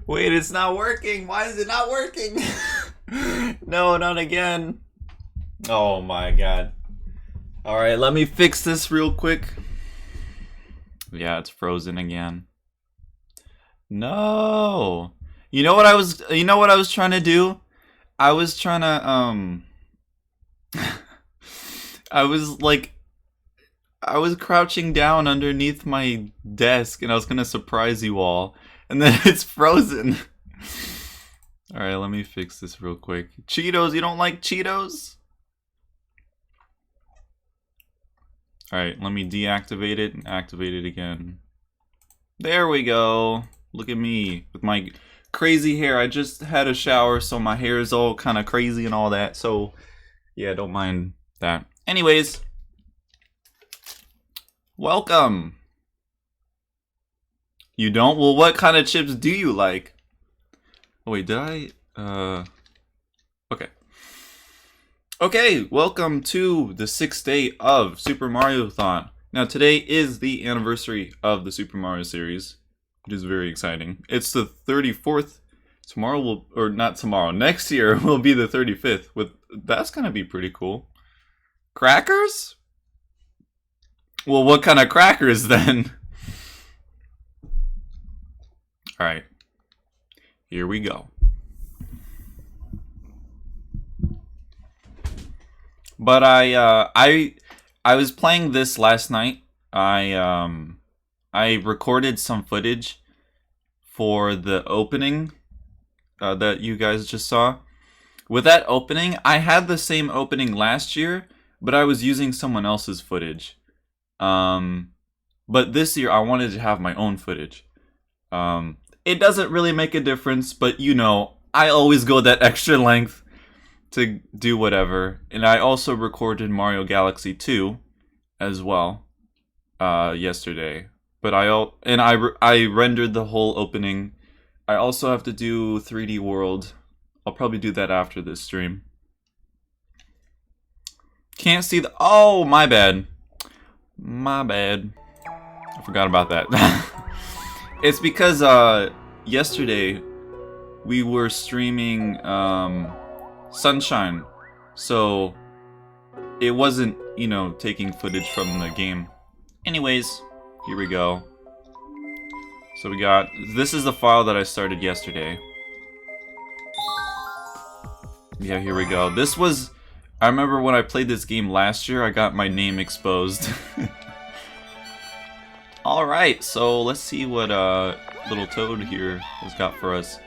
Wait, it's not working. Why is it not working? No, not again. Oh my god. Alright, let me fix this real quick. Yeah, it's frozen again. No. You know what I was trying to do? I was trying to I was like I was crouching down underneath my desk and I was gonna surprise you all. And then it's frozen. Alright, let me fix this real quick. Cheetos, you don't like Cheetos? Alright, let me deactivate it and activate it again. There we go. Look at me with my crazy hair. I just had a shower, so my hair is all kind of crazy and all that. So, yeah, don't mind that. Anyways, welcome. You don't? Well, what kind of chips do you like? Oh, wait, did I? Okay. Okay, welcome to the 6th day of Super Mariothon. Now, today is the anniversary of the Super Mario series, which is very exciting. It's the 34th. Tomorrow will, or not tomorrow, next year will be the 35th. That's gonna be pretty cool. Crackers? Well, what kind of crackers then? Alright. Here we go. But I was playing this last night. I recorded some footage for the opening that you guys just saw. With that opening, I had the same opening last year, but I was using someone else's footage. But this year I wanted to have my own footage. It doesn't really make a difference, but you know, I always go that extra length to do whatever. And I also recorded Mario Galaxy 2 as well yesterday. But I rendered the whole opening. I also have to do 3D World. I'll probably do that after this stream. Can't see the... Oh, my bad. My bad. I forgot about that. It's because yesterday we were streaming Sunshine, so it wasn't, you know, taking footage from the game. Anyways, here we go. So we got, this is the file that I started yesterday. Yeah, here we go. This was, I remember when I played this game last year, I got my name exposed. Alright, so let's see what little Toad here has got for us.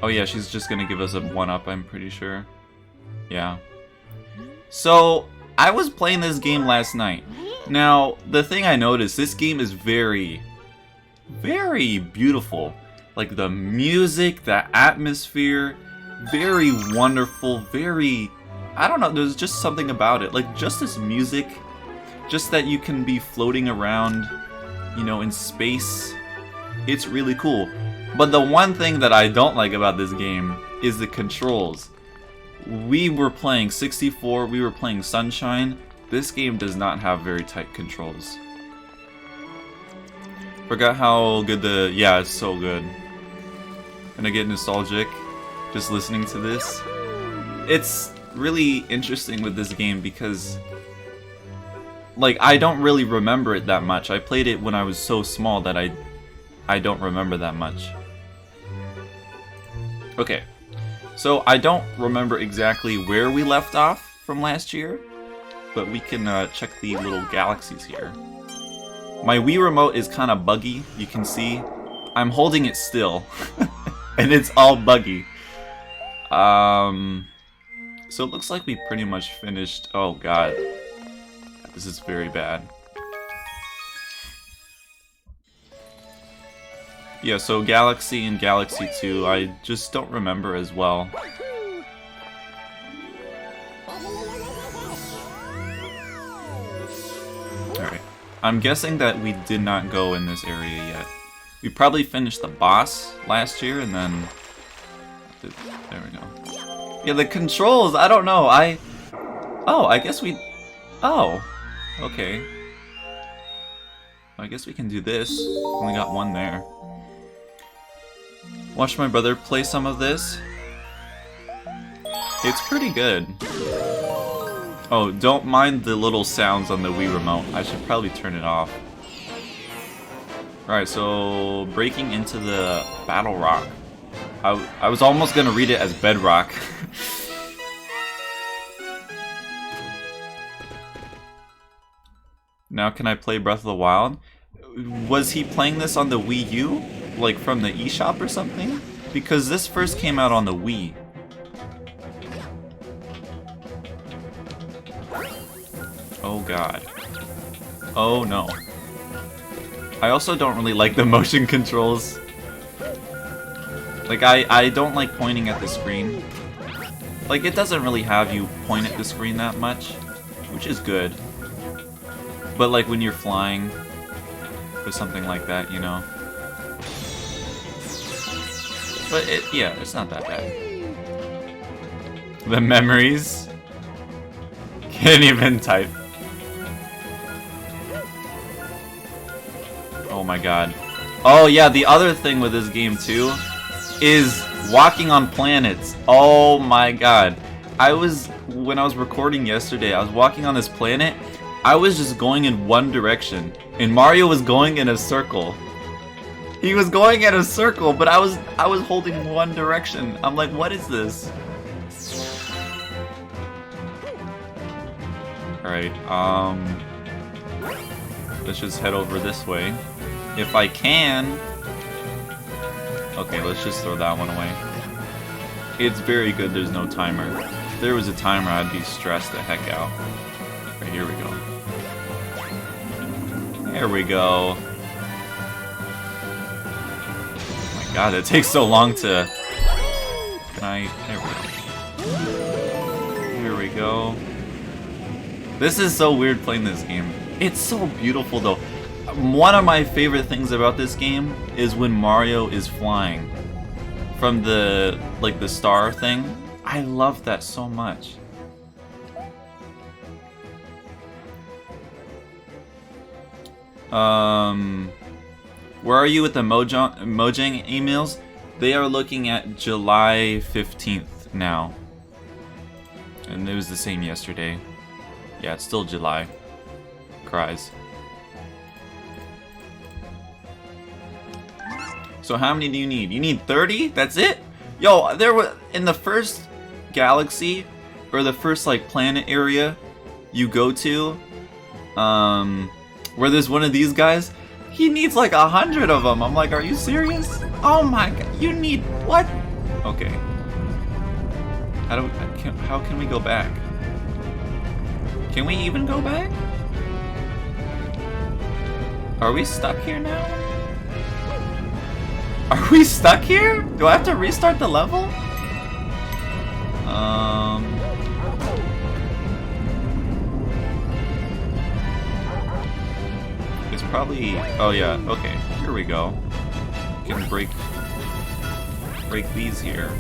Oh yeah, she's just gonna give us a 1-up, I'm pretty sure. Yeah. So, I was playing this game last night. Now, the thing I noticed, this game is very, very beautiful. Like, the music, the atmosphere, very wonderful, very... I don't know, there's just something about it. Like, just this music, just that you can be floating around, you know, in space. It's really cool. But the one thing that I don't like about this game is the controls. We were playing 64, we were playing Sunshine. This game does not have very tight controls. Forgot how good the... Yeah, it's so good. And I get nostalgic just listening to this. It's really interesting with this game because... like, I don't really remember it that much. I played it when I was so small that I don't remember that much. Okay, so I don't remember exactly where we left off from last year, but we can check the little galaxies here. My Wii remote is kind of buggy, you can see. I'm holding it still, and it's all buggy. So it looks like we pretty much finished. Oh god, this is very bad. Yeah, so Galaxy and Galaxy 2, I just don't remember as well. Alright. I'm guessing that we did not go in this area yet. We probably finished the boss last year and then... There we go. Yeah, the controls, I don't know, Oh, I guess we... Oh, okay. I guess we can do this. Only got one there. Watch my brother play some of this. It's pretty good. Oh, don't mind the little sounds on the Wii remote. I should probably turn it off. Alright, so breaking into the Battle Rock. I was almost gonna read it as Bedrock. Now can I play Breath of the Wild? Was he playing this on the Wii U? Like from the eShop or something? Because this first came out on the Wii. Oh god. Oh no. I also don't really like the motion controls. Like, I don't like pointing at the screen. Like, it doesn't really have you point at the screen that much, which is good. But, like, when you're flying, or something like that, you know. But, yeah, it's not that bad. The memories. Can't even type. Oh my god. Oh, yeah, the other thing with this game, too, is walking on planets. Oh my god. When I was recording yesterday, I was walking on this planet. I was just going in one direction, and Mario was going in a circle. He was going in a circle, but I was holding one direction. I'm like, what is this? Alright, let's just head over this way. If I can. Okay, let's just throw that one away. It's very good there's no timer. If there was a timer, I'd be stressed the heck out. Right, here we go. There we go. Oh my god, it takes so long to... There we go. Here we go. This is so weird playing this game. It's so beautiful though. One of my favorite things about this game is when Mario is flying from the star thing. I love that so much. Where are you with the Mojang emails? They are looking at July 15th now. And it was the same yesterday. Yeah, it's still July. Cries. So how many do you need? You need 30? That's it? Yo, there was in the first galaxy or the first like planet area you go to, where there's one of these guys, he needs like 100 of them. I'm like, are you serious? Oh my god, you need what? Okay. How can we go back? Can we even go back? Are we stuck here now? Are we stuck here? Do I have to restart the level? It's probably... Oh yeah, okay. Here we go. We can break these here.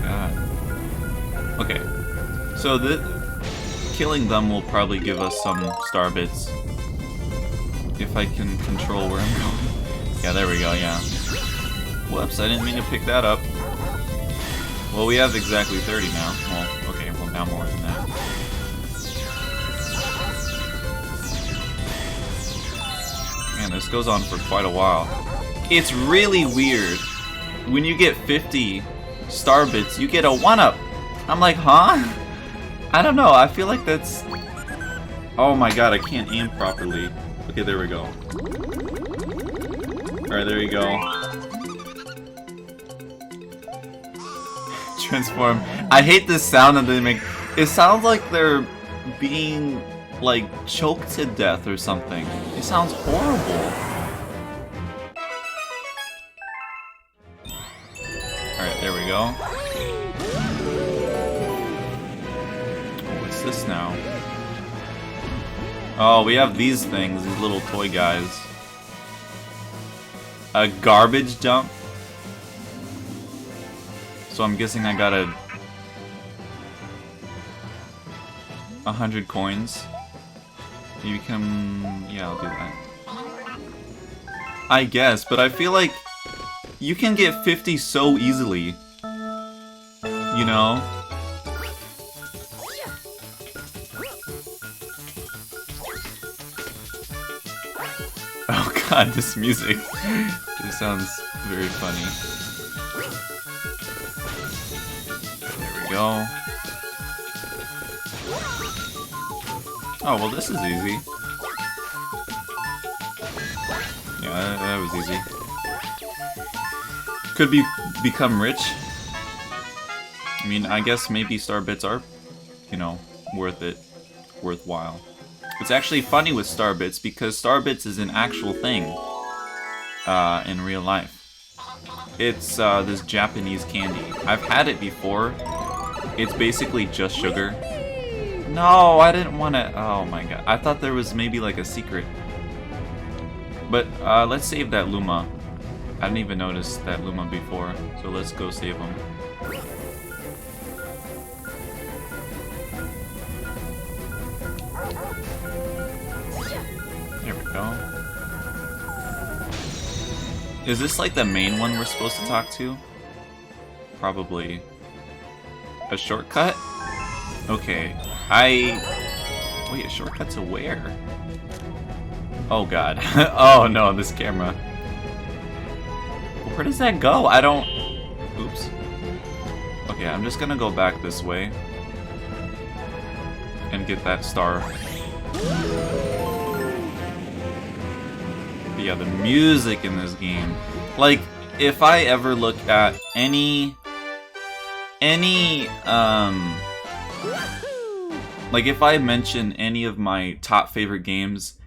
God. Okay. So killing them will probably give us some star bits. If I can control where I'm going. Yeah, there we go, yeah. Whoops, I didn't mean to pick that up. Well, we have exactly 30 now. Well, okay, well now more than that. Man, this goes on for quite a while. It's really weird. When you get 50 star bits, you get a 1-up. I'm like, huh? I don't know, I feel like that's... Oh my god, I can't aim properly. Okay, there we go. Alright, there you go. Transform. I hate this sound that they make. It sounds like they're being, like, choked to death or something. It sounds horrible. Alright, there we go. What's this now? Oh, we have these things, these little toy guys. A garbage dump. So I'm guessing I got 100 coins. You can... Yeah, I'll do that. I guess, but I feel like you can get 50 so easily. You know? Oh god, this music. This sounds very funny. There we go. Oh, well this is easy. Yeah, that was easy. Could become rich. I mean, I guess maybe star bits are, you know, worthwhile. It's actually funny with star bits because star bits is an actual thing in real life. It's this Japanese candy. I've had it before. It's basically just sugar. No, I didn't want to. Oh my god. I thought there was maybe like a secret. But let's save that Luma. I didn't even notice that Luma before. So let's go save him. There we go. Is this like the main one we're supposed to talk to? Probably. A shortcut? Okay. Wait, a shortcut to where? Oh god. Oh no, this camera. Where does that go? I don't... Oops. Okay, I'm just gonna go back this way. And get that star. But yeah, the music in this game. Like, if I ever look at any... Like, if I mention any of my top favorite games,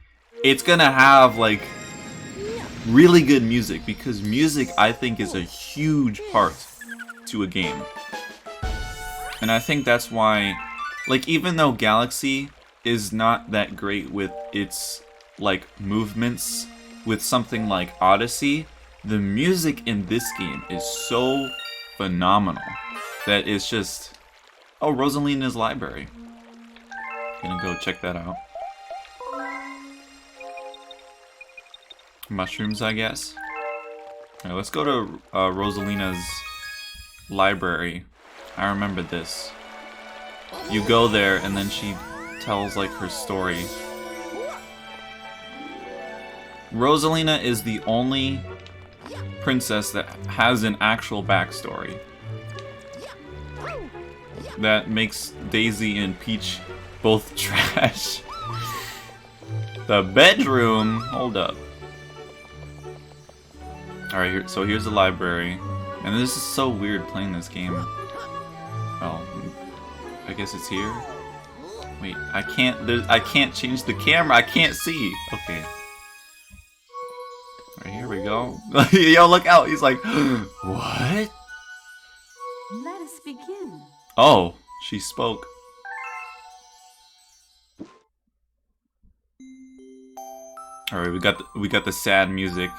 it's gonna have, like, really good music, because music, I think, is a huge part to a game. And I think that's why, like, even though Galaxy is not that great with its, like, movements with something like Odyssey, the music in this game is so phenomenal that it's just... Oh, Rosalina's library. Gonna go check that out. Mushrooms, I guess. Alright, let's go to Rosalina's library. I remember this. You go there and then she tells like her story. Rosalina is the only princess that has an actual backstory. That makes Daisy and Peach both trash. The bedroom? Hold up. Alright, so here's the library. And this is so weird playing this game. Oh, I guess it's here? Wait, I can't change the camera, I can't see! Okay. Alright, here we go. Yo, look out! He's like, what? Let us begin. Oh, she spoke. Alright, we got the sad music.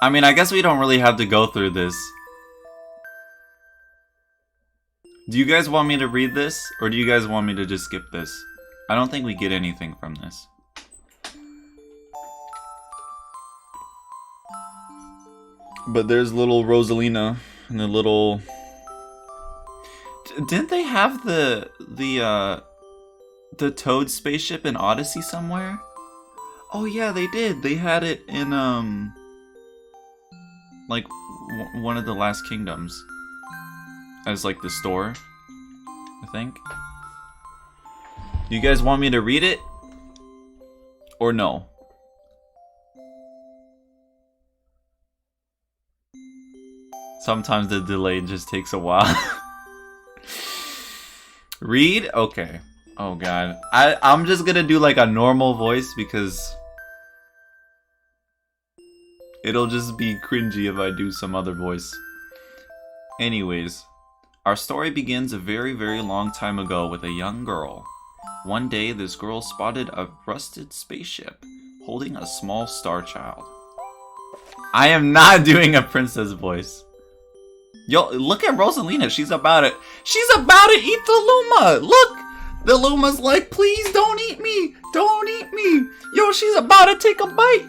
I mean, I guess we don't really have to go through this. Do you guys want me to read this? Or do you guys want me to just skip this? I don't think we get anything from this. But there's little Rosalina and the little... Didn't they have the Toad spaceship in Odyssey somewhere? Oh yeah, they did. They had it in like one of the last kingdoms as like the store, I think. You guys want me to read it or no? Sometimes the delay just takes a while. Read? Okay. Oh god. I'm just gonna do like a normal voice because it'll just be cringy if I do some other voice. Anyways, our story begins a very, very long time ago with a young girl. One day, this girl spotted a rusted spaceship holding a small star child. I am not doing a princess voice. Yo, look at Rosalina. She's about to eat the Luma. Look, The Luma's like, please don't eat me! Don't eat me! Yo, she's about to take a bite!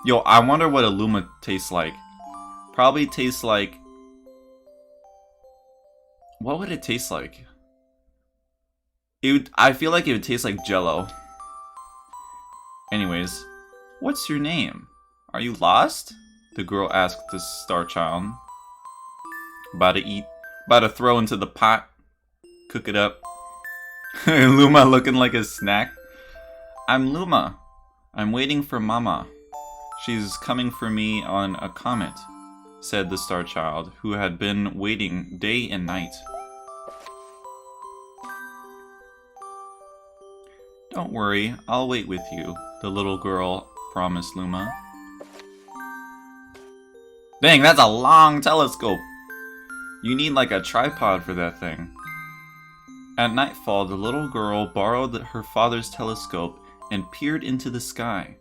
Yo, I wonder what a Luma tastes like. Probably tastes like... What would it taste like? I feel like it would taste like Jello. Anyways, what's your name? Are you lost? The girl asked the star child. About to throw into the pot. Cook it up. Luma looking like a snack. I'm Luma. I'm waiting for Mama. She's coming for me on a comet, said the star child, who had been waiting day and night. Don't worry, I'll wait with you, the little girl promised Luma. Dang, that's a long telescope! You need like a tripod for that thing. At nightfall, the little girl borrowed her father's telescope and peered into the sky.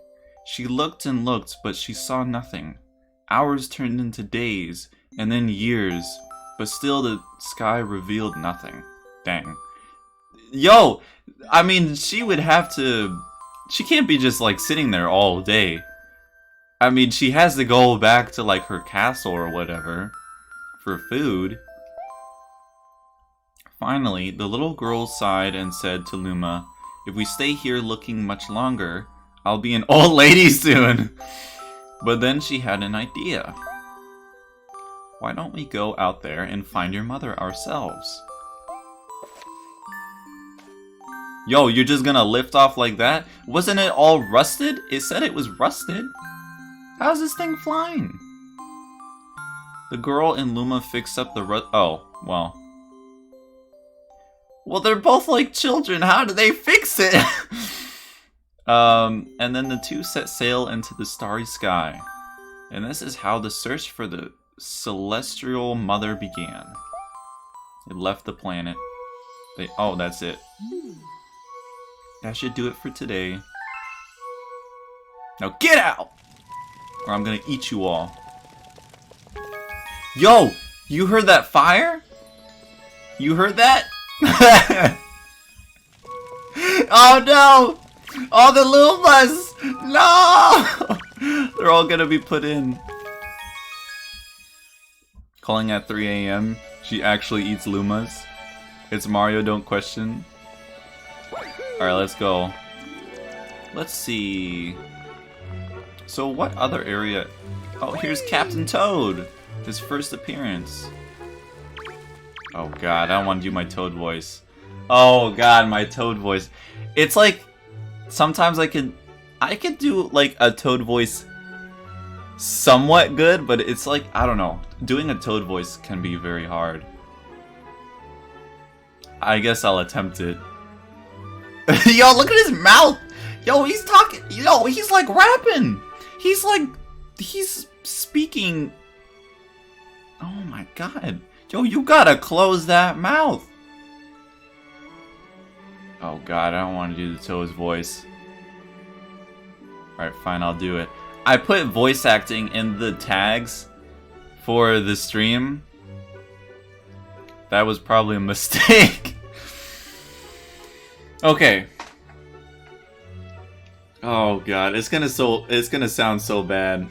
She looked and looked, but she saw nothing. Hours turned into days, and then years, but still the sky revealed nothing. Dang. Yo! I mean, she would have to... She can't be just, like, sitting there all day. I mean, she has to go back to, like, her castle or whatever for food. Finally, the little girl sighed and said to Luma, if we stay here looking much longer, I'll be an old lady soon. But then she had an idea. Why don't we go out there and find your mother ourselves? Yo, you're just gonna lift off like that? Wasn't it all rusted? It said it was rusted. How's this thing flying? The girl and Luma fixed up the oh, well. Well, they're both like children. How do they fix it? And then the two set sail into the starry sky. And this is how the search for the celestial mother began. They left the planet. Oh, that's it. That should do it for today. Now get out! Or I'm gonna eat you all. Yo! You heard that fire? You heard that? Oh no! All the Lumas! No! They're all gonna be put in. Calling at 3 AM. She actually eats Lumas. It's Mario, don't question. Alright, let's go. Let's see. So what other area? Oh, here's Captain Toad. His first appearance. Oh god, I don't want to do my Toad voice. Oh god, my Toad voice. It's like, sometimes I could do like a Toad voice somewhat good, but it's like, I don't know. Doing a Toad voice can be very hard. I guess I'll attempt it. Yo, look at his mouth! Yo, he's talking. Yo, he's like rapping! He's speaking. Oh my god. Yo, you gotta close that mouth! Oh god, I don't want to do the Toad's voice. Alright, fine, I'll do it. I put voice acting in the tags for the stream. That was probably a mistake. Okay. Oh god, it's gonna sound so bad.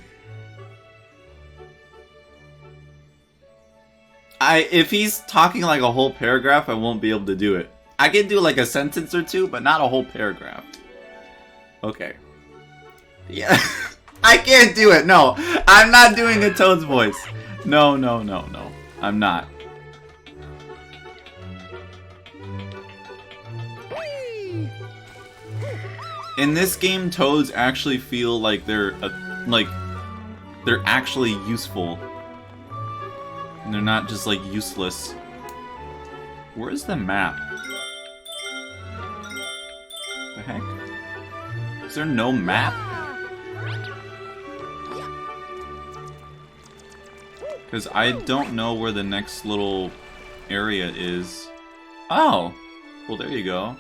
If he's talking like a whole paragraph, I won't be able to do it. I can do like a sentence or two, but not a whole paragraph. Okay. Yeah. I can't do it. No. I'm not doing a Toad's voice. No. I'm not. In this game, Toads actually feel like they're actually useful. And they're not just like useless. Where's the map? The heck? Is there no map? Because I don't know where the next little area is. Oh! Well, there you go.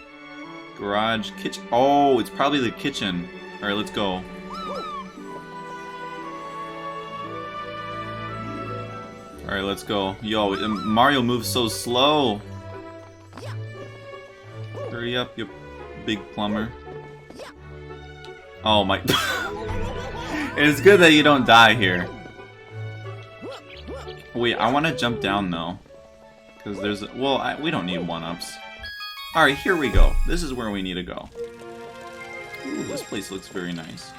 Garage, kitchen. Oh, it's probably the kitchen. Alright, let's go. Alright, let's go. Yo, Mario moves so slow. Hurry up, you big plumber. Oh my... It's good that you don't die here. Wait, I want to jump down though. Because there's... Well, we don't need 1-ups. Alright, here we go. This is where we need to go. Ooh, this place looks very nice.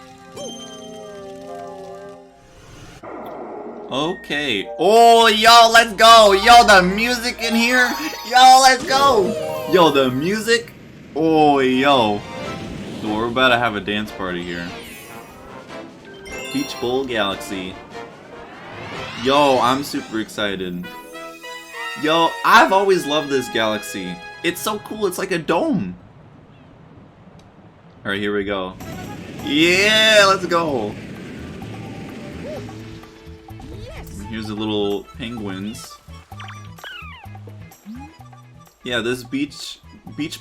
Okay. Oh, yo, let's go. Yo, the music in here. Yo, let's go. Yo, the music. Oh, yo. So we're about to have a dance party here. Beach Bowl Galaxy. Yo, I'm super excited. Yo, I've always loved this galaxy. It's so cool. It's like a dome. Alright, here we go. Yeah, let's go. Here's the little penguins. Yeah, this beach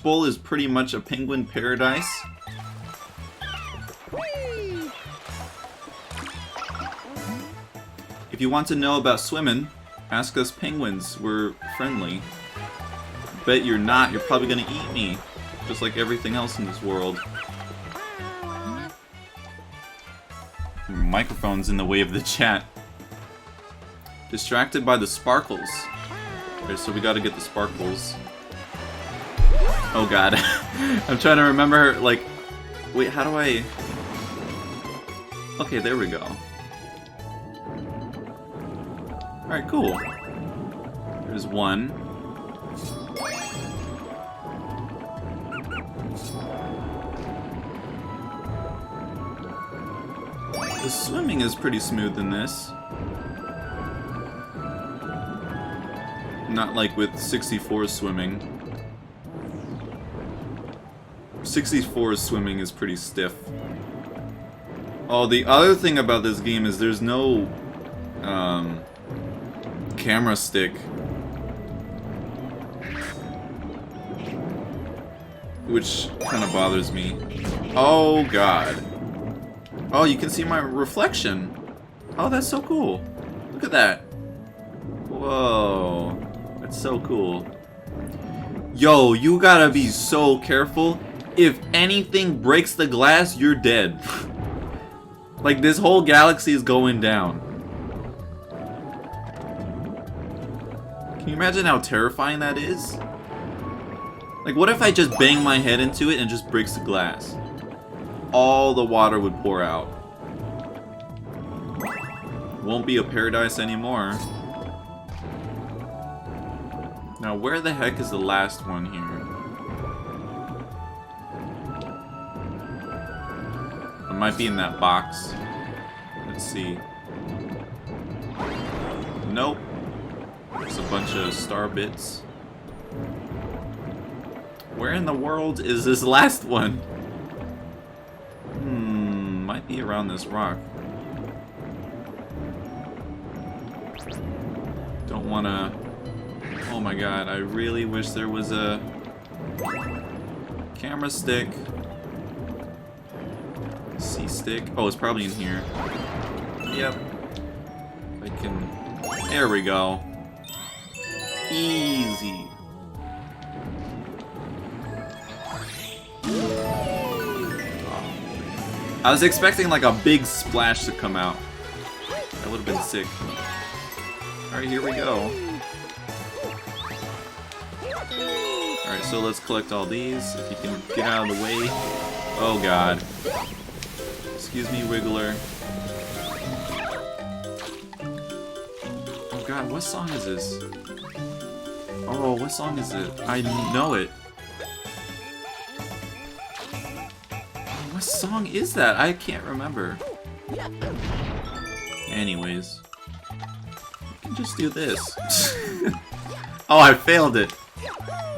bowl is pretty much a penguin paradise. If you want to know about swimming, ask us penguins. We're friendly. Bet you're not. You're probably gonna eat me. Just like everything else in this world. Microphone's in the way of the chat. Distracted by the sparkles. Okay, so we gotta get the sparkles. Oh god. I'm trying to remember, like... Wait, how do I... Okay, there we go. Alright, cool. There's one. The swimming is pretty smooth in this. Not like with 64 swimming. 64 swimming is pretty stiff. Oh, the other thing about this game is there's no camera stick. Which kind of bothers me. Oh god. Oh, you can see my reflection. Oh, that's so cool. Look at that. Whoa. That's so cool. Yo, you gotta be so careful. If anything breaks the glass, you're dead. Like, this whole galaxy is going down. Can you imagine how terrifying that is? Like, what if I just bang my head into it and it just breaks the glass? All the water would pour out. Won't be a paradise anymore. Now, where the heck is the last one here? It might be in that box. Let's see. Nope. It's a bunch of star bits. Where in the world is this last one? Might be around this rock. Don't wanna... Oh my god, I really wish there was a camera stick. C-stick. Oh, it's probably in here. Yep. I can... There we go. Easy. I was expecting like a big splash to come out. That would have been sick. Alright, here we go. Alright, so let's collect all these. If you can get out of the way. Oh god. Excuse me, Wiggler. Oh god, what song is this? Oh, what song is it? I know it. What song is that? I can't remember. Anyways. You can just do this. Oh, I failed it.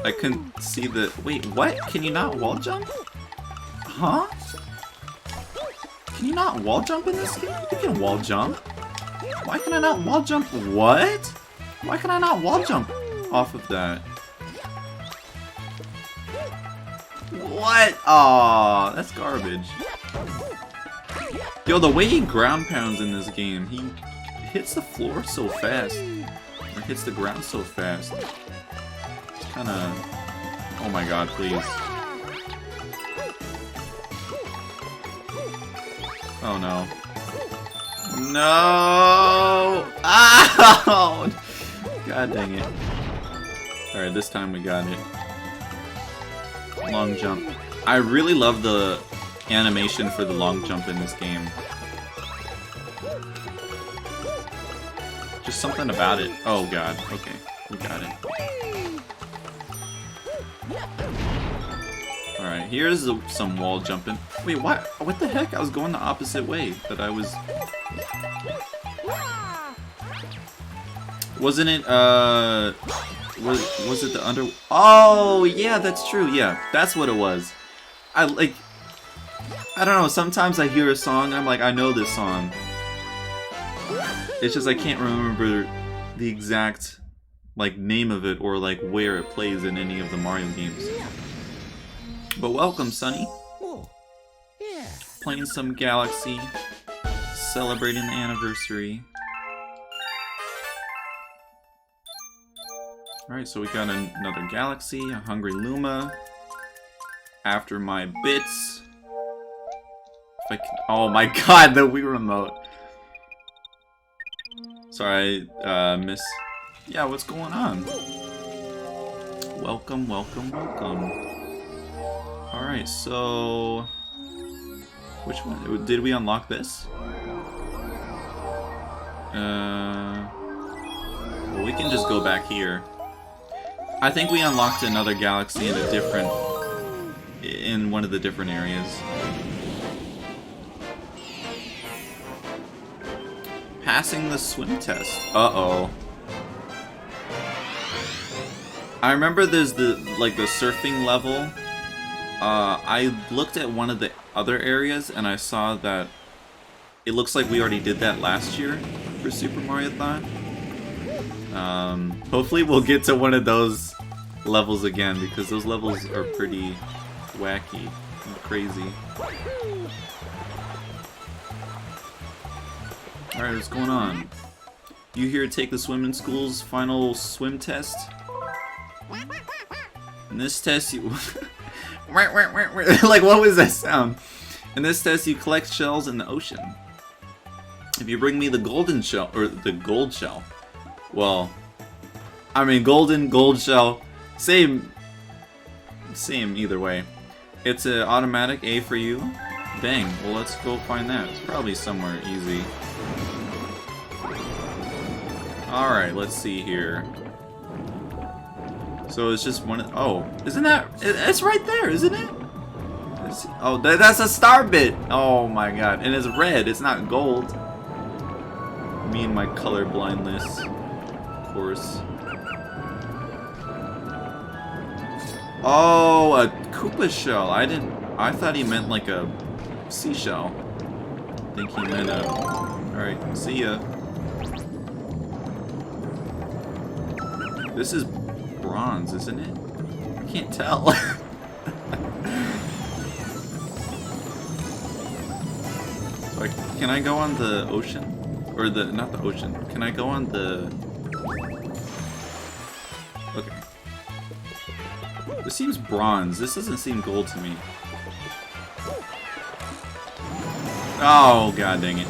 I couldn't see the... Wait, what? Can you not wall jump? Huh? Can you not wall jump in this game? You can wall jump. Why can I not wall jump? What? Why can I not wall jump off of that? What? Aw, that's garbage. Yo, the way he ground pounds in this game, he hits the floor so fast. Or hits the ground so fast. It's kinda... Oh my god, please. Oh no. No! Ow! God dang it. Alright, this time we got it. Long jump. I really love the animation for the long jump in this game. Just something about it. Oh god, okay. We got it. Alright, here's some wall jumping. Wait, what? What the heck? I was going the opposite way that I was... Wasn't it, was it the under... Oh, yeah, that's true, yeah. That's what it was. I don't know, sometimes I hear a song and I'm like, I know this song. It's just I can't remember the exact, like, name of it or, like, where it plays in any of the Mario games. But welcome, Sonny. Playing some Galaxy. Celebrating the anniversary. Alright, so we got another Galaxy, a Hungry Luma. After my bits. If I can, oh my god, the Wii Remote. Sorry, miss. Yeah, what's going on? Welcome, welcome, welcome. Alright, so... Which one? Did we unlock this? Well, we can just go back here. I think we unlocked another galaxy in a different... in one of the different areas. Passing the swim test. Uh-oh. I remember there's the surfing level. I looked at one of the other areas and I saw that it looks like we already did that last year for Super Mariothon. Hopefully we'll get to one of those levels again because those levels are pretty wacky and crazy. Alright, what's going on? You here to take the swimming school's final swim test? In this test you... like, what was that sound? In this test you collect shells in the ocean. If you bring me the golden shell, or the gold shell, well, I mean golden, gold shell, same either way. It's an automatic A for you. Dang, well let's go find that. It's probably somewhere easy. Alright, let's see here. So it's just one. Oh, isn't that? It's right there, isn't it? Oh, that's a star bit. Oh my god, and it's red. It's not gold. Me and my color blindness, of course. Oh, a Koopa shell. I thought he meant like a seashell. I think he meant a. All right, see ya. This is bronze, isn't it? I can't tell. So can I go on the ocean? Or not the ocean. Can I go on the... Okay. This seems bronze. This doesn't seem gold to me. Oh, god dang it.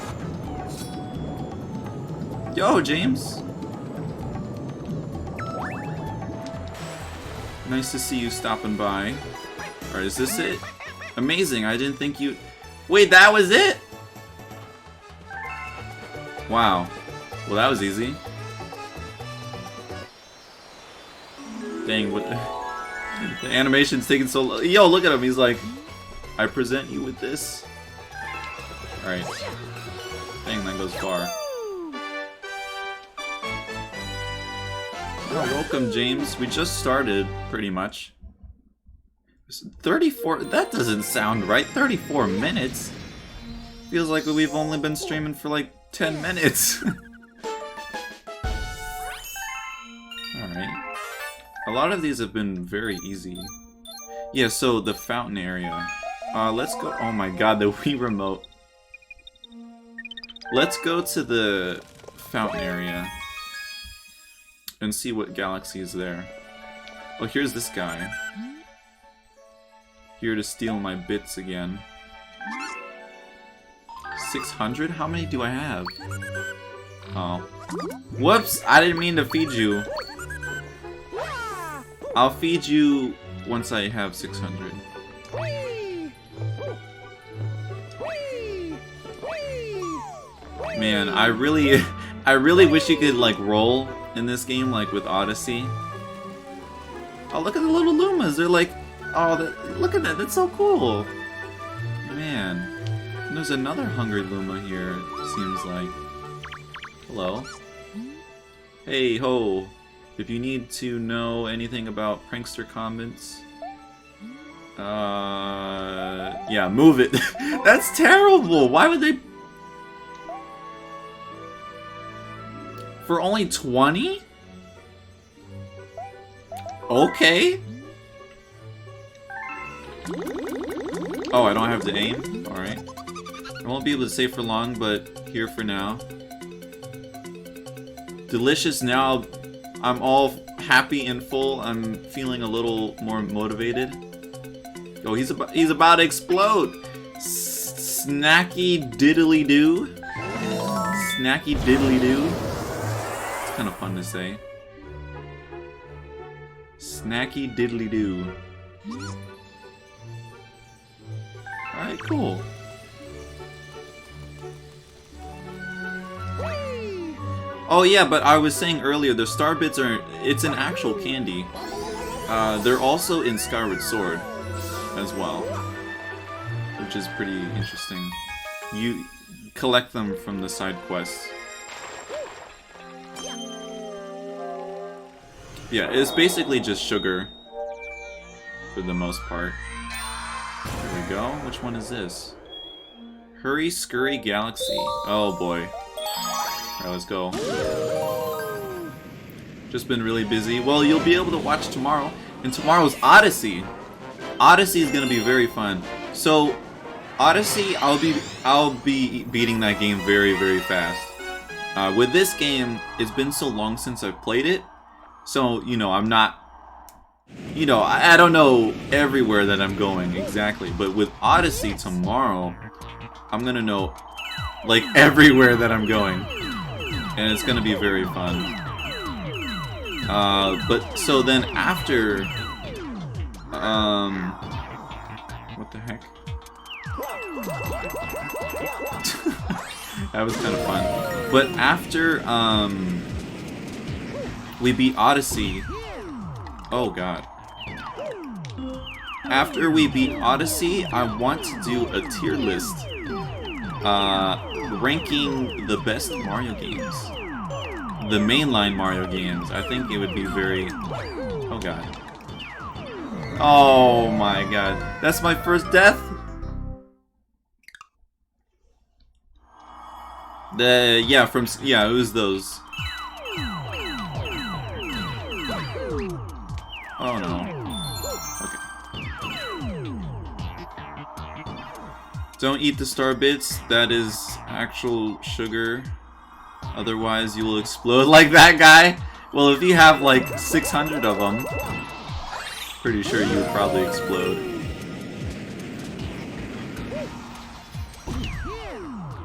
Yo, James. Nice to see you stopping by. Alright, is this it? Amazing, I didn't think you... Wait, that was it?! Wow. Well, that was easy. Dang, what... The animation's taking so long. Yo, look at him, he's like... I present you with this. Alright. Dang, that goes far. Oh, welcome, James. We just started, pretty much. 34... That doesn't sound right. 34 minutes? Feels like we've only been streaming for like 10 minutes. Alright. A lot of these have been very easy. Yeah, so the fountain area. Let's go... Oh my god, the Wii Remote. Let's go to the fountain area. And see what galaxy is there. Oh, here's this guy. Here to steal my bits again. 600? How many do I have? Oh. Whoops! I didn't mean to feed you. I'll feed you once I have 600. Man, I really wish you could like roll in this game like with Odyssey. Oh, look at the little Lumas. They're like, oh, look at that. That's so cool. Man. And there's another hungry Luma here, seems like. Hello. Hey ho. If you need to know anything about prankster comments, yeah, move it. That's terrible. Why would they? For only 20? Okay. Oh, I don't have to aim? Alright. I won't be able to save for long, but here for now. Delicious now. I'm all happy and full. I'm feeling a little more motivated. Oh, he's about to explode. Snacky diddly doo. Snacky diddly doo. It's kind of fun to say. Snacky diddly doo. Alright, cool. Oh yeah, but I was saying earlier, the star bits it's an actual candy. They're also in Skyward Sword as well, which is pretty interesting. You collect them from the side quests. Yeah, it's basically just sugar for the most part. There we go. Which one is this? Hurry Scurry Galaxy. Oh boy. Alright, let's go. Just been really busy. Well, you'll be able to watch tomorrow. And tomorrow's Odyssey. Odyssey is gonna be very fun. So, Odyssey, I'll be beating that game very, very fast. With this game, it's been so long since I've played it. So, you know, I'm not... You know, I don't know everywhere that I'm going exactly. But with Odyssey tomorrow, I'm gonna know, like, everywhere that I'm going. And it's gonna be very fun. But so then after, what the heck? That was kind of fun. But after, we beat Odyssey. Oh god. After we beat Odyssey, I want to do a tier list. Ranking the best Mario games. The mainline Mario games. I think it would be very... Oh god. Oh my god. That's my first death? Yeah, it was those. Oh no. Don't eat the star bits, that is actual sugar. Otherwise you will explode like that guy. Well, if you have like 600 of them, pretty sure you would probably explode.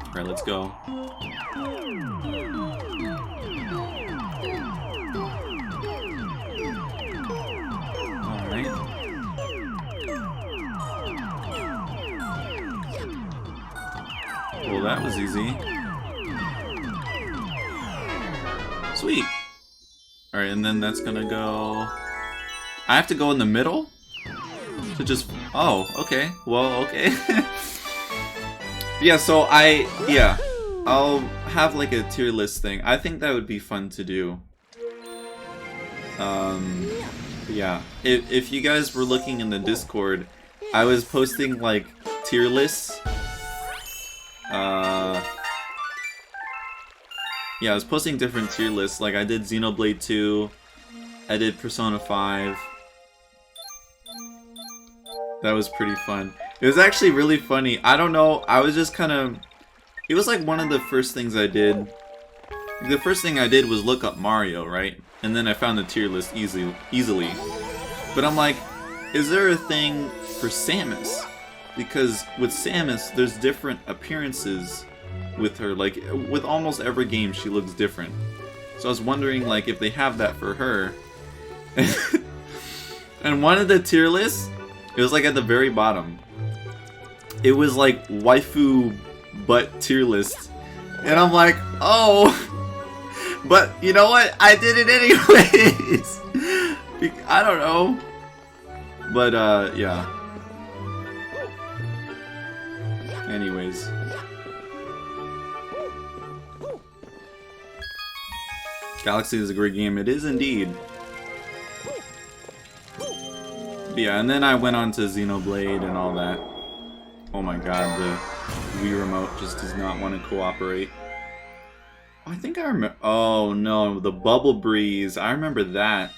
Alright, let's go. Alright. Well, that was easy. Sweet. Alright, and then that's gonna go... I have to go in the middle? To just... Oh, okay. Well, okay. Yeah, so I'll have like a tier list thing. I think that would be fun to do. Yeah. If you guys were looking in the Discord, I was posting like tier lists. Yeah, I was posting different tier lists. Like I did Xenoblade 2, I did Persona 5. That was pretty fun. It was actually really funny. I don't know, I was just kind of... It was like one of the first things I did. The first thing I did was look up Mario, right? And then I found the tier list easily. But I'm like, is there a thing for Samus? Because with Samus, there's different appearances with her. Like, with almost every game, she looks different. So I was wondering, like, if they have that for her. And one of the tier lists, it was like at the very bottom. It was like waifu butt tier list. And I'm like, oh. But you know what? I did it anyways. I don't know. But yeah. Anyways. Galaxy is a great game. It is indeed. Yeah, and then I went on to Xenoblade and all that. Oh my god, the Wii remote just does not want to cooperate. Oh, I think I remember. Oh no, the Bubble Breeze. I remember that.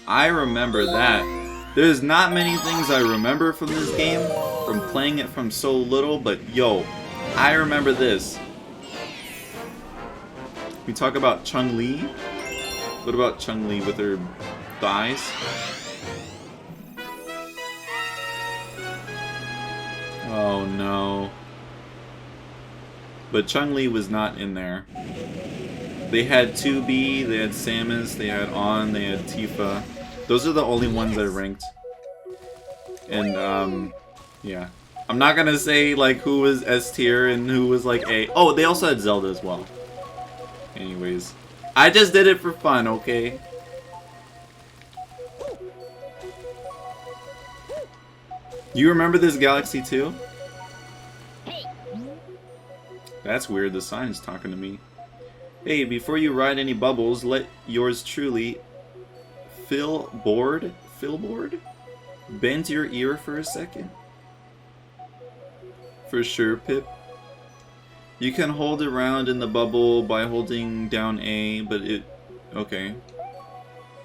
I remember that. There's not many things I remember from this game, from playing it from so little, but yo, I remember this. We talk about Chun-Li. What about Chun-Li with her thighs? Oh no. But Chun-Li was not in there. They had 2B, they had Samus, they had On, they had Tifa. Those are the only ones I ranked. And, yeah. I'm not gonna say, like, who was S tier and who was, like, A. Oh, they also had Zelda as well. Anyways. I just did it for fun, okay? You remember this Galaxy too? That's weird, the sign is talking to me. Hey, before you ride any bubbles, let yours truly Phil Board? Bend your ear for a second. For sure, Pip. You can hold around in the bubble by holding down A, but it... Okay.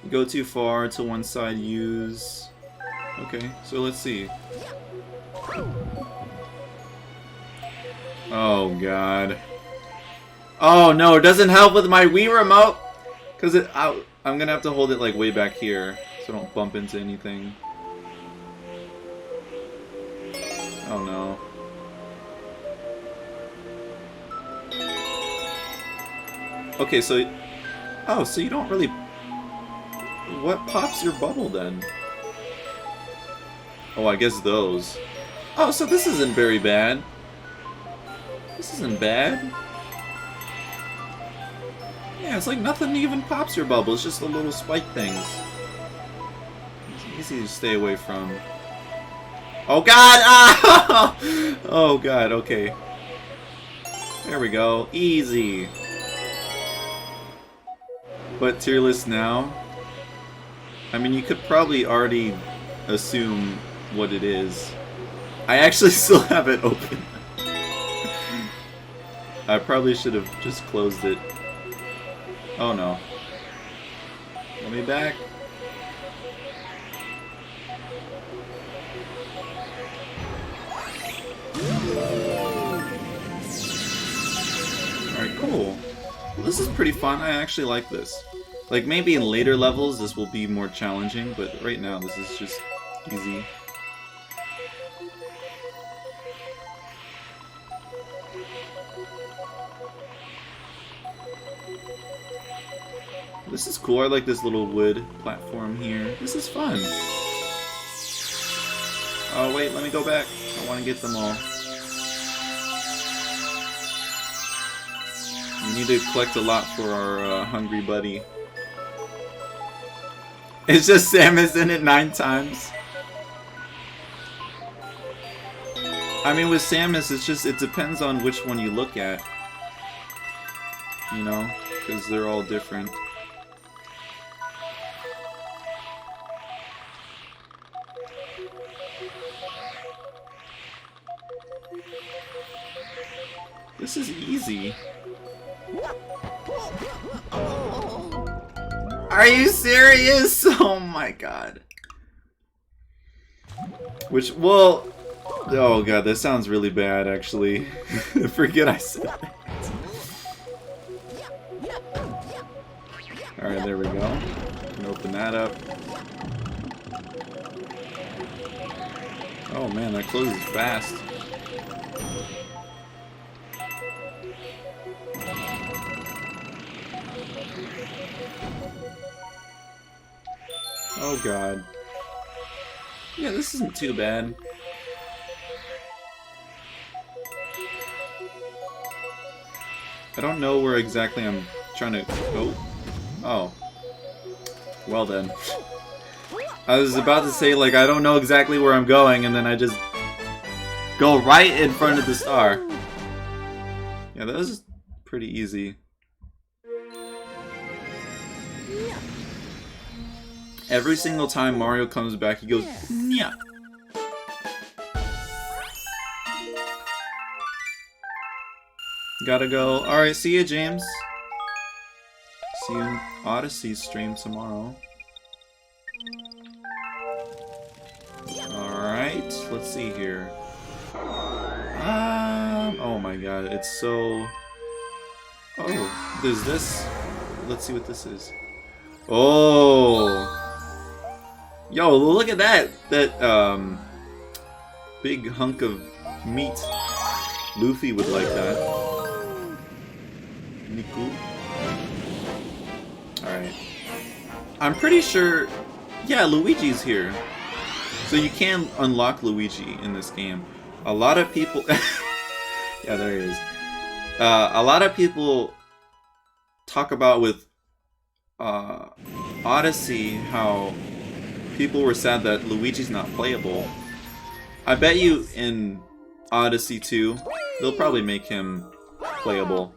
You go too far to one side, use... Okay, so let's see. Oh god. Oh no, it doesn't help with my Wii remote! Cause I'm gonna have to hold it like way back here, so I don't bump into anything. Oh no. Okay, so... Oh, so you don't really... What pops your bubble then? Oh, I guess those. Oh, so this isn't very bad. This isn't bad. Yeah, it's like nothing even pops your bubble. It's just the little spike things. It's easy to stay away from. Oh god! Ah! Oh god, okay. There we go. Easy. But tier list now? I mean, you could probably already assume what it is. I actually still have it open. I probably should have just closed it. Oh no. Let me back. Alright, cool. Well, this is pretty fun. I actually like this. Like, maybe in later levels this will be more challenging, but right now this is just easy. This is cool. I like this little wood platform here. This is fun. Oh wait, let me go back. I want to get them all. We need to collect a lot for our hungry buddy. It's just Samus in it 9 times. I mean, with Samus, it's just, it depends on which one you look at. You know? Because they're all different. This is easy. Are you serious? Oh my god. Which, well... Oh god, that sounds really bad, actually. Forget I said that. Alright, there we go. Can open that up. Oh man, that closes fast. Oh god. Yeah, this isn't too bad. I don't know where exactly I'm trying to go. Oh. Well then. I was about to say, like, I don't know exactly where I'm going, and then I just go right in front of the star. Yeah, that was pretty easy. Every single time Mario comes back, he goes, "Nya." Gotta go. Alright, see ya, James. See you in Odyssey stream tomorrow. Alright, let's see here. Oh my god, it's so... Oh, there's this. Let's see what this is. Oh! Yo, look at that! That, big hunk of meat. Luffy would like that. Niku. Alright. I'm pretty sure... Yeah, Luigi's here. So you can unlock Luigi in this game. A lot of people... Yeah, there he is. A lot of people talk about with Odyssey how people were sad that Luigi's not playable. I bet you in Odyssey 2, they'll probably make him playable.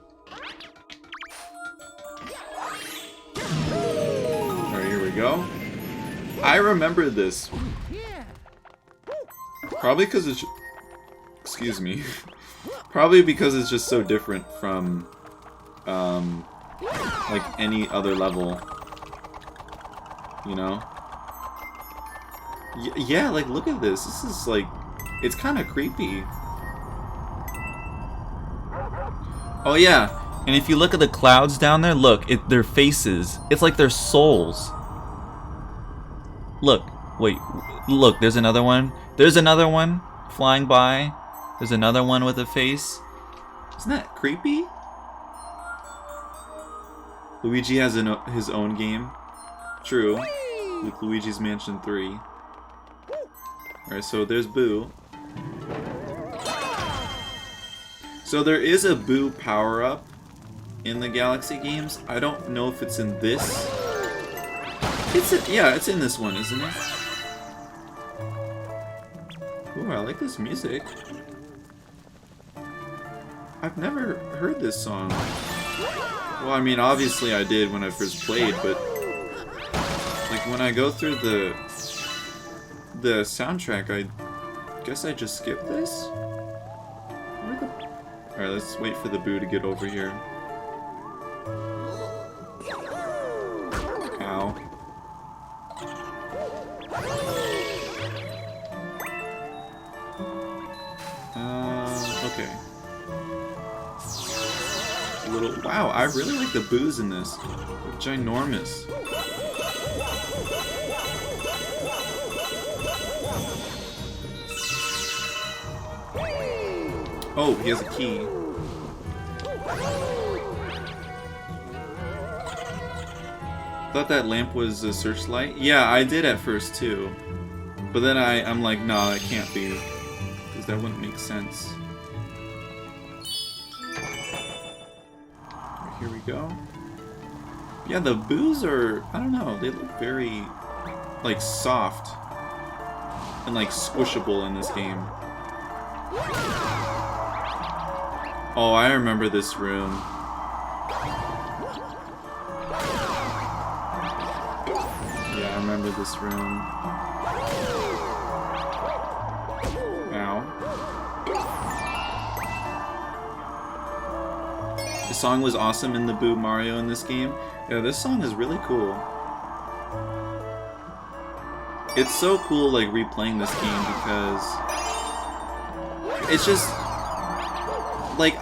Alright, here we go. I remember this. Probably because it's... Excuse me. Probably because it's just so different from, like any other level. You know? Yeah, like look at this. This is like... It's kind of creepy. Oh yeah, and if you look at the clouds down there, look, their faces. It's like their souls. Look, wait, look, there's another one. There's another one flying by. There's another one with a face. Isn't that creepy? Luigi has his own game. True. With Luigi's Mansion 3. Alright, so there's Boo. So there is a Boo power-up in the Galaxy games. I don't know if it's in this. Yeah, it's in this one, isn't it? Ooh, I like this music. I've never heard this song. Well, I mean, obviously I did when I first played, but like when I go through the soundtrack, I guess I just skip this? Alright, let's wait for the Boo to get over here. Ow. Okay. Wow, I really like the Boos in this. They're ginormous. Oh, he has a key. Thought that lamp was a searchlight? Yeah, I did at first too. But then I'm like, no, it can't be. Because that wouldn't make sense. Here we go. Yeah, the Boos are, I don't know, they look very, like, soft. And, like, squishable in this game. Oh, I remember this room. Yeah, I remember this room. Ow. The song was awesome in the Boo Mario in this game. Yeah, this song is really cool. It's so cool, like, replaying this game because it's just like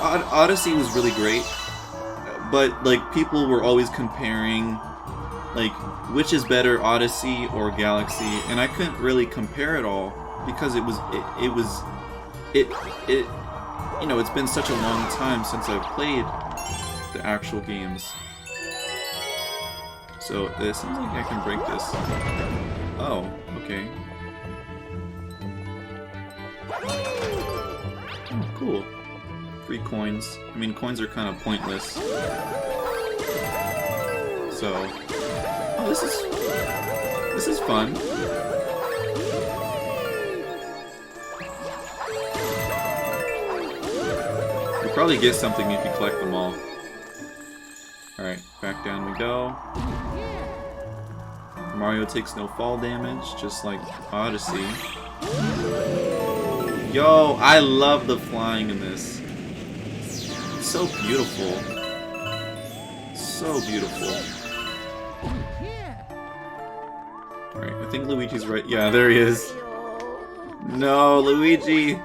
Odyssey was really great, but like people were always comparing like which is better, Odyssey or Galaxy, and I couldn't really compare it all because it you know, it's been such a long time since I've played the actual games. So it seems like I can break this. Oh, okay. Oh, cool. Free coins. I mean, coins are kind of pointless. So, oh, this is fun. You probably get something if you collect them all. Alright, back down we go. Mario takes no fall damage, just like Odyssey. Yo, I love the flying in this. It's so beautiful. So beautiful. Alright, I think Luigi's right. Yeah, there he is. No, Luigi!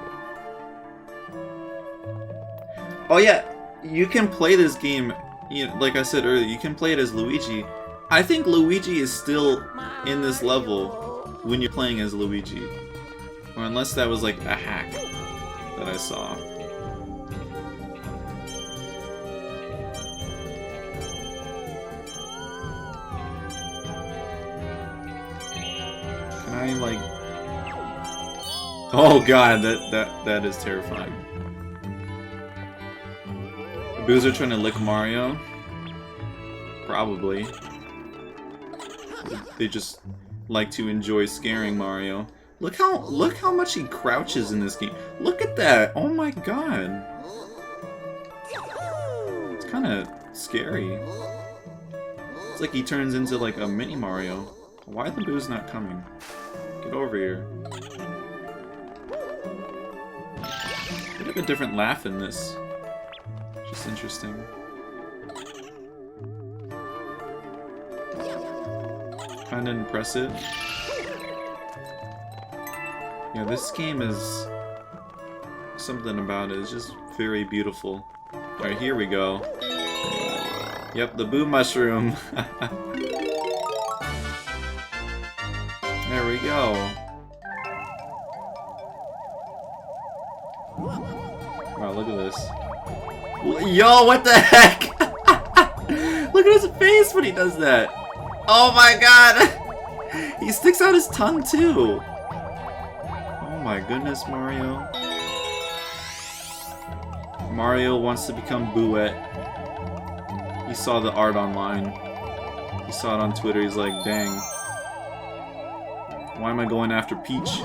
Oh yeah, you can play this game, you know, like I said earlier, you can play it as Luigi. I think Luigi is still in this level when you're playing as Luigi. Or unless that was like a hack that I saw. Can I like... Oh god, that is terrifying. The Boos are trying to lick Mario? Probably. They just like to enjoy scaring Mario. Look how much he crouches in this game. Look at that! Oh my god. It's kinda scary. It's like he turns into like a mini Mario. Why are the Boos not coming? Get over here. They have a different laugh in this. Just interesting. Kinda impressive. Yeah, this game is... something about it is just very beautiful. Alright, here we go. Yep, the Boo Mushroom. There we go. Wow, look at this. Yo, what the heck? Look at his face when he does that. Oh my god! He sticks out his tongue too. Oh my goodness, Mario. Mario wants to become Booette. He saw the art online. He saw it on Twitter. He's like, dang. Why am I going after Peach?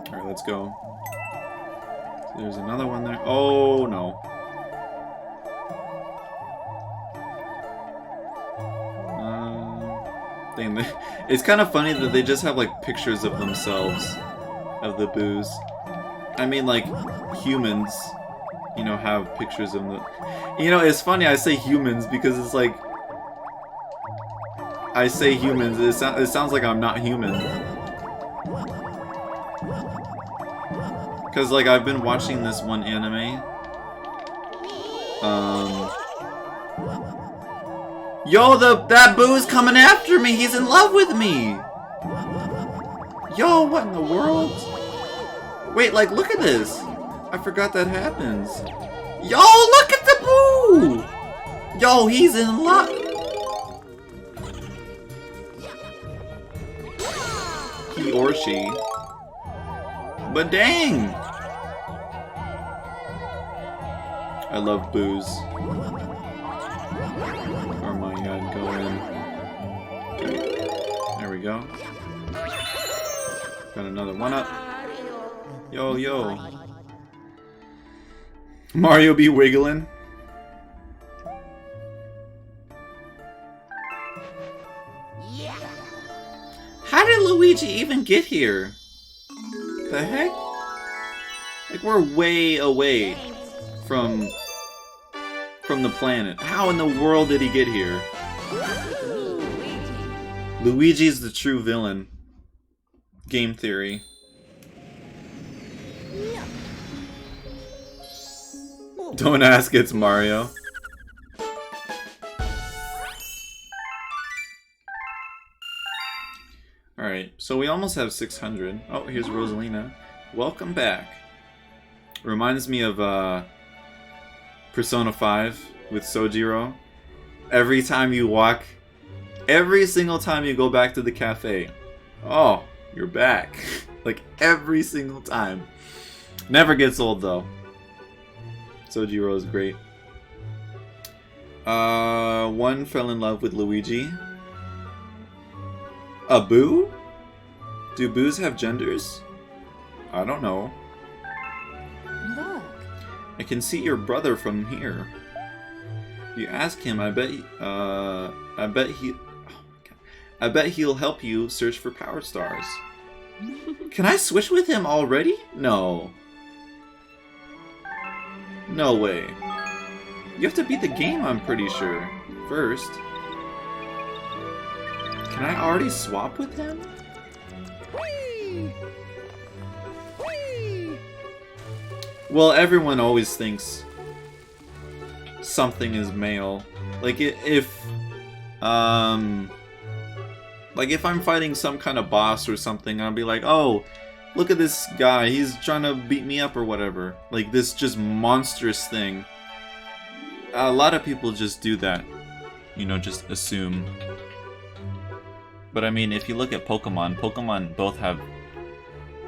Alright, let's go. There's another one there. Oh no. It's kind of funny that they just have like pictures of themselves, of the Boos. I mean, like humans, you know, have pictures of them. You know, it's funny I say humans because it's like I say humans. It sounds like I'm not human. Because like I've been watching this one anime. Yo, that Boo's coming after me! He's in love with me! Yo, what in the world? Wait, like, look at this! I forgot that happens. Yo, look at the Boo! Yo, he's in love! He or she. But dang! I love Boos. Oh my god, go in. Okay. There we go. Got another one up. Yo, yo. Mario be wiggling. How did Luigi even get here? The heck? Like, we're way away from the planet. How in the world did he get here? Luigi's the true villain. Game theory. Don't ask, it's Mario. Alright, so we almost have 600. Oh, here's Rosalina. Welcome back. Reminds me of Persona 5 with Sojiro. every time you walk, every single time you go back to the cafe. Oh, you're back. Like every single time. Never gets old though. Sojiro is great. One fell in love with Luigi. A boo? Do boos have genders? I don't know. Look. I can see your brother from here. If you ask him, I bet he'll help you search for power stars. Can I switch with him already? No. No way. You have to beat the game, I'm pretty sure. First. Can I already swap with him? Well, everyone always thinks something is male. Like if I'm fighting some kind of boss or something, I'll be like, oh, look at this guy, he's trying to beat me up or whatever. Like this just monstrous thing. A lot of people just do that. You know, just assume. But I mean, if you look at Pokemon both have,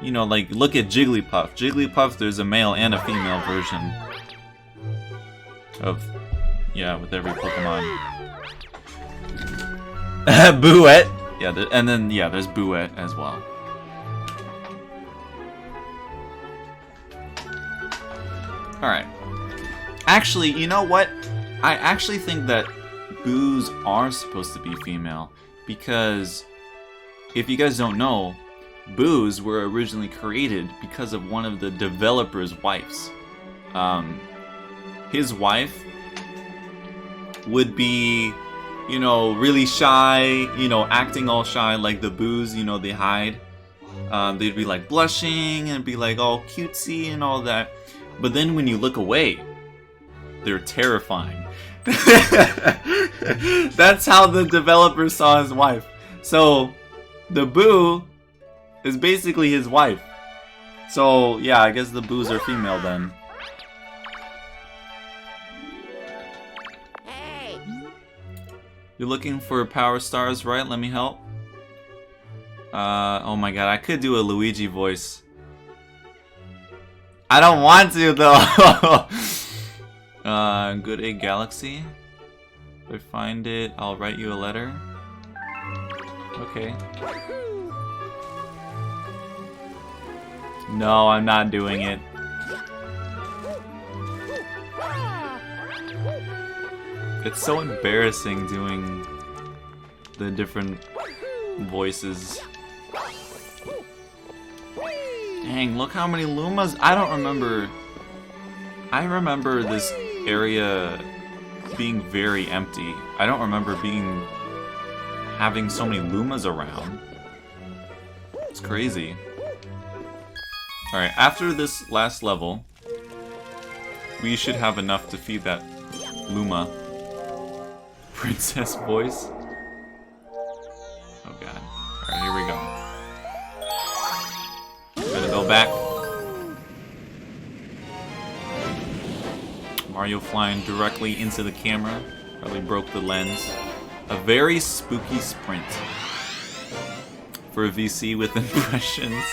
you know, like, look at Jigglypuff. Jigglypuff, there's a male and a female version of, yeah, with every Pokemon. Bouette! Yeah, and then, yeah, there's Bouette as well. Alright. Actually, you know what? I actually think that boos are supposed to be female. Because, if you guys don't know, boos were originally created because of one of the developer's wives. His wife would be, you know, really shy, you know, acting all shy like the boos, you know, they hide. They'd be like blushing and be like all cutesy and all that. But then when you look away, they're terrifying. That's how the developer saw his wife. So, the boo is basically his wife. So, yeah, I guess the boos are female then. Hey. You're looking for power stars, right? Let me help. Oh my god, I could do a Luigi voice. I don't want to though. Good Egg Galaxy. If I find it, I'll write you a letter. Okay. No, I'm not doing it. It's so embarrassing doing the different voices. Dang, look how many Lumas. I don't remember. I remember this area being very empty. I don't remember having so many Lumas around. It's crazy. Alright, after this last level, we should have enough to feed that Luma. Princess voice. Oh god. Alright, here we go. Gotta go back. Mario flying directly into the camera. Probably broke the lens. A very spooky sprint. For a VC with impressions.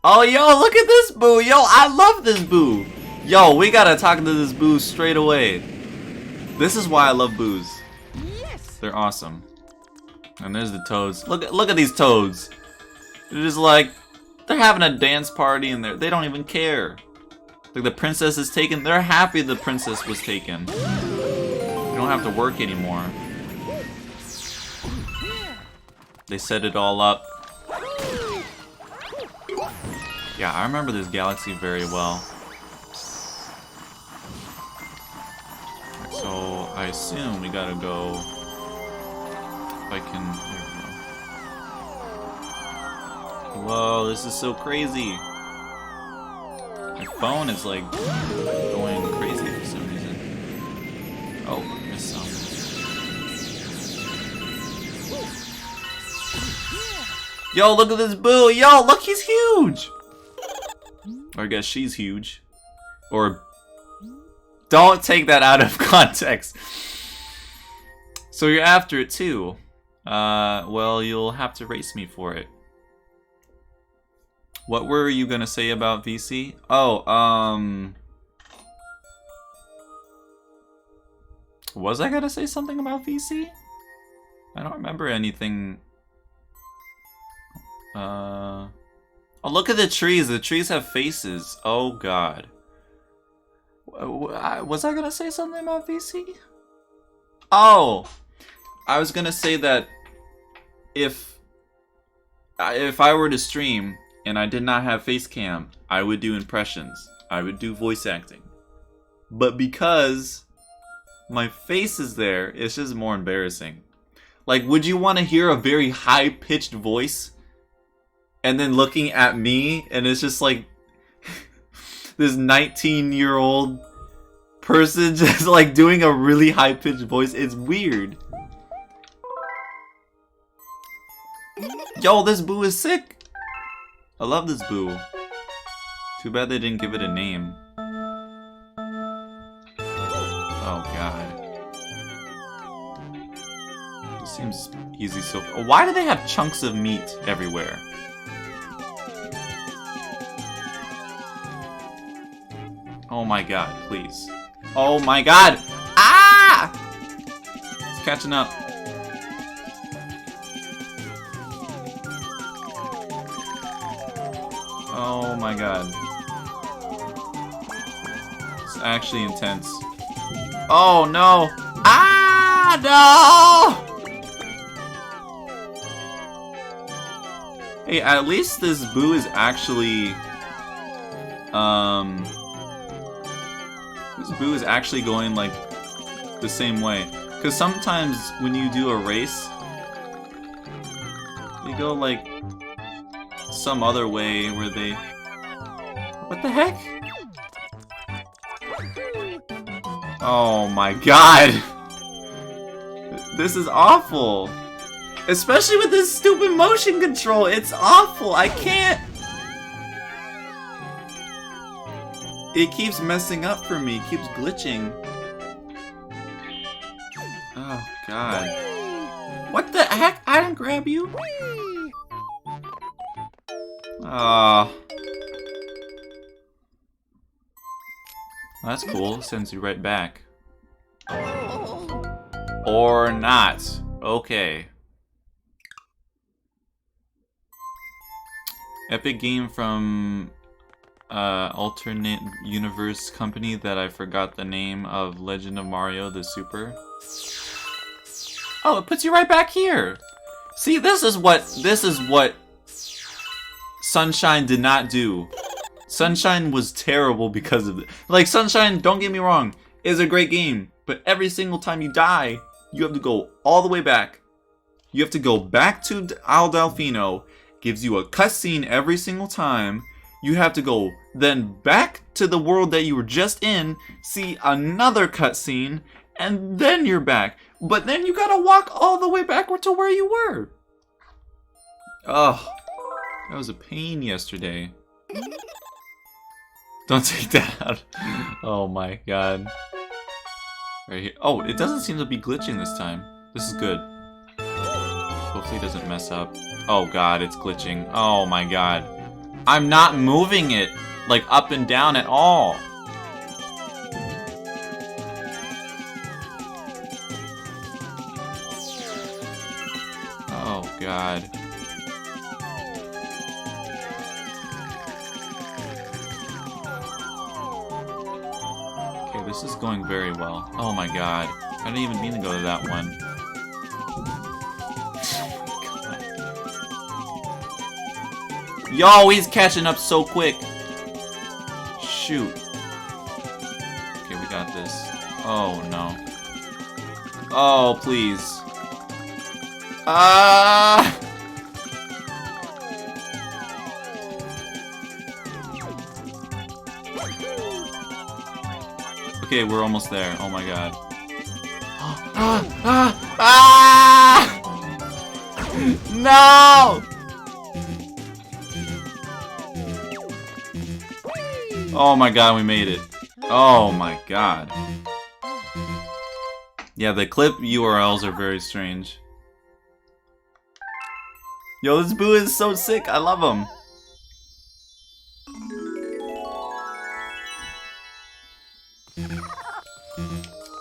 Oh, yo, look at this boo! Yo, I love this boo! Yo, we gotta talk to this boo straight away. This is why I love boos. Yes. They're awesome. And there's the toads. Look at these toads. They're just like, they're having a dance party and they don't even care. Like the princess is taken. They're happy the princess was taken. They don't have to work anymore. They set it all up. Yeah, I remember this galaxy very well. So I assume we gotta go. If I can. There we go. Whoa, this is so crazy. My phone is like going crazy for some reason. Oh, missed some. Yo, look at this boo! Yo, look, he's huge! Or I guess she's huge. Or Don't take that out of context. So you're after it too. Well, you'll have to race me for it. What were you gonna say about VC? Oh, was I gonna say something about VC? I don't remember anything. Oh, look at the trees. The trees have faces. Oh, God. Was I gonna say something about VC? Oh! I was gonna say that if I were to stream and I did not have face cam, I would do impressions. I would do voice acting. But because my face is there, it's just more embarrassing. Like, would you want to hear a very high-pitched voice and then looking at me and it's just like this 19-year-old person just like doing a really high-pitched voice? It's weird. Yo, this boo is sick. I love this boo. Too bad they didn't give it a name. Oh, God. This seems easy so far. Why do they have chunks of meat everywhere? Oh my God, please. Oh my God! Ah! It's catching up. Oh my God. It's actually intense. Oh no! Ah! No! Hey, at least this boo is actually this boo is actually going like the same way. Because sometimes when you do a race, they go like some other way where they... What the heck? Oh my God! This is awful! Especially with this stupid motion control, it's awful! I can't... It keeps messing up for me, it keeps glitching. Oh God. What the heck? I didn't grab you? Ah. That's cool, sends you right back. Or not. Okay. Epic game from alternate universe company that I forgot the name of. Legend of Mario the Super. Oh, it puts you right back here. See, this is what Sunshine did not do. Sunshine was terrible because of it. Like, Sunshine, don't get me wrong, is a great game, but every single time you die, you have to go all the way back. You have to go back to Al Delfino, gives you a cutscene every single time. You have to go then back to the world that you were just in, see another cutscene, and then you're back. But then you gotta walk all the way backward to where you were. Ugh. That was a pain yesterday. Don't take that out. Oh my God. Right here. Oh, it doesn't seem to be glitching this time. This is good. Hopefully it doesn't mess up. Oh God, it's glitching. Oh my God. I'm not moving it, like, up and down at all. Oh God. Okay, this is going very well. Oh my God. I didn't even mean to go to that one. Yo, he's catching up so quick. Shoot. Okay, we got this. Oh, no. Oh, please. Ah! Okay, we're almost there. Oh my God. No! Oh my God, we made it. Oh my god. Yeah, the clip URLs are very strange. Yo, this Boo is so sick. I love him.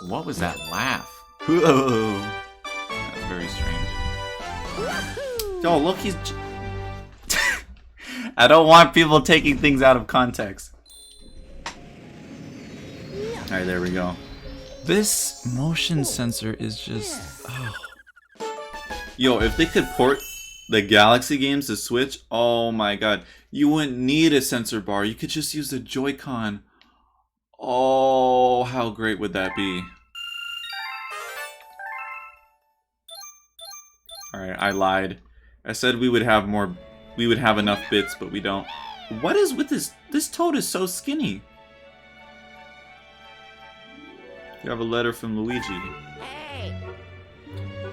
What was that laugh? Whoa. That's very strange. Yo, look, he's... I don't want people taking things out of context. Alright, there we go. This motion sensor is just... Oh. Yo, if they could port the Galaxy games to Switch, oh my god. You wouldn't need a sensor bar. You could just use the Joy-Con. Oh, how great would that be? Alright, I lied. I said we would have more... We would have enough bits, but we don't. What is with this? This Toad is so skinny. You have a letter from Luigi.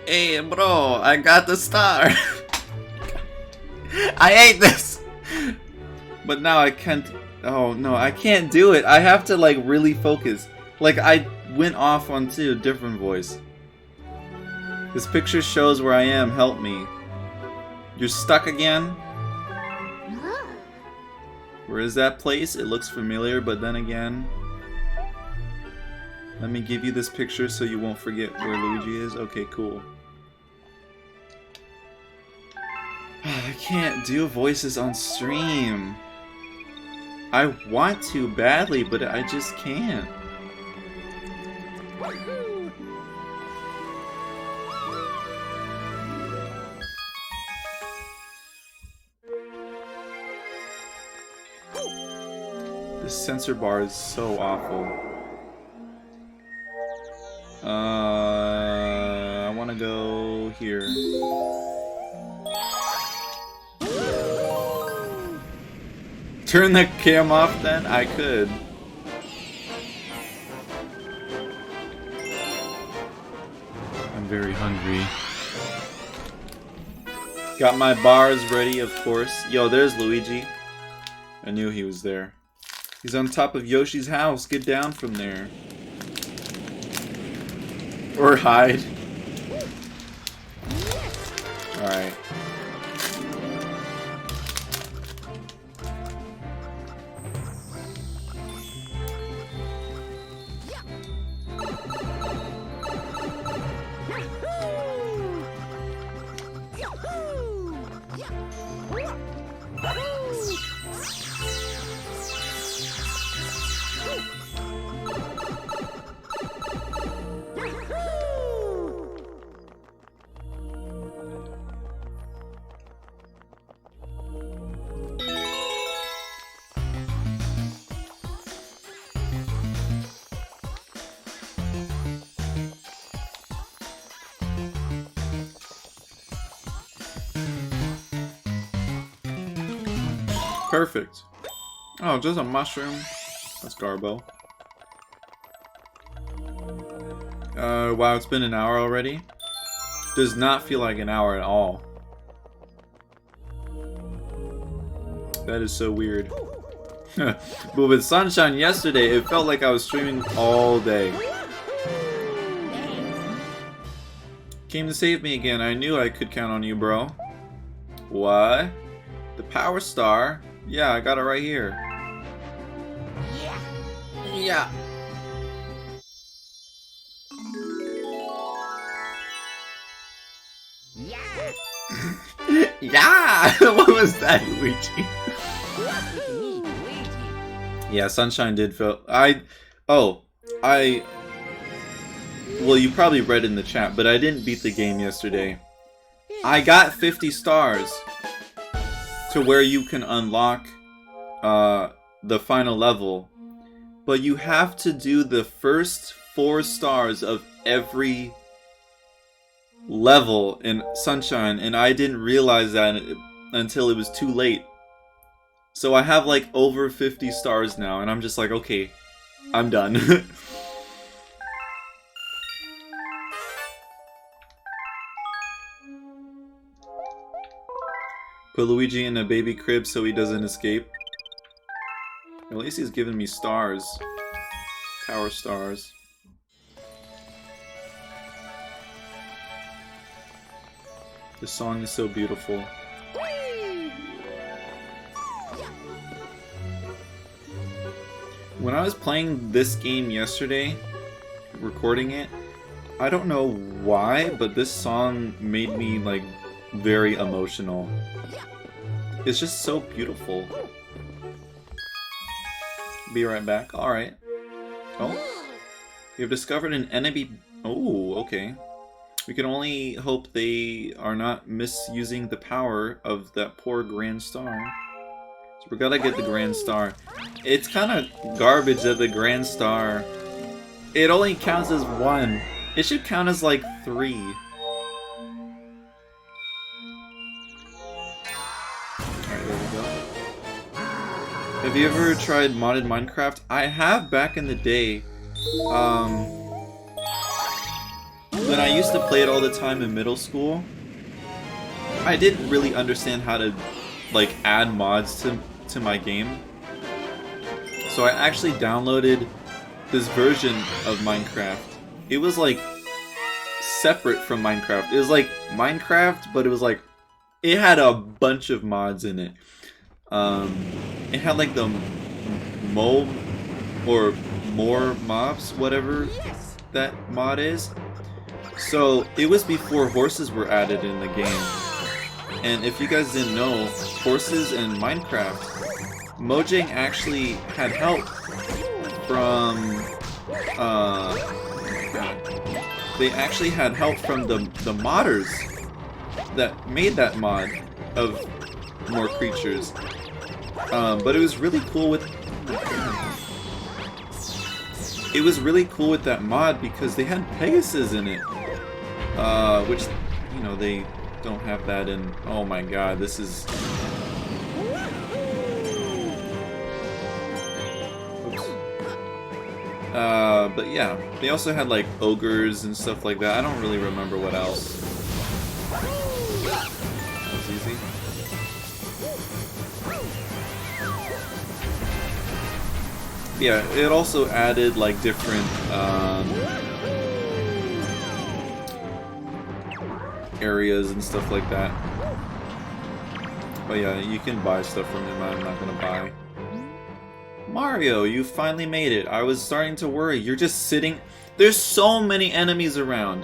Hey, bro, I got the star. I hate this. But now I can't. Oh no, I can't do it. I have to like really focus. Like I went off onto a different voice. This picture shows where I am. Help me. You're stuck again? Where is that place? It looks familiar, but then again... Let me give you this picture so you won't forget where Luigi is. Okay, cool. I can't do voices on stream. I want to badly, but I just can't. This sensor bar is so awful. I want to go here. Turn the cam off then? I could. I'm very hungry. Got my bars ready, of course. Yo, there's Luigi. I knew he was there. He's on top of Yoshi's house. Get down from there. Or hide. Alright. Perfect. Oh, just a mushroom. That's Garbo. Wow, it's been an hour already. Does not feel like an hour at all. That is so weird. But with Sunshine yesterday, it felt like I was streaming all day. Came to save me again. I knew I could count on you, bro. What? The Power Star? Yeah, I got it right here. Yeah. Yeah! What was that, Luigi? Yeah, Sunshine did feel... well, you probably read in the chat, but I didn't beat the game yesterday. I got 50 stars to where you can unlock the final level. But you have to do the first 4 stars of every level in Sunshine, and I didn't realize that until it was too late. So I have like over 50 stars now, and I'm just like, okay, I'm done. Put Luigi in a baby crib so he doesn't escape. At least he's giving me stars. power stars. The song is so beautiful. When I was playing this game yesterday, recording it, I don't know why, but this song made me like very emotional. It's just so beautiful. Be right back. Alright. Oh. You have discovered an enemy. Oh, okay. We can only hope they are not misusing the power of that poor Grand Star. So we gotta get the Grand Star. It's kind of garbage that the Grand Star... It only counts as 1. It should count as like 3. Alright, there we go. Have you ever tried modded Minecraft? I have back in the day. When I used to play it all the time in middle school, I didn't really understand how to like add mods to my game. So I actually downloaded this version of Minecraft. It was like separate from Minecraft. It was like Minecraft, but it was like it had a bunch of mods in it. It had like the mob or more mobs, whatever that mod is. So it was before horses were added in the game. And if you guys didn't know, horses in Minecraft, Mojang actually had help from they actually had help from the modders that made that mod of more creatures. But it was really cool with that mod because they had Pegasus in it. Which, you know, they don't have that in... Oh my god, this is... Oops. But yeah, they also had like ogres and stuff like that. I don't really remember what else. That was easy. Yeah, it also added like different areas and stuff like that. But yeah, you can buy stuff from him. I'm not gonna buy. Mario, you finally made it. I was starting to worry. You're just sitting. There's so many enemies around.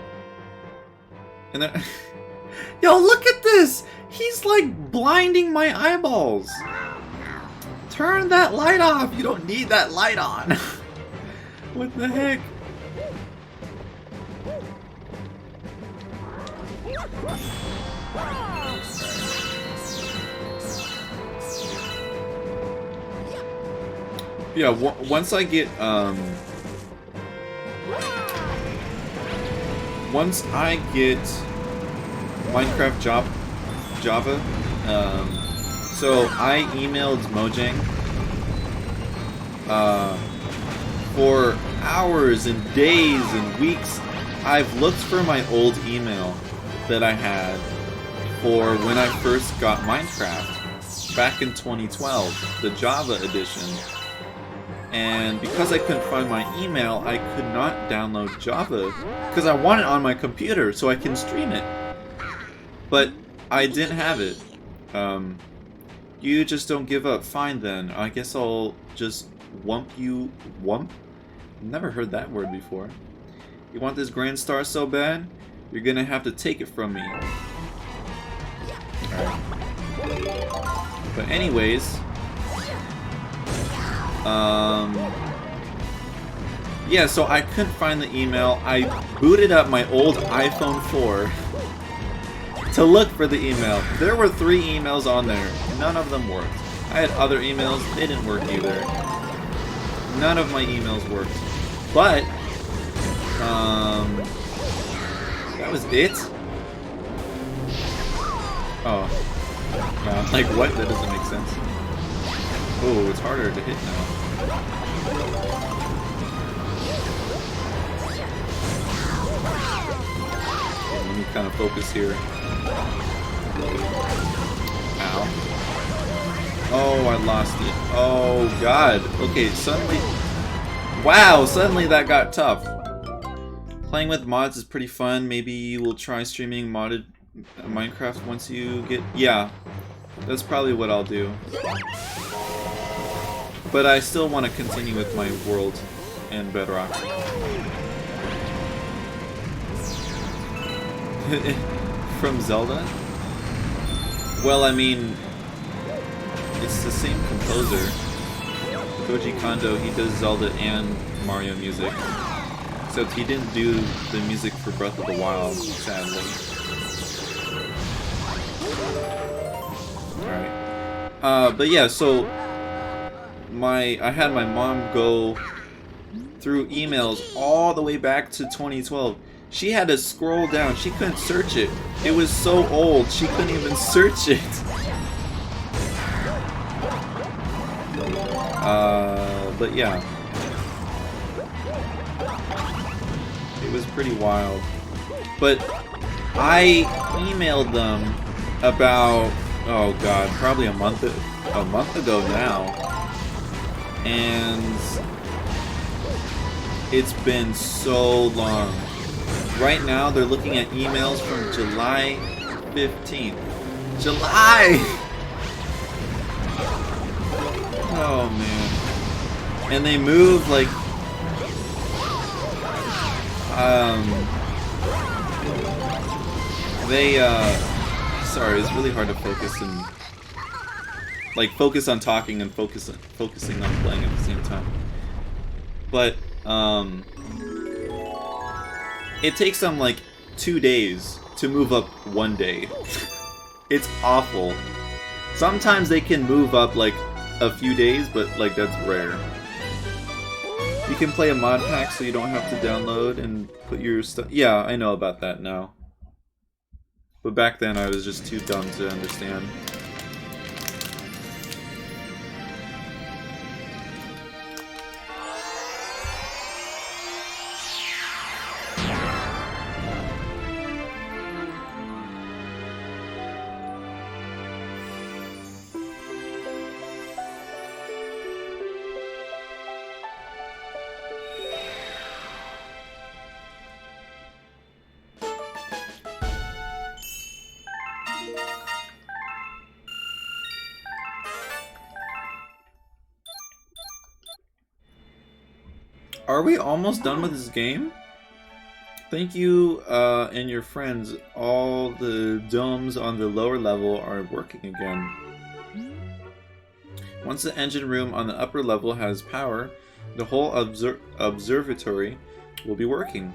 And then, yo, look at this. He's like blinding my eyeballs. Turn that light off! You don't need that light on! What the heck? Yeah, once I get, once I get Minecraft Java, so I emailed Mojang for hours and days and weeks. I've looked for my old email that I had for when I first got Minecraft back in 2012, the Java edition. And because I couldn't find my email, I could not download Java because I want it on my computer so I can stream it. But I didn't have it. You just don't give up. Fine then. I guess I'll just wump you. Wump? Never heard that word before. You want this Grand Star so bad? You're gonna have to take it from me. Alright. But anyways. Yeah, so I couldn't find the email. I booted up my old iPhone 4 to look for the email. There were 3 emails on there. None of them worked. I had other emails. They didn't work either. None of my emails worked. But, that was it? Oh. Like what? That doesn't make sense. Oh, it's harder to hit now. Okay, let me kind of focus here. Ow. Oh, I lost it. Oh, God. Okay, suddenly... Wow, suddenly that got tough. Playing with mods is pretty fun. Maybe you will try streaming modded Minecraft once you get... Yeah, that's probably what I'll do. But I still want to continue with my world and Bedrock. From Zelda? Well, I mean, it's the same composer. Koji Kondo, he does Zelda and Mario music. Except he didn't do the music for Breath of the Wild, sadly. Alright. But yeah, so I had my mom go through emails all the way back to 2012. She had to scroll down. She couldn't search it. It was so old, she couldn't even search it. But yeah. It was pretty wild. But I emailed them about, oh god, probably a month ago now. And it's been so long. Right now they're looking at emails from July 15th. July! Oh man. And they moved like sorry, it's really hard to focus and focus on talking and focusing on playing at the same time. But it takes them like 2 days to move up 1 day. It's awful. Sometimes they can move up like a few days, but like that's rare. You can play a mod pack so you don't have to download and put your stuff. Yeah, I know about that now. But back then I was just too dumb to understand. Are we almost done with this game? Thank you and your friends. All the domes on the lower level are working again. Once the engine room on the upper level has power, the whole observatory will be working.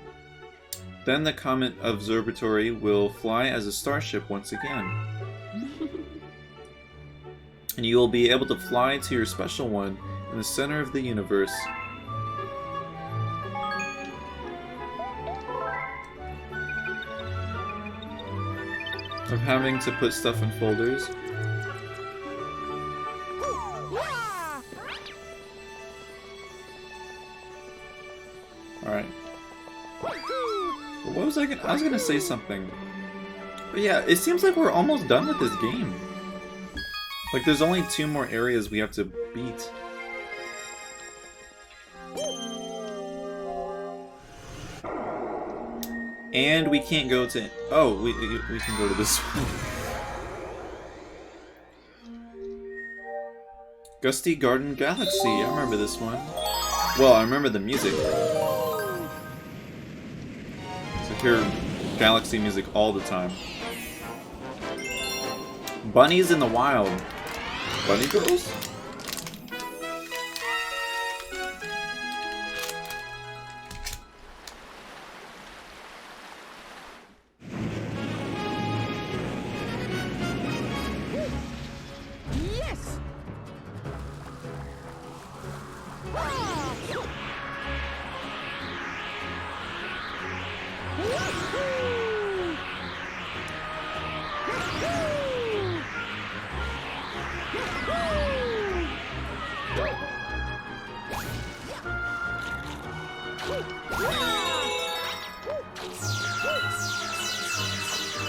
Then the Comet Observatory will fly as a starship once again. And you will be able to fly to your special one in the center of the universe. Of having to put stuff in folders. Alright. What was I was gonna say something. But yeah, it seems like we're almost done with this game. Like there's only 2 more areas we have to beat. And we can't go to... Oh, we can go to this one. Gusty Garden Galaxy. I remember this one. Well, I remember the music. So I hear Galaxy music all the time. Bunnies in the wild. Bunny girls?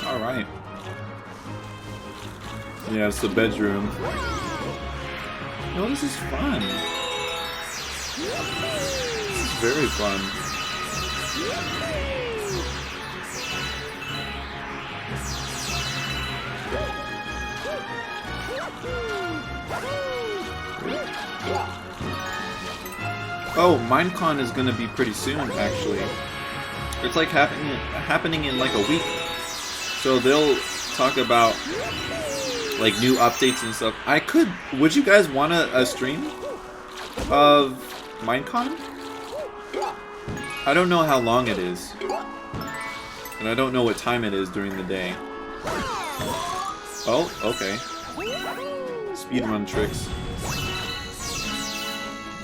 Alright. Yeah, it's the bedroom. No, this is fun. very fun. Oh, Minecon is gonna be pretty soon, actually. It's like happening in like a week. So they'll talk about like new updates and stuff. Would you guys want a stream of Minecon? I don't know how long it is. And I don't know what time it is during the day. Oh, okay. Speedrun tricks.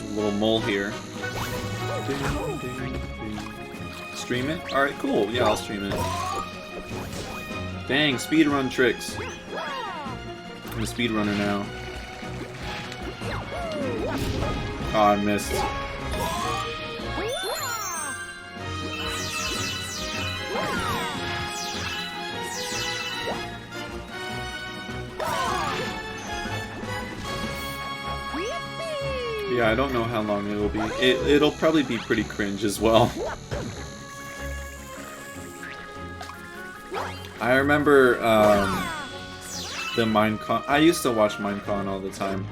A little mole here. Stream it? Alright, cool. Yeah, I'll stream it. Dang, speedrun tricks. I'm a speedrunner now. Oh, I missed. Yeah, I don't know how long it'll be. It'll probably be pretty cringe as well. I remember the Minecon. I used to watch Minecon all the time.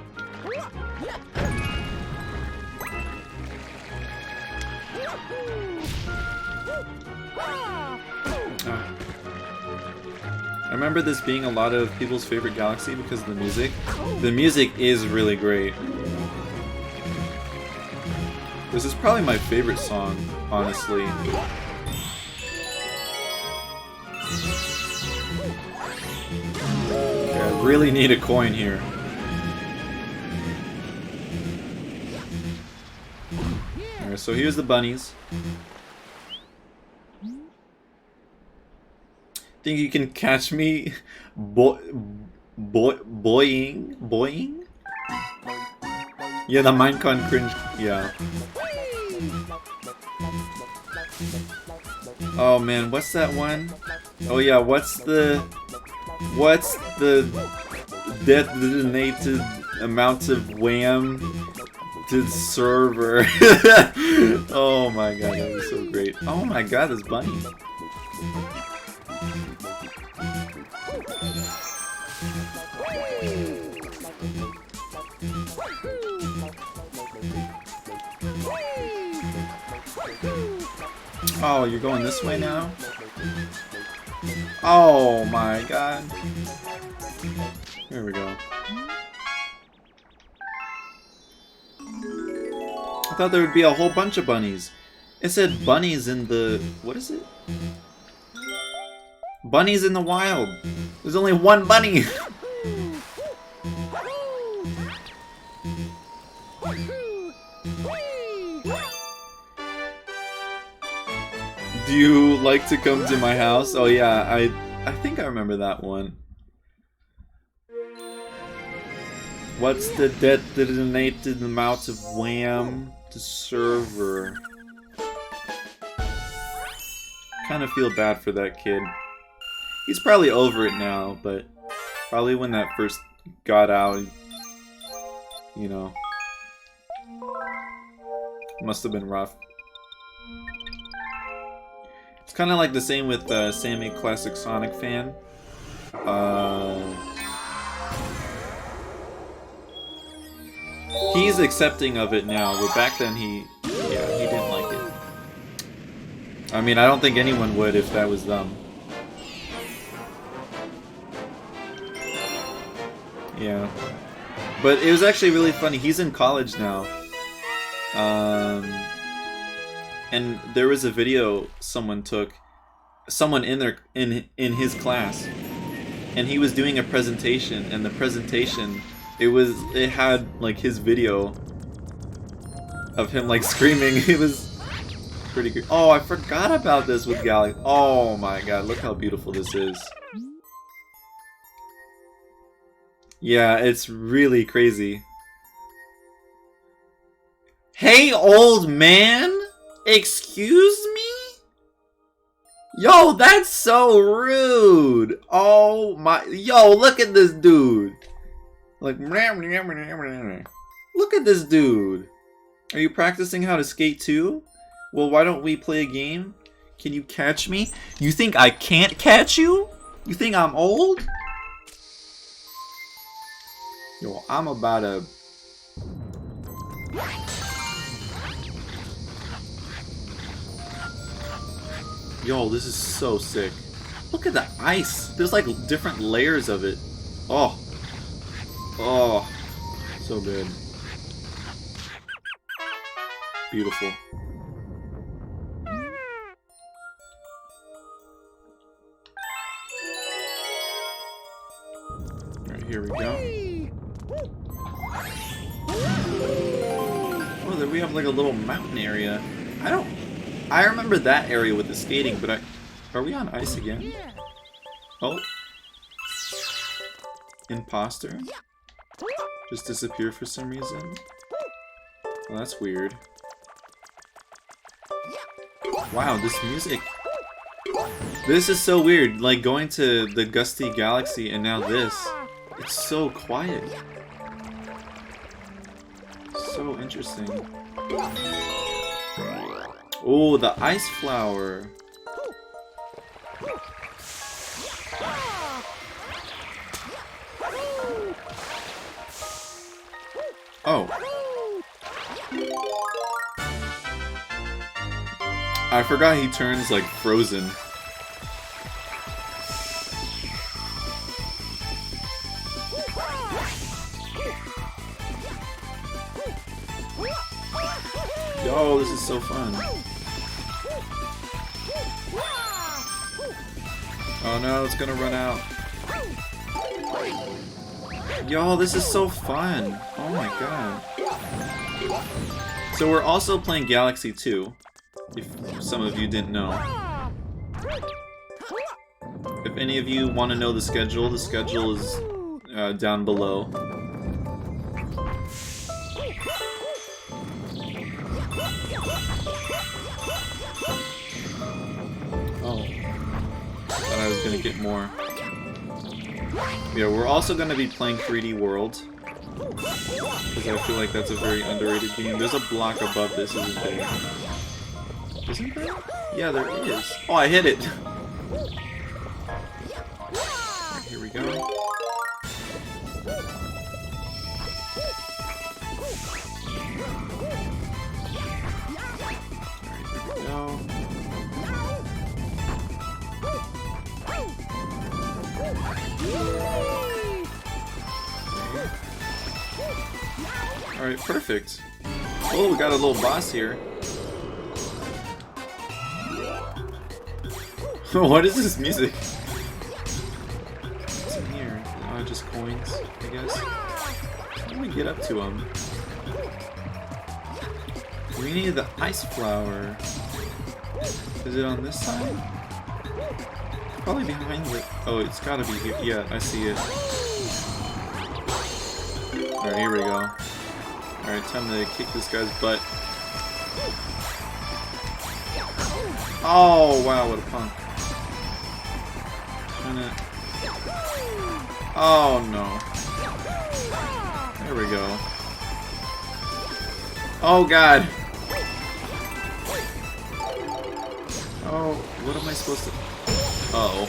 I remember this being a lot of people's favorite galaxy because of the music. The music is really great. This is probably my favorite song, honestly. Okay, I really need a coin here. Alright, so here's the bunnies. Think you can catch me boying? Yeah, the Minecon cringe. Yeah. Oh man, what's that one? Oh yeah, what's the detonated amount of wham to server? Oh my god, that was so great. Oh my god, this bunny. Oh, you're going this way now? Oh my god. Here we go. I thought there would be a whole bunch of bunnies. It said bunnies in the... what is it? Bunnies in the wild. There's only one bunny. Do you like to come to my house? Oh yeah, I think I remember that one. What's the detonated amount of wham to server? Kind of feel bad for that kid. He's probably over it now, but probably when that first got out, you know, must have been rough. It's kind of like the same with Sammy, classic Sonic fan. He's accepting of it now, but back then he didn't like it. I mean, I don't think anyone would if that was them. Yeah. But it was actually really funny. He's in college now. And there was a video someone took, someone in his class, and he was doing a presentation, and the presentation it had like his video of him like screaming. It was pretty good. Oh, I forgot about this with Galaxy. Oh my god, look how beautiful this is. Yeah, it's really crazy. Hey, old man! Excuse me? Yo, that's so rude! Oh my... Yo, look at this dude! Like... Look at this dude! Are you practicing how to skate too? Well, why don't we play a game? Can you catch me? You think I can't catch you? You think I'm old? Yo, I'm about to... Yo, this is so sick. Look at the ice. There's like different layers of it. Oh. Oh. So good. Beautiful. Alright, here we go. Oh, there we have like a little mountain area. I remember that area with the skating, but are we on ice again? Oh. Imposter? Just disappear for some reason? Well, that's weird. Wow, this music. This is so weird. Like going to the Gusty Galaxy and now this. It's so quiet. So interesting. Oh, the ice flower. Oh. I forgot he turns like frozen. Yo, this is so fun. Oh no, it's gonna run out. Yo, this is so fun. Oh my god. So we're also playing Galaxy 2, if some of you didn't know. If any of you want to know the schedule is down below. Oh. Thought I was gonna get more. Yeah, we're also gonna be playing 3D World. Because I feel like that's a very underrated game. There's a block above this, isn't there? Isn't there? Yeah, there is. Oh, I hit it! Right, here we go. Alright, perfect. Oh, we got a little boss here. What is this music? What's in here? Oh, just coins, I guess. How do we get up to him? We need the ice flower. Is it on this side? Probably behind it. Oh, it's gotta be here. Yeah, I see it. Alright, here we go. Alright, time to kick this guy's butt. Oh, wow, what a punk. Oh, no. There we go. Oh, God. Oh, what am I supposed to... Uh-oh.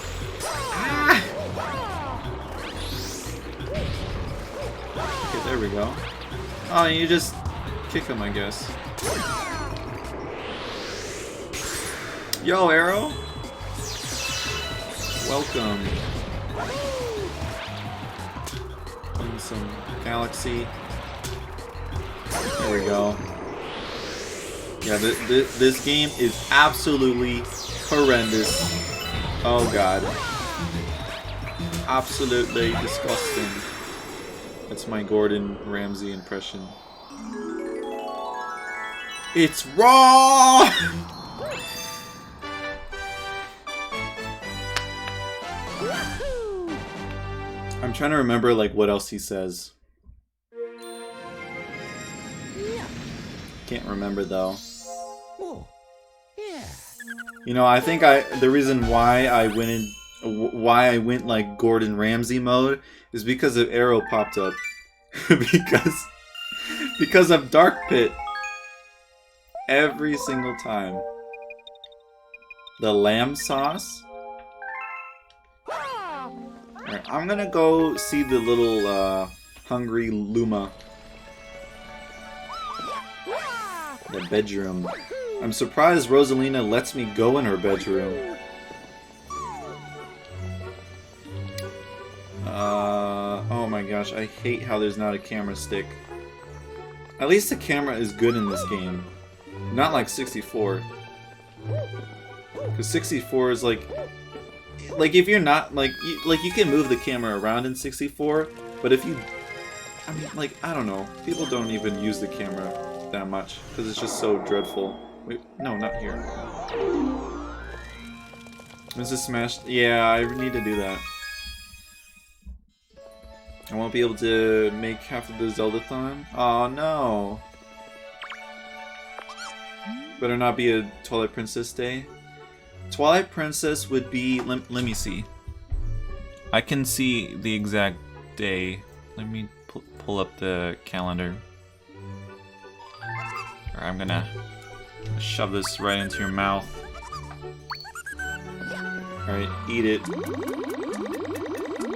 Ah! Okay, there we go. Oh, you just kick him, I guess. Yo, Arrow! Welcome. In some Galaxy. There we go. Yeah, this game is absolutely horrendous. Oh god. Absolutely disgusting. That's my Gordon Ramsay impression. It's raw! I'm trying to remember like what else he says. Can't remember though. You know, I think the reason why I went like Gordon Ramsay mode is because of Arrow popped up. because of Dark Pit. every single time. The lamb sauce. Alright, I'm gonna go see the little hungry Luma. The bedroom. I'm surprised Rosalina lets me go in her bedroom. Oh my gosh, I hate how there's not a camera stick. At least the camera is good in this game. Not like 64. Because 64 is like if you're not, like you can move the camera around in 64, but if you, I mean, like, I don't know. People don't even use the camera that much, because it's just so dreadful. Wait, no, not here. Is this smashed? Yeah, I need to do that. I won't be able to make half of the Zeldathon? Oh no! Better not be a Twilight Princess day. Twilight Princess would be... Let me see. I can see the exact day. Let me pull up the calendar. Or I'm gonna shove this right into your mouth. Alright, eat it.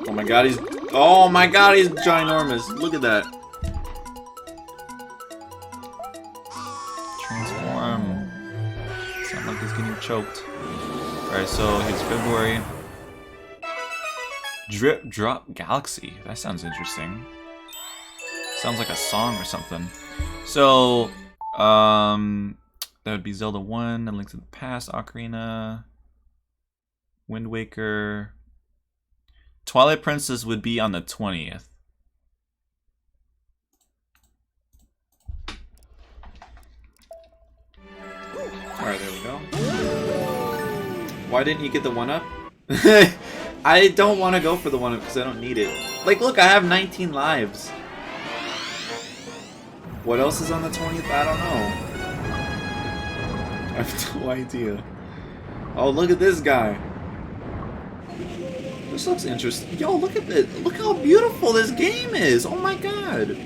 Oh my god, he's... Oh my god, he's ginormous. Look at that. Transform. Sounds like he's getting choked. Alright, so here's February. Drip Drop Galaxy. That sounds interesting. Sounds like a song or something. So, that would be Zelda 1, A Link to the Past, Ocarina, Wind Waker. Twilight Princess would be on the 20th. Alright, there we go. Why didn't you get the 1-up? I don't want to go for the 1-up because I don't need it. Like, look, I have 19 lives. What else is on the 20th? I don't know. I have no idea. Oh, look at this guy. This looks interesting. Yo, look at this. Look how beautiful this game is. Oh my god.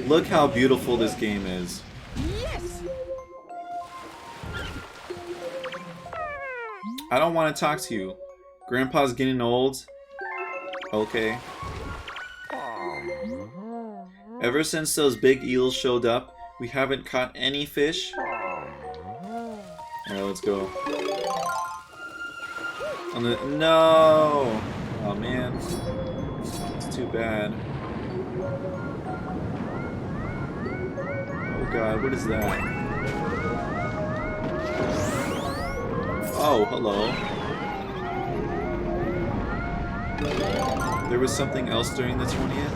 Look how beautiful this game is. Yes. I don't want to talk to you. Grandpa's getting old. Okay. Ever since those big eels showed up, we haven't caught any fish. Alright, let's go. No! Oh man. It's too bad. Oh god, what is that? Oh, hello. There was something else during the 20th?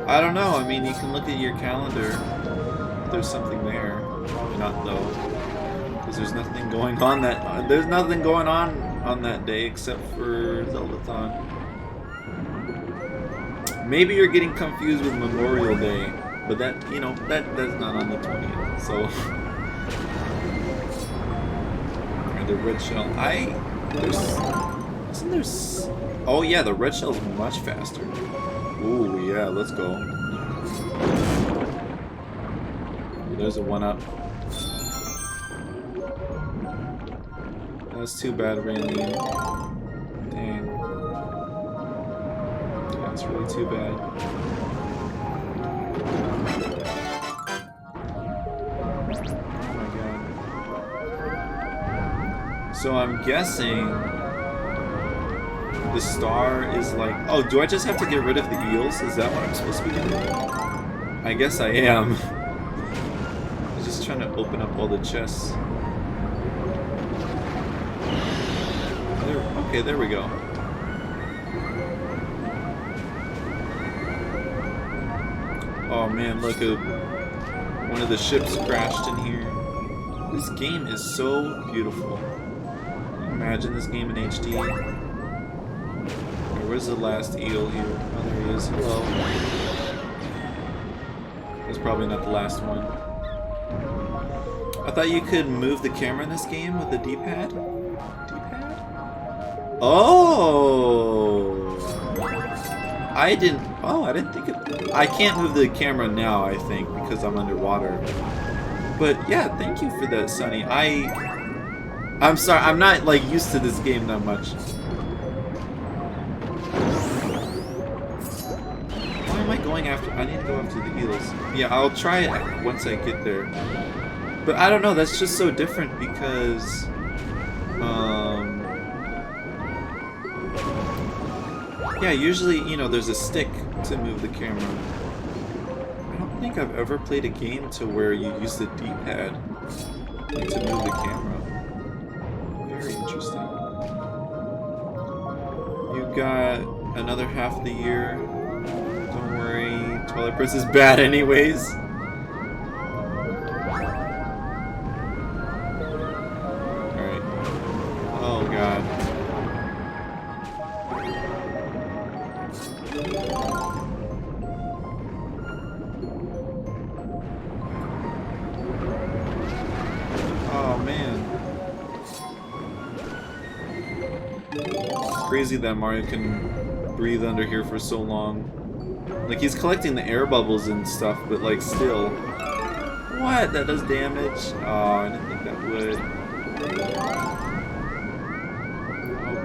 I don't know, I mean, you can look at your calendar. There's something there. Probably not though. Because there's nothing going on that... there's nothing going on that day except for Zeldathon. Maybe you're getting confused with Memorial Day, but that, you know, that's not on the 20th, so... Alright, the red shell. Isn't there... Oh yeah, the red shell's much faster. Ooh, yeah, let's go. There's a 1-up. That's too bad, Raylene. Dang. That's really too bad. Oh my god. So I'm guessing the star is like... Oh, do I just have to get rid of the eels? Is that what I'm supposed to be doing? I guess I am. I'm just trying to open up all the chests. Okay, there we go. Oh man, look, one of the ships crashed in here. This game is so beautiful. Can you imagine this game in HD? Where's the last eel here? Oh, there he is. Hello. That's probably not the last one. I thought you could move the camera in this game with the D-pad? D-pad? Oh! I didn't... Oh, I didn't think it... I can't move the camera now, I think, because I'm underwater. But yeah, thank you for that, Sunny. I'm sorry, I'm not like used to this game that much. Why am I going after... I need to go after the eels. Yeah, I'll try it once I get there. But I don't know, that's just so different because... yeah, usually, you know, there's a stick to move the camera. I don't think I've ever played a game to where you use the D-pad to move the camera. Very interesting. You got another half of the year. Don't worry, Twilight Princess is bad anyways. Alright. Oh god. Oh man. It's crazy that Mario can breathe under here for so long. Like, he's collecting the air bubbles and stuff, but like still. What? That does damage? Oh, I didn't think that would. Oh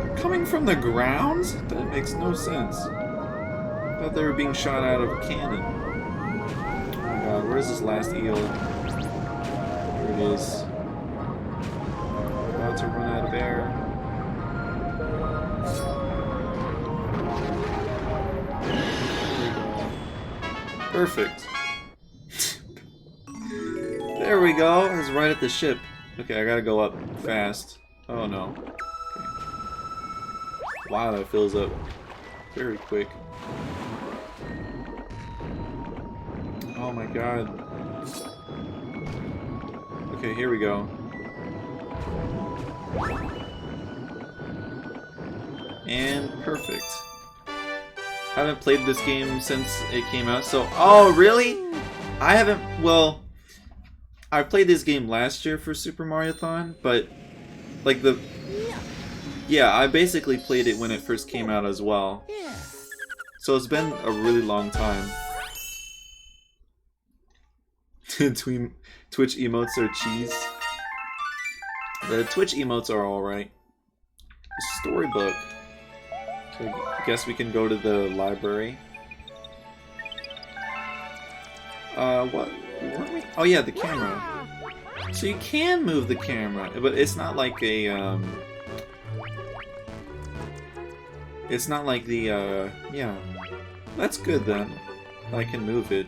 god. Coming from the ground? That makes no sense. I thought they were being shot out of a cannon. Oh my god, where's this last eel? There it is. About to run out of air. Perfect. There we go. It's right at the ship. Okay, I gotta go up fast. Oh no. Okay. Wow, that fills up very quick. Oh my god. Okay, here we go. And perfect. I haven't played this game since it came out, so... Oh, really? I haven't... Well, I played this game last year for Super Mariothon, but... Like, the... Yeah, I basically played it when it first came out as well. So it's been a really long time. Twitch emotes are cheese. The Twitch emotes are alright. Storybook. So I guess we can go to the library. What? Weren't we? Oh yeah, the camera. So you can move the camera, but it's not like a, It's not like the, yeah. That's good then. I can move it.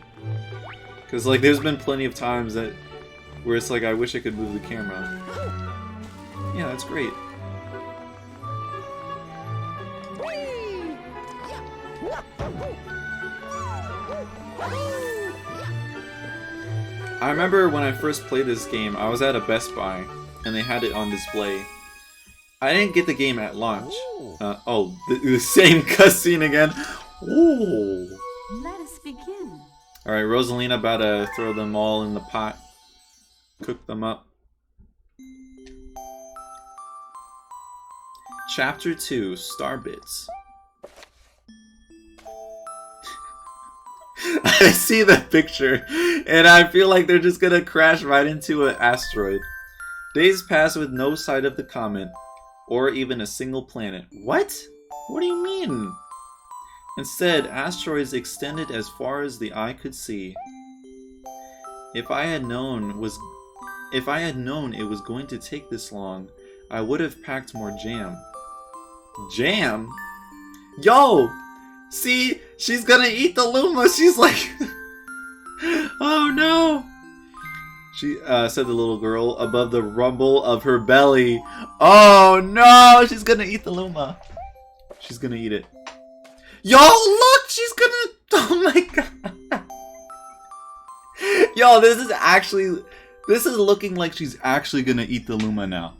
Because, like, there's been plenty of times that where it's like, I wish I could move the camera. Yeah, that's great. I remember when I first played this game, I was at a Best Buy, and they had it on display. I didn't get the game at launch. Oh, the same cutscene again. Ooh. Let us begin. Alright, Rosalina about to throw them all in the pot. Cook them up. Chapter 2, Star Bits. I see the picture, and I feel like they're just gonna crash right into an asteroid. Days pass with no sight of the comet, or even a single planet. What? What do you mean? Instead, asteroids extended as far as the eye could see. If I had known it was going to take this long, I would have packed more jam. Jam? Yo! See? She's gonna eat the Luma! She's like... Oh no! She said the little girl above the rumble of her belly. Oh no! She's gonna eat the Luma. She's gonna eat it. Yo, look! She's gonna... Oh my god! Yo, this is actually... This is looking like she's actually gonna eat the Luma now.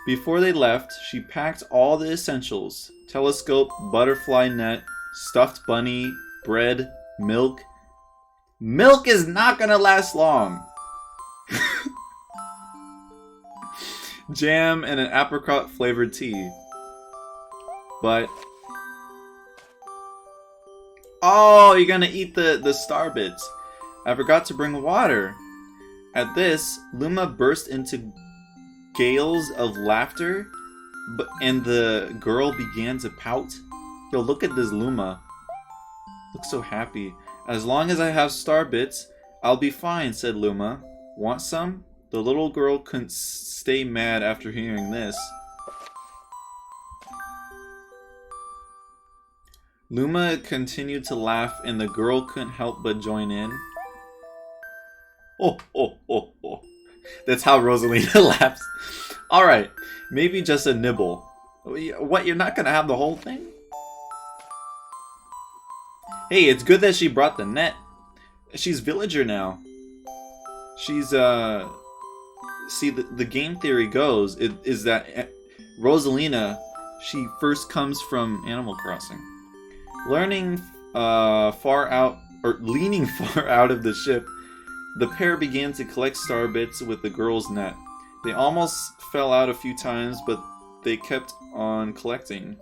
Before they left, she packed all the essentials. Telescope, butterfly net, stuffed bunny, bread, milk. Milk is not gonna last long! Jam and an apricot flavored tea. But oh, you're gonna eat the star bits. I forgot to bring water. At this, Luma burst into gales of laughter, and the girl began to pout. Yo, look at this Luma. Looks so happy. As long as I have star bits, I'll be fine, said Luma. Want some? The little girl couldn't stay mad after hearing this. Luma continued to laugh, and the girl couldn't help but join in. Oh, oh, oh, oh. That's how Rosalina laughs. Alright, maybe just a nibble. What, you're not gonna have the whole thing? Hey, it's good that she brought the net. She's villager now. She's, see, the game theory goes, is that Rosalina, she first comes from Animal Crossing. Leaning far out of the ship, the pair began to collect star bits with the girl's net. They almost fell out a few times, but they kept on collecting.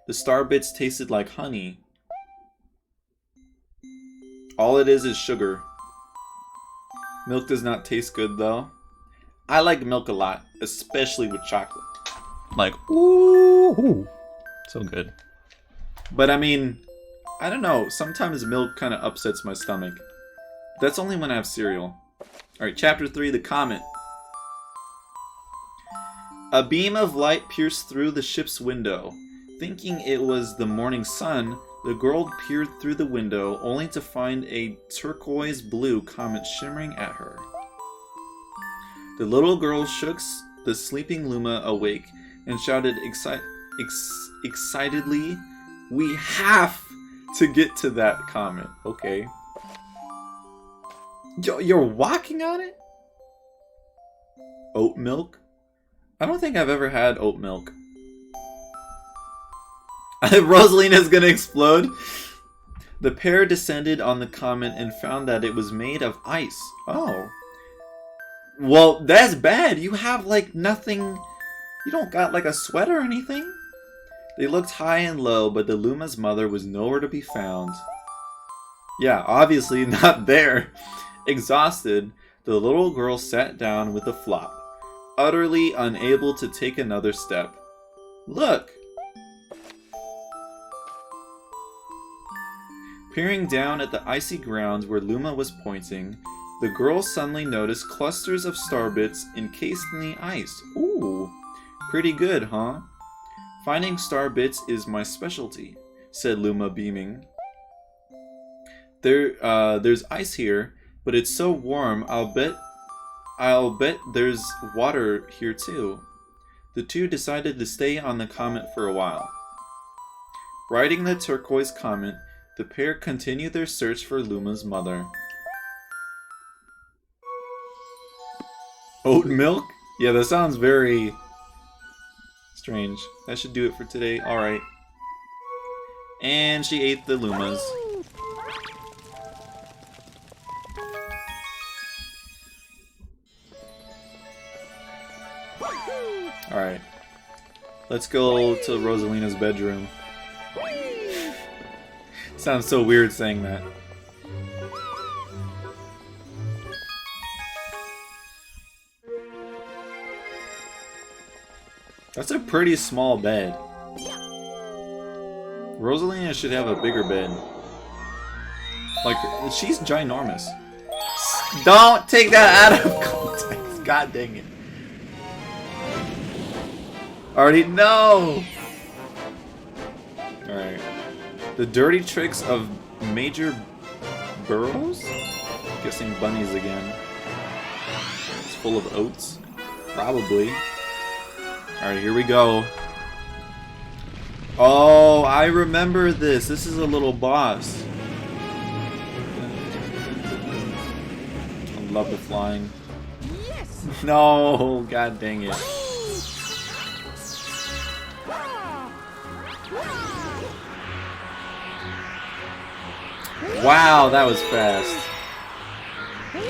The star bits tasted like honey. All it is sugar. Milk does not taste good though. I like milk a lot, especially with chocolate. Like, ooh, so good. But I mean, I don't know, sometimes milk kind of upsets my stomach. That's only when I have cereal. Alright, chapter 3, the comet. A beam of light pierced through the ship's window. Thinking it was the morning sun, the girl peered through the window, only to find a turquoise blue comet shimmering at her. The little girl shook the sleeping Luma awake and shouted excitedly, "We have to get to that comet." Okay. You're walking on it? Oat milk? I don't think I've ever had oat milk. Rosalina's gonna explode. The pair descended on the comet and found that it was made of ice. Oh. Well, that's bad. You have like nothing. You don't got like a sweater or anything? They looked high and low, but the Luma's mother was nowhere to be found. Yeah, obviously not there. Exhausted, the little girl sat down with a flop, utterly unable to take another step. Look! Peering down at the icy ground where Luma was pointing, the girl suddenly noticed clusters of star bits encased in the ice. Ooh, pretty good, huh? Finding star bits is my specialty, said Luma, beaming. There's ice here, but it's so warm, I'll bet there's water here too. The two decided to stay on the comet for a while. Riding the turquoise comet, the pair continued their search for Luma's mother. Oat milk? Yeah, that sounds very strange. That should do it for today. Alright. And she ate the Lumas. Alright. Let's go to Rosalina's bedroom. Sounds so weird saying that. That's a pretty small bed. Rosalina should have a bigger bed. Like, she's ginormous. Don't take that out of context. God dang it. Already, no! Alright. The dirty tricks of Major Burrows? Guessing bunnies again. It's full of oats. Probably. Alright, here we go. Oh, I remember this. This is a little boss. I love the flying. Yes. No, god dang it. Wow, that was fast.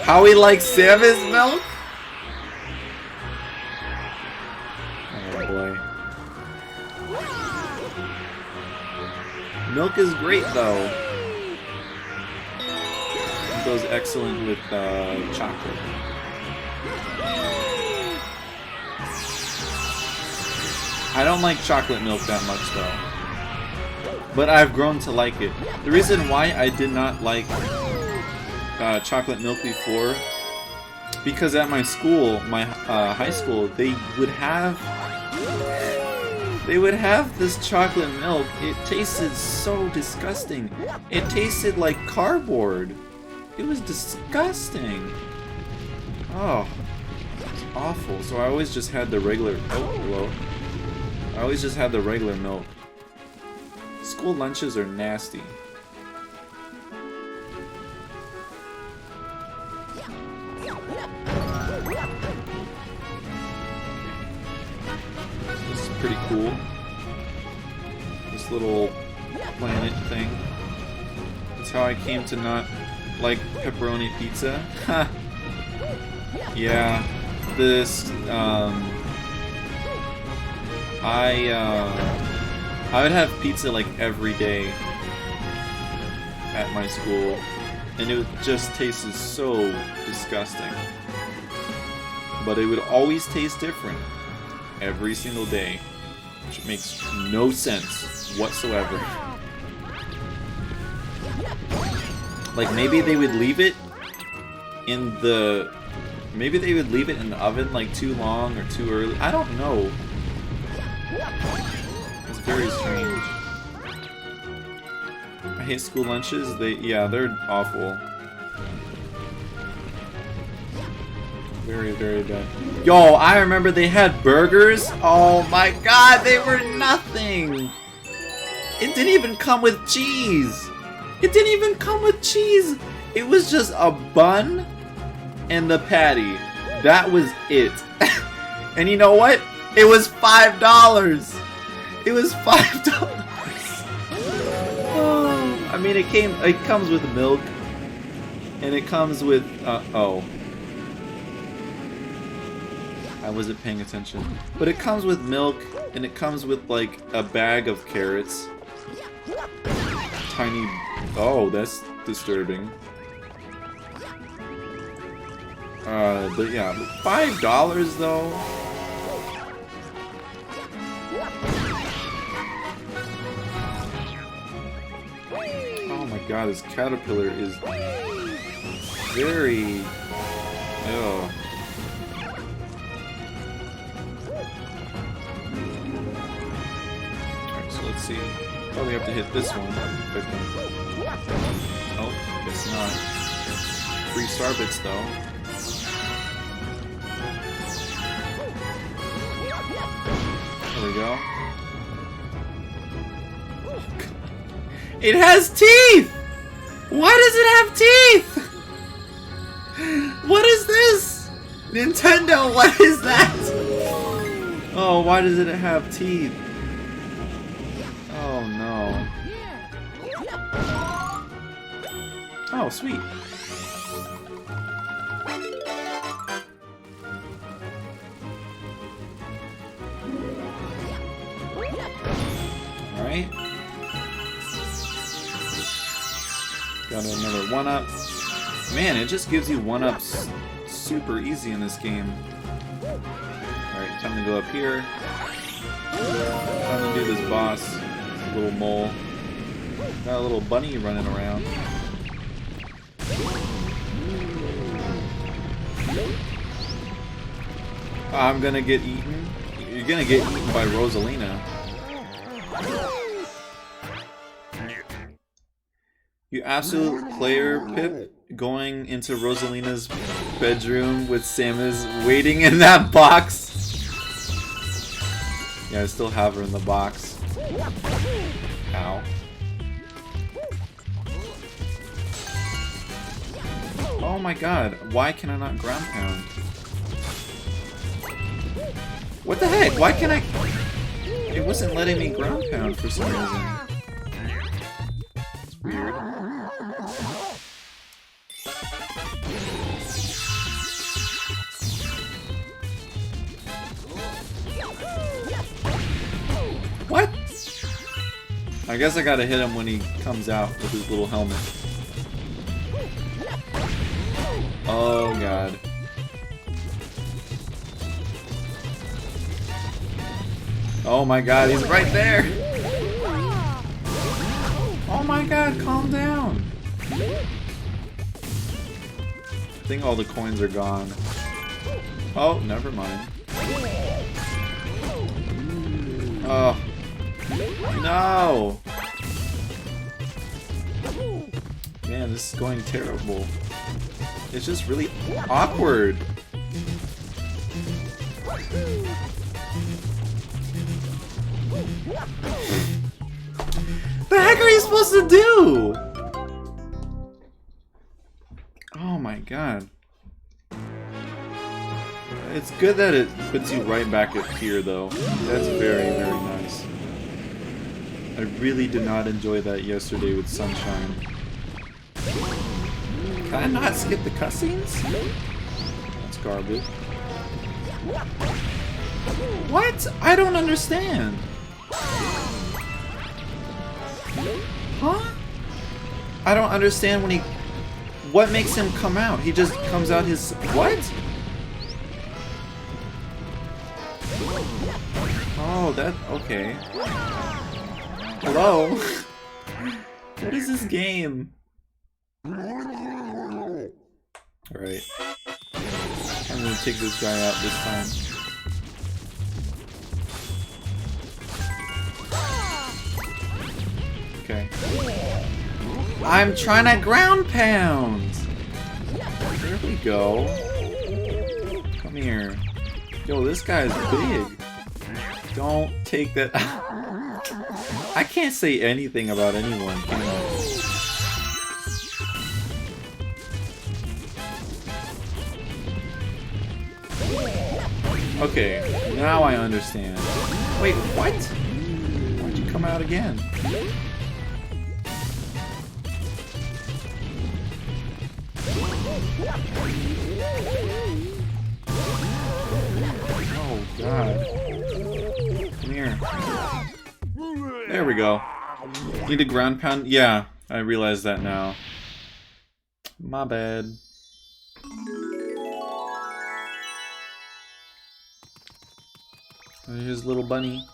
How he likes Samus milk? Oh boy. Milk is great though. It goes excellent with chocolate. I don't like chocolate milk that much though, but I've grown to like it. The reason why I did not like chocolate milk before, because at my school, my high school, they would have this chocolate milk. It tasted so disgusting. It tasted like cardboard. It was disgusting. Oh, it's awful. So I always just had the regular. Oh, hello. I always just had the regular milk. School lunches are nasty. This is pretty cool. This little planet thing. That's how I came to not like pepperoni pizza. Ha! Yeah. This, I would have pizza like every day at my school, and it just tasted so disgusting. But it would always taste different every single day, which makes no sense whatsoever. Like maybe they would leave it in the oven like too long or too early. I don't know. It's very strange. I hate school lunches. They're awful. Very, very bad. Yo, I remember they had burgers. Oh my god, they were nothing. It didn't even come with cheese. It didn't even come with cheese. It was just a bun and the patty. That was it. And you know what? It was $5. It was $5. Oh, I mean, it comes with milk, and it comes with oh, I wasn't paying attention. But it comes with milk, and it comes with like a bag of carrots. Tiny. Oh, that's disturbing. But yeah, $5 though. Oh my god, this caterpillar is very... Oh. Alright, so let's see. Probably have to hit this one. Oh, guess not. Free star bits though. There we go. It has teeth! Why does it have teeth? What is this? Nintendo, what is that? Oh, why does it have teeth? Oh no. Oh, sweet. Alright. Got another 1-up. Man, it just gives you 1-ups super easy in this game. Alright, time to go up here. Time to do this boss. This little mole. Got a little bunny running around. I'm gonna get eaten. You're gonna get eaten by Rosalina. You absolute player, Pip, going into Rosalina's bedroom with Samus waiting in that box. Yeah, I still have her in the box. Ow. Oh my god, why can I not ground pound? What the heck? Why can't I... It wasn't letting me ground pound for some reason. It's weird. What? I guess I gotta hit him when he comes out with his little helmet. Oh god. Oh my god, he's right there! Oh my god, calm down! I think all the coins are gone. Oh, never mind. Oh. No! Man, this is going terrible. It's just really awkward. The heck are you supposed to do? Oh my god. It's good that it puts you right back at here though. That's very, very nice. I really did not enjoy that yesterday with Sunshine. Can I not skip the cutscenes? That's garbage. What? I don't understand. Huh? I don't understand when he... What makes him come out? He just comes out his... What? Oh, that... Okay. Hello? What is this game? Alright. I'm gonna take this guy out this time. Okay. I'm trying to ground pound! There we go. Come here. Yo, this guy's big. Don't take that. I can't say anything about anyone, can I? Okay, now I understand. Wait, what? Why'd you come out again? Oh, God. Come here. There we go. Need a ground pound? Yeah, I realize that now. My bad. Here's little bunny.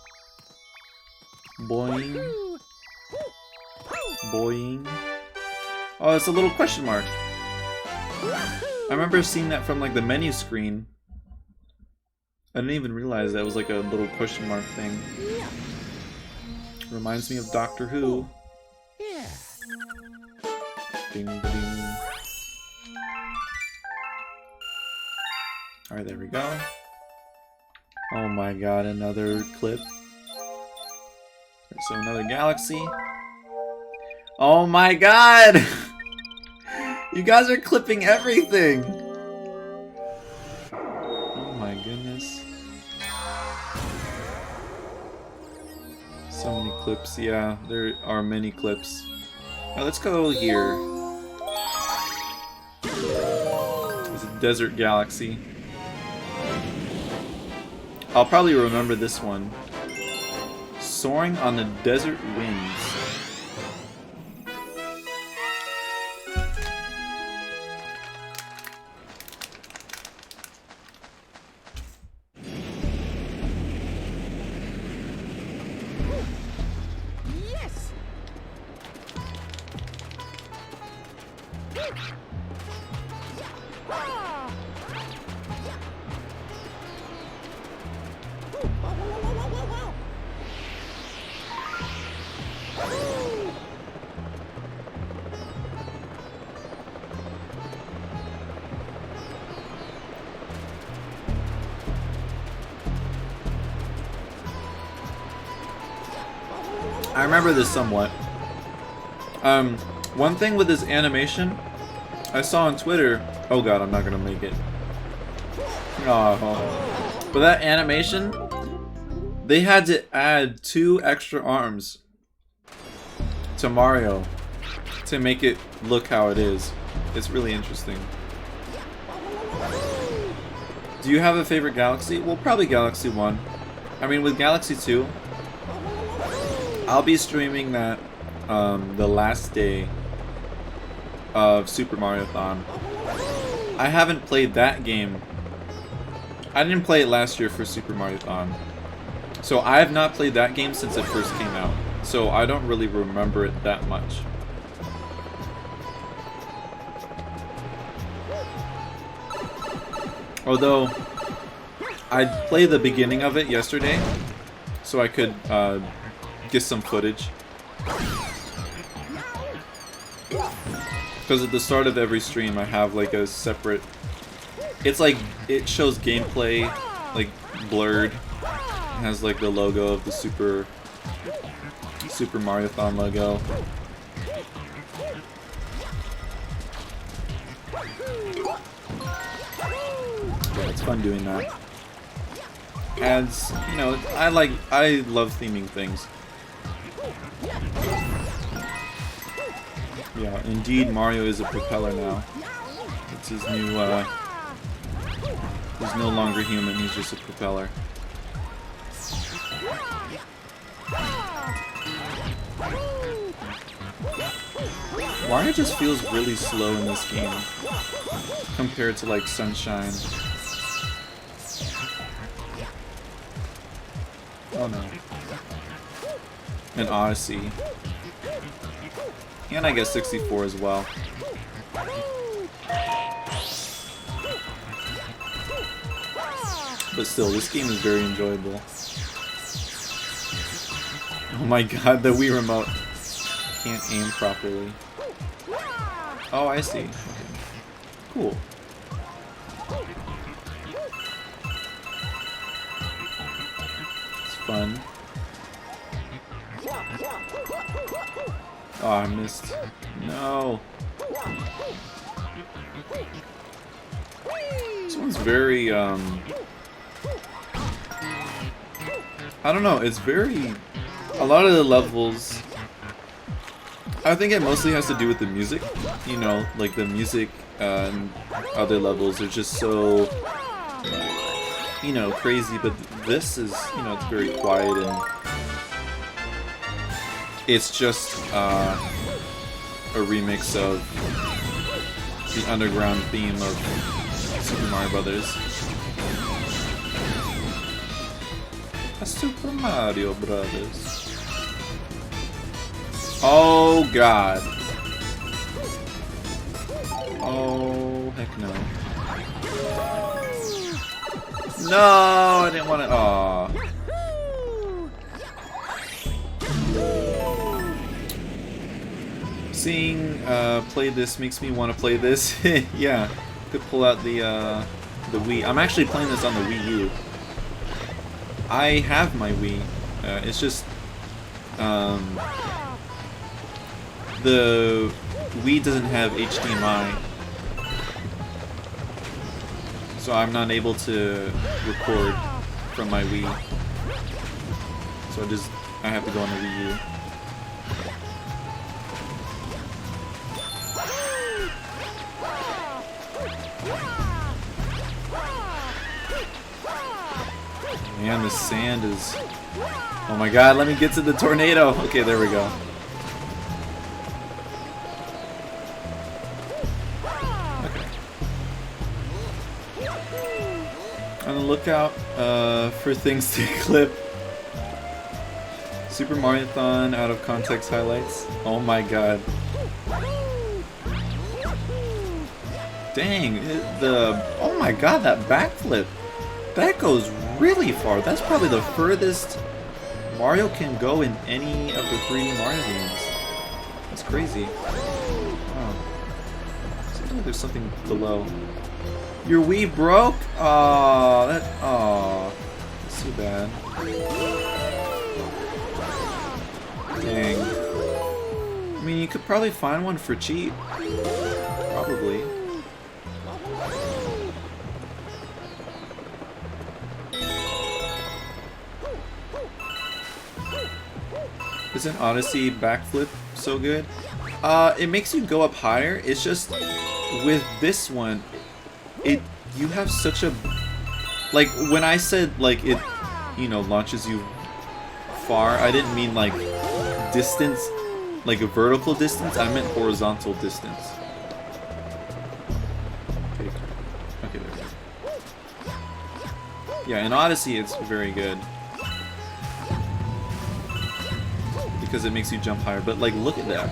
Boing. Boing. Oh, it's a little question mark. I remember seeing that from like the menu screen. I didn't even realize that was like a little question mark thing. Reminds me of Doctor Who. Ding ding. Alright, there we go. Oh my god, another clip. So another galaxy. Oh my god! You guys are clipping everything! Oh my goodness. So many clips, yeah, there are many clips. Now let's go here. It's a desert galaxy. I'll probably remember this one. Soaring on the desert winds. Yes. I remember this somewhat. One thing with this animation, I saw on Twitter. Oh god, I'm not gonna make it. Oh, but that animation, they had to add 2 extra arms to Mario to make it look how it is. It's really interesting. Do you have a favorite galaxy? Well, probably Galaxy 1. I mean, with Galaxy 2, I'll be streaming that the last day of Super Mariothon. I haven't played that game. I didn't play it last year for Super Mariothon. So I have not played that game since it first came out. So I don't really remember it that much. Although, I played the beginning of it yesterday, so I could get some footage. Because at the start of every stream I have like a separate... It's like, it shows gameplay, like, blurred. It has like the logo of the Super Mariothon logo. Yeah, it's fun doing that. Adds, you know, I love theming things. Yeah, indeed Mario is a propeller now. It's his new, he's no longer human, he's just a propeller. Mario just feels really slow in this game compared to like Sunshine. Oh no. And Odyssey. And I guess 64 as well. But still, this game is very enjoyable. Oh my god, the Wii remote can't aim properly. Oh, I see. Okay. Cool. It's fun. Oh, I missed. No. This one's very, I don't know, it's very... A lot of the levels... I think it mostly has to do with the music. You know, like the music and other levels are just so... you know, crazy, but this is, you know, it's very quiet and... It's just a remix of the underground theme of Super Mario Brothers. A Super Mario Brothers. Oh god. Oh heck no. No, I didn't want to. Aw. Seeing play this makes me want to play this. Yeah, could pull out the Wii. I'm actually playing this on the Wii U. I have my Wii. It's just the Wii doesn't have HDMI, so I'm not able to record from my Wii. So I have to go on the Wii U. Man, the sand is... Oh my god, let me get to the tornado! Okay, there we go. Okay. On the lookout for things to clip. Super Mariothon out of context highlights. Oh my god. Dang, oh my god, that backflip. That goes really far. That's probably the furthest Mario can go in any of the 3D Mario games. That's crazy. Oh. Seems like there's something below. Your Wii broke? Aww, that's too bad. Dang. I mean, you could probably find one for cheap. Probably. Isn't Odyssey backflip so good? It makes you go up higher. It's just with this one, you have such a, like, when I said like it, you know, launches you far, I didn't mean like distance, like a vertical distance. I meant horizontal distance. Okay, okay, there we go. Yeah, in Odyssey it's very good because it makes you jump higher. But like, look at that.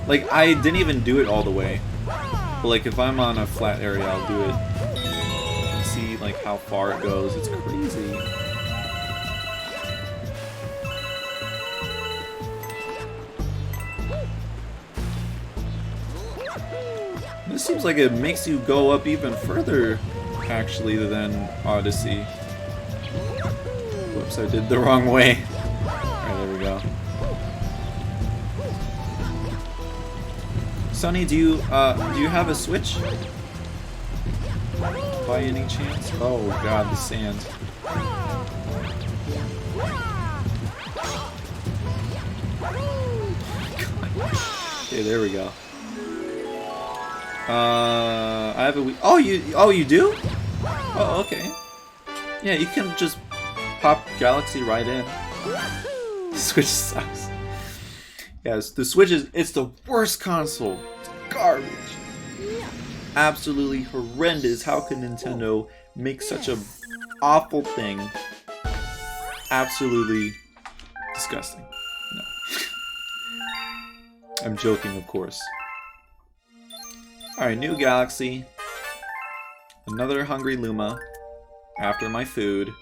Like, I didn't even do it all the way. But like, if I'm on a flat area, I'll do it. And see like how far it goes. It's crazy. This seems like it makes you go up even further, actually, than Odyssey. Whoops, I did the wrong way. Alright, there we go. Sonny, do you have a Switch? By any chance? Oh god, the sand. Okay, there we go. I have a oh you do? Oh, okay. Yeah, you can just pop Galaxy right in. The Switch sucks. Yes, the Switch it's the worst console. It's garbage. Absolutely horrendous. How can Nintendo make such a awful thing? Absolutely disgusting. No. I'm joking, of course. Alright, new galaxy. Another hungry Luma. After my food.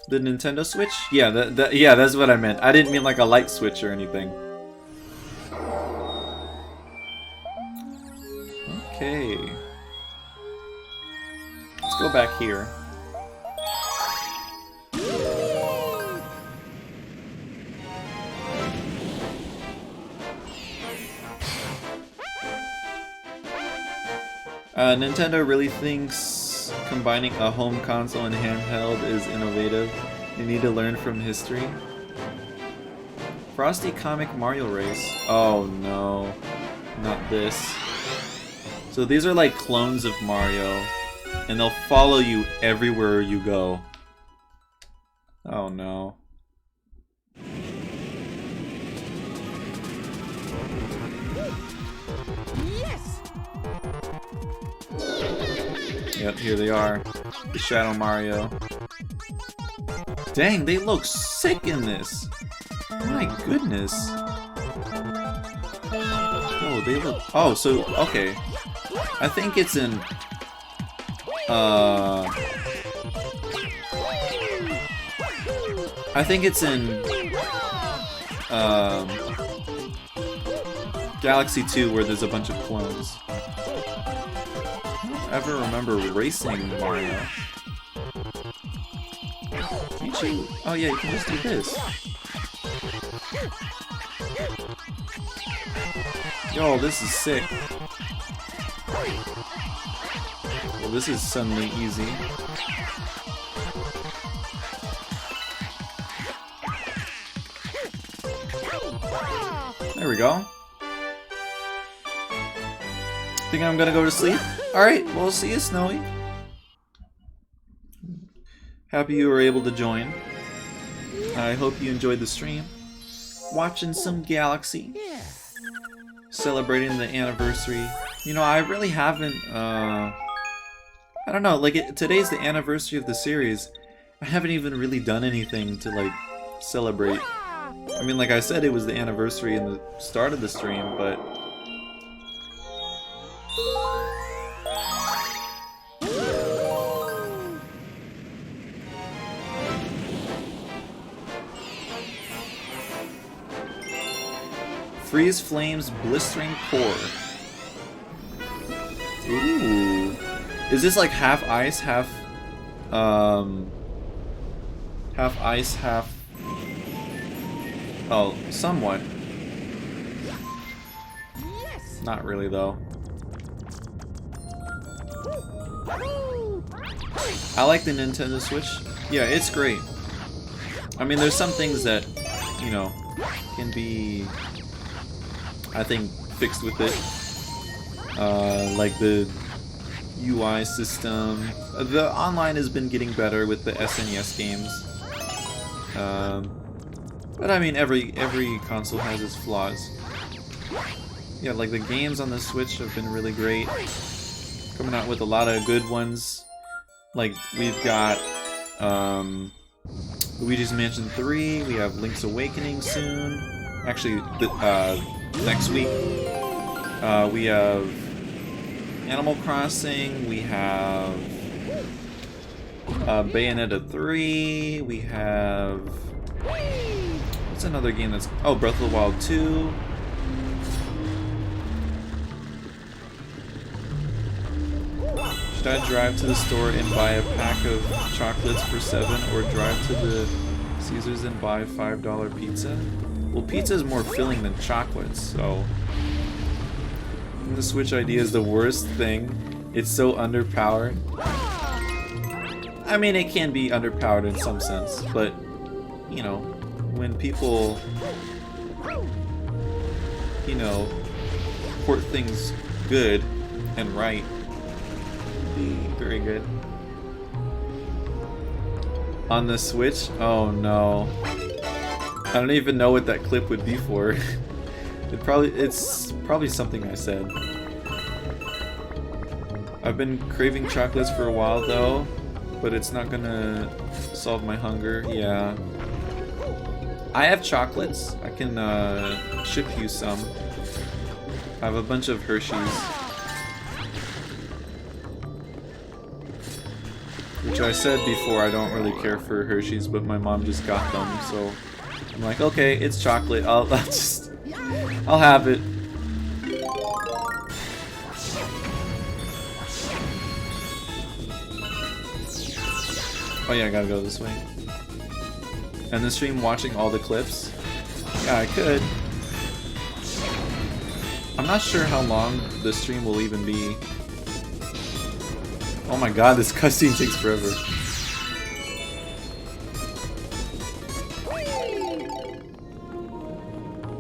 The Nintendo Switch? Yeah, yeah, that's what I meant. I didn't mean like a light switch or anything. Okay. Let's go back here. Nintendo really thinks combining a home console and handheld is innovative. They need to learn from history. Frosty Comic Mario Race. Oh no. Not this. So these are like clones of Mario, and they'll follow you everywhere you go. Oh no. Yep, here they are. The Shadow Mario. Dang, they look sick in this. My goodness. Oh, they look... Oh, so, okay. I think it's in... I think it's in... Galaxy 2 where there's a bunch of clones. I don't ever remember racing Mario. Can't you? Oh yeah, you can just do this. Yo, this is sick. Well, this is suddenly easy. There we go. Think I'm gonna go to sleep? Alright, well, see you, Snowy. Happy you were able to join. I hope you enjoyed the stream. Watching some Galaxy. Celebrating the anniversary. You know, I really haven't, I don't know, like, today's the anniversary of the series. I haven't even really done anything to, like, celebrate. I mean, like I said, it was the anniversary in the start of the stream, but... Freeze Flame's Blistering Core. Ooh. Is this like half ice, half ice, half... Oh, somewhat. Not really, though. I like the Nintendo Switch. Yeah, it's great. I mean, there's some things that, you know, can be... I think fixed with it, like the UI system, The online has been getting better with the SNES games. But I mean, every console has its flaws. Yeah, like the games on the Switch have been really great. Coming out with a lot of good ones. Like we've got Luigi's Mansion 3, we have Link's Awakening soon. Actually, next week. We have Animal Crossing, we have Bayonetta 3, we have... What's another game that's... Oh, Breath of the Wild 2. Should I drive to the store and buy a pack of chocolates for $7 or drive to the Caesars and buy $5 pizza? Well, pizza is more filling than chocolates, so... The Switch idea is the worst thing. It's so underpowered. I mean, it can be underpowered in some sense, but, you know, when people, you know, port things good and right, be very good. On the Switch? Oh no. I don't even know what that clip would be for. It's probably something I said. I've been craving chocolates for a while though, but it's not gonna solve my hunger. Yeah. I have chocolates. I can ship you some. I have a bunch of Hershey's. Which I said before, I don't really care for Hershey's, but my mom just got them, so I'm like, okay, it's chocolate. I'll have it. Oh yeah, I gotta go this way. And the stream watching all the clips? Yeah, I could. I'm not sure how long the stream will even be. Oh my god, this cutscene takes forever.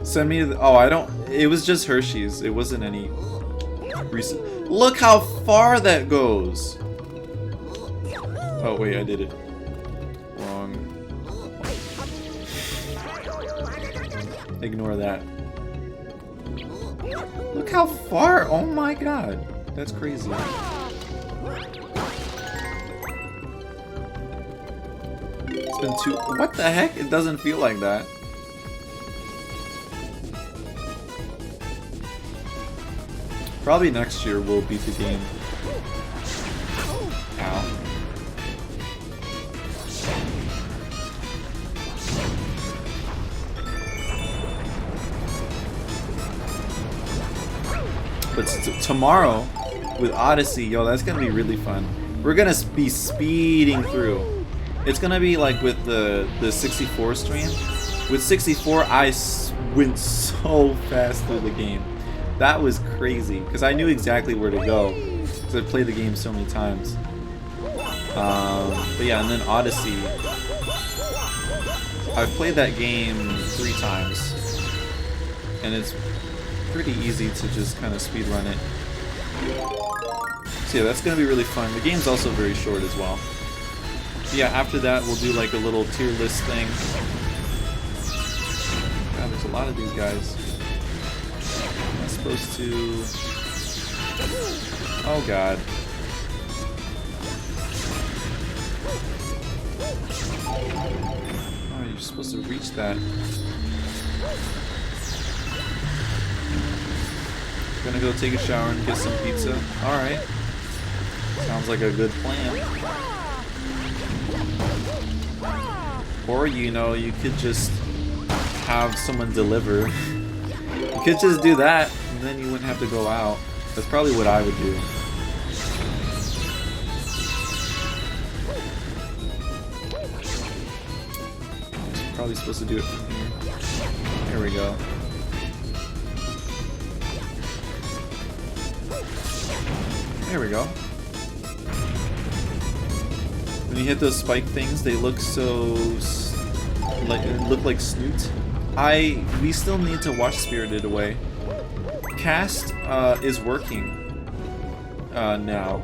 Send me the, oh, I don't, it was just Hershey's. It wasn't any recent. Look how far that goes. Oh wait, I did it wrong. Ignore that. Look how far! Oh my god, that's crazy. It's been too. What the heck? It doesn't feel like that. Probably next year we'll beat the game. Ow. But tomorrow, with Odyssey, yo, that's gonna be really fun. We're gonna be speeding through. It's gonna be like with the 64 stream. With 64, I went so fast through the game. That was crazy, because I knew exactly where to go, because I played the game so many times. But yeah, and then Odyssey. I've played that game 3 times, and it's pretty easy to just kind of speedrun it. So yeah, that's going to be really fun. The game's also very short as well. So yeah, after that we'll do like a little tier list thing. God, there's a lot of these guys. Am I supposed to... Oh god. Oh, you're supposed to reach that. Gonna go take a shower and get some pizza. Alright. Sounds like a good plan. Or, you know, you could just have someone deliver. You could just do that, and then you wouldn't have to go out. That's probably what I would do. Probably supposed to do it from here. There we go. There we go. When you hit those spike things, they look so look like Snoot. We still need to watch Spirited Away. Cast is working now.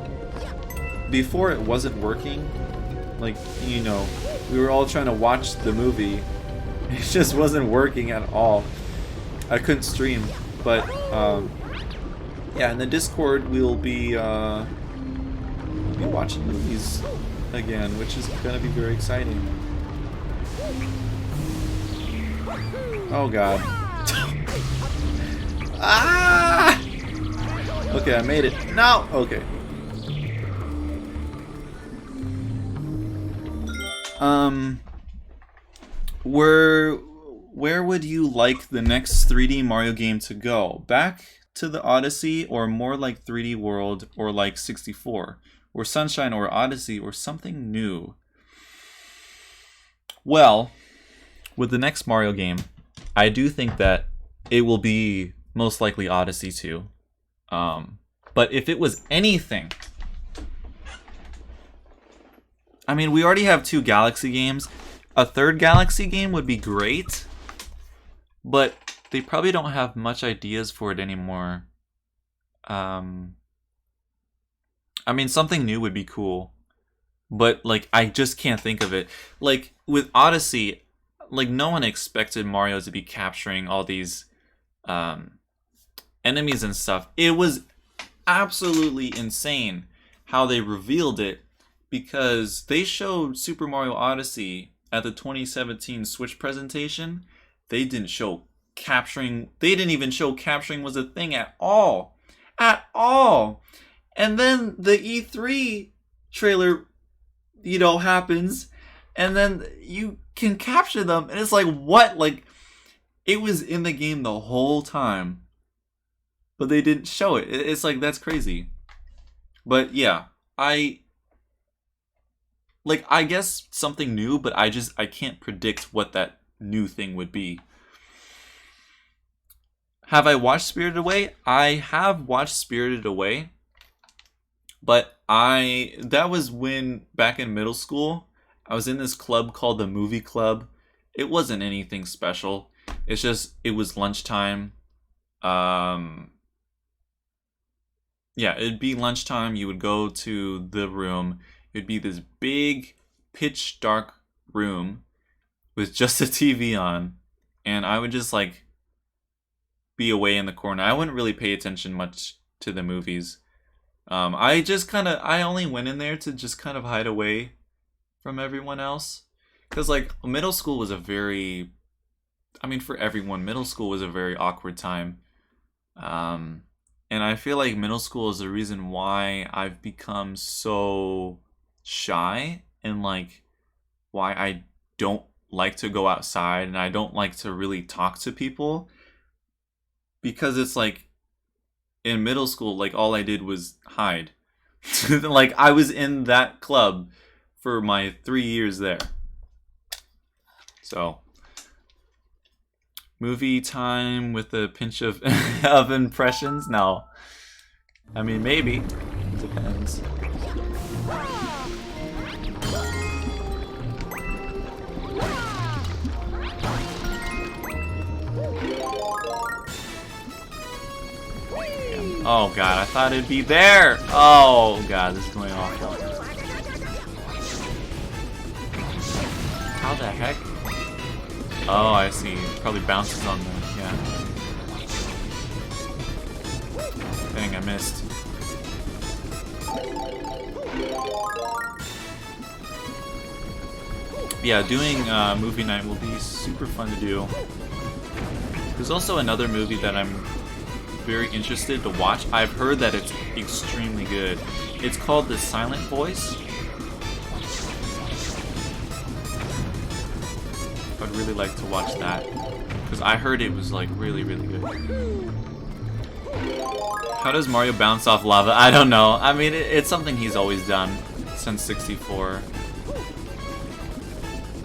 before it wasn't working. Like, you know, we were all trying to watch the movie. It just wasn't working at all. I couldn't stream, but yeah, in the Discord we'll be watching movies again, which is gonna be very exciting. Oh god. Ah! Okay, I made it. No! Okay. Where would you like the next 3D Mario game to go? Back to the Odyssey, or more like 3D World, or like 64? Or Sunshine, or Odyssey, or something new? Well, with the next Mario game, I do think that it will be most likely Odyssey 2. But if it was anything... I mean, we already have 2 Galaxy games. A third Galaxy game would be great, but they probably don't have much ideas for it anymore. I mean, something new would be cool, but like, I just can't think of it. Like, with Odyssey, like, no one expected Mario to be capturing all these enemies and stuff. It was absolutely insane how they revealed it, because they showed Super Mario Odyssey at the 2017 Switch presentation. They didn't show capturing. They didn't even show capturing was a thing at all. At all. And then the E3 trailer, you know, happens, and then you can capture them, and it's like, what? Like, it was in the game the whole time, but they didn't show it. It's like, that's crazy. But yeah, I guess something new, but I can't predict what that new thing would be. Have I watched Spirited Away? I have watched Spirited Away, but that was when, back in middle school, I was in this club called the Movie Club. It wasn't anything special. It's just, it was lunchtime. Yeah, it'd be lunchtime. You would go to the room. It'd be this big, pitch dark room with just a TV on, and I would just like be away in the corner. I wouldn't really pay attention much to the movies. I only went in there to just kind of hide away from everyone else, because like middle school was for everyone, middle school was a very awkward time. And I feel like middle school is the reason why I've become so shy, and like why I don't like to go outside, and I don't like to really talk to people, because it's like in middle school, like all I did was hide. Like I was in that club for my 3 years there. So movie time with a pinch of of impressions? No. I mean, maybe. Depends. Oh god, I thought it'd be there! Oh god, this is going awful. How the heck? Oh, I see. It probably bounces on the... yeah. Dang, I missed. Yeah, doing movie night will be super fun to do. There's also another movie that I'm very interested to watch. I've heard that it's extremely good. It's called The Silent Voice. I'd really like to watch that, because I heard it was like really, really good. How does Mario bounce off lava? I don't know. I mean, it's something he's always done since 64.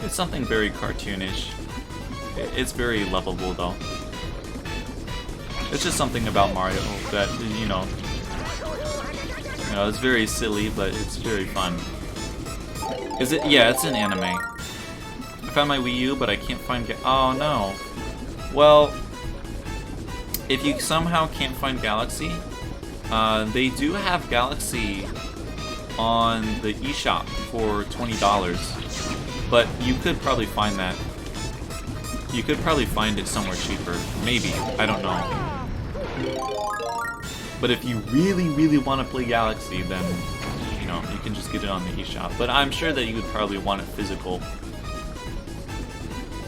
It's something very cartoonish. It's very lovable though. It's just something about Mario that, you know, it's very silly, but it's very fun. Is it? Yeah, it's an anime. I found my Wii U, but I can't find... oh, no. Well, if you somehow can't find Galaxy, they do have Galaxy on the eShop for $20, but you could probably find that. You could probably find it somewhere cheaper. Maybe. I don't know. But if you really, really want to play Galaxy, then, you know, you can just get it on the eShop. But I'm sure that you would probably want it physical.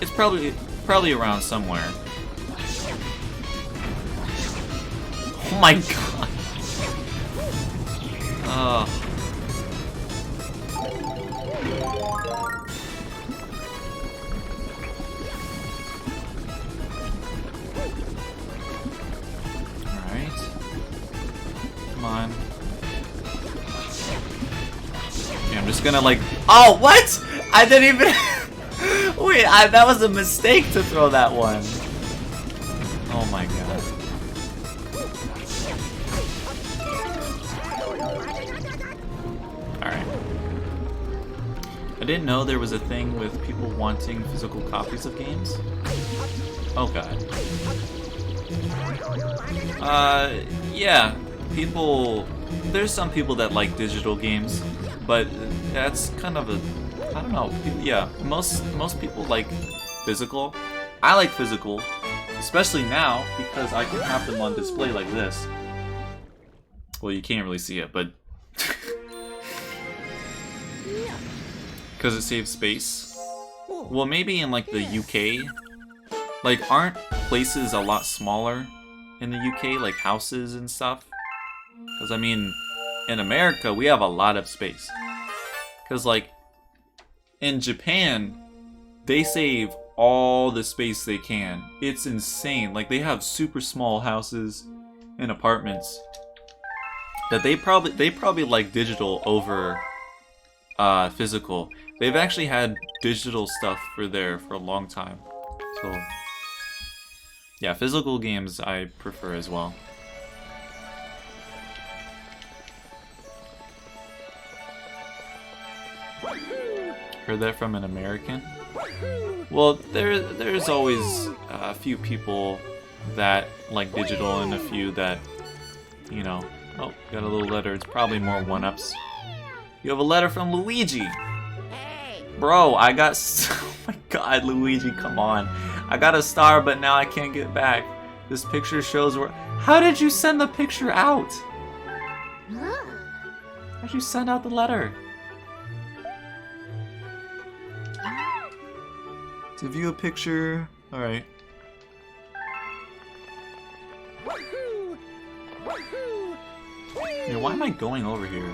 It's probably around somewhere. Oh my god. Alright. Come on. Okay, I'm just gonna like... Oh, what?! I didn't even... Wait, that was a mistake to throw that one. Oh my god. Alright. I didn't know there was a thing with people wanting physical copies of games. Oh god. Yeah. People... There's some people that like digital games, but that's kind of a... I don't know. Yeah, most people like physical. I like physical, especially now because I can have them on display like this. Well, you can't really see it, but because it saves space. Well, maybe in like the UK, like aren't places a lot smaller in the UK, like houses and stuff? Because I mean, in America we have a lot of space. Because like in Japan, they save all the space they can. It's insane. Like they have super small houses and apartments that they probably like digital over physical. They've actually had digital stuff for a long time. So yeah, physical games I prefer as well. Heard that from an American? Well, there's always a few people that like digital and a few that, you know... Oh, got a little letter. It's probably more one-ups. You have a letter from Luigi! Bro, I got... Oh my god, Luigi, come on. I got a star, but now I can't get back. This picture shows where... How did you send the picture out? How'd you send out the letter? To view a picture... Alright. Yeah, why am I going over here?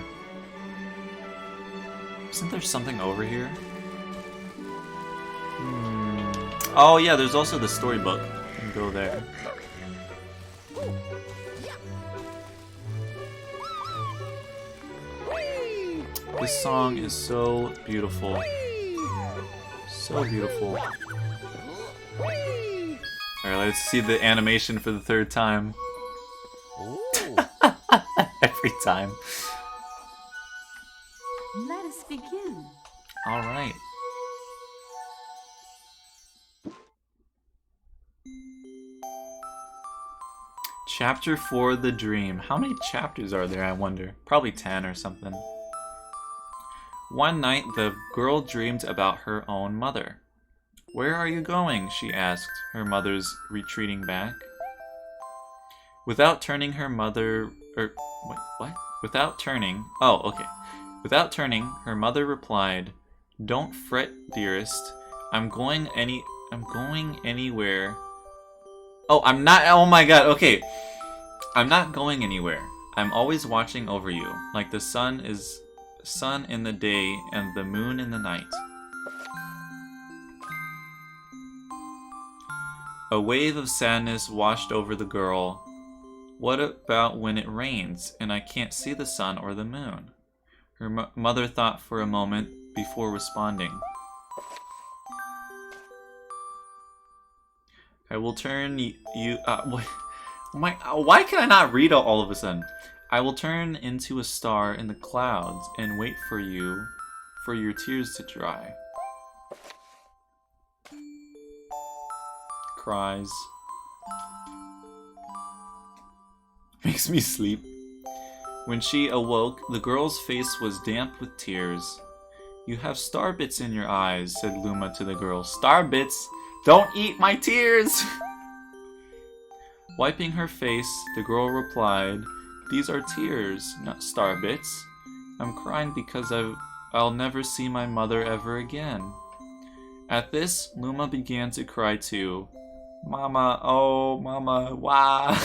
Isn't there something over here? Oh yeah, there's also the storybook. You can go there. This song is so beautiful. So beautiful. Alright, let's see the animation for the third time. Every time. Let us begin. Alright. Chapter 4, The Dream. How many chapters are there, I wonder? Probably 10 or something. One night, the girl dreamed about her own mother. "Where are you going?" she asked, her mother's retreating back. Without turning, her mother... wait, what? Without turning... Oh, okay. Without turning, her mother replied, "Don't fret, dearest. I'm going anywhere." Oh, I'm not... Oh my god, okay. I'm not going anywhere. I'm always watching over you, like the sun in the day and the moon in the night. A wave of sadness washed over the girl. What about when it rains and I can't see the sun or the moon? Her mother thought for a moment before responding. I will turn you... why can I not read all of a sudden? I will turn into a star in the clouds and wait for you, for your tears to dry. Cries. Makes me sleep. When she awoke, the girl's face was damp with tears. "You have star bits in your eyes," said Luma to the girl. "Star bits? Don't eat my tears!" Wiping her face, the girl replied, "These are tears, not star bits. I'm crying because I'll never see my mother ever again." At this, Luma began to cry too. "Mama, oh, Mama, wah!"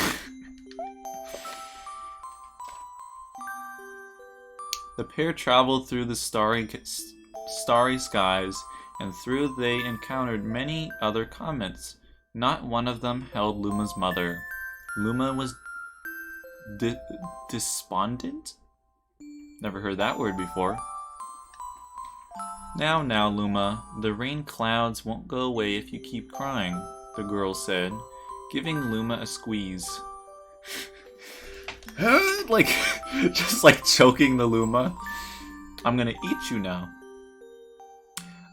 The pair traveled through the starry skies, and through they encountered many other comets. Not one of them held Luma's mother. Luma was despondent? Never heard that word before. Now, Luma, the rain clouds won't go away if you keep crying," the girl said, giving Luma a squeeze. Like, just like choking the Luma. "I'm gonna eat you now.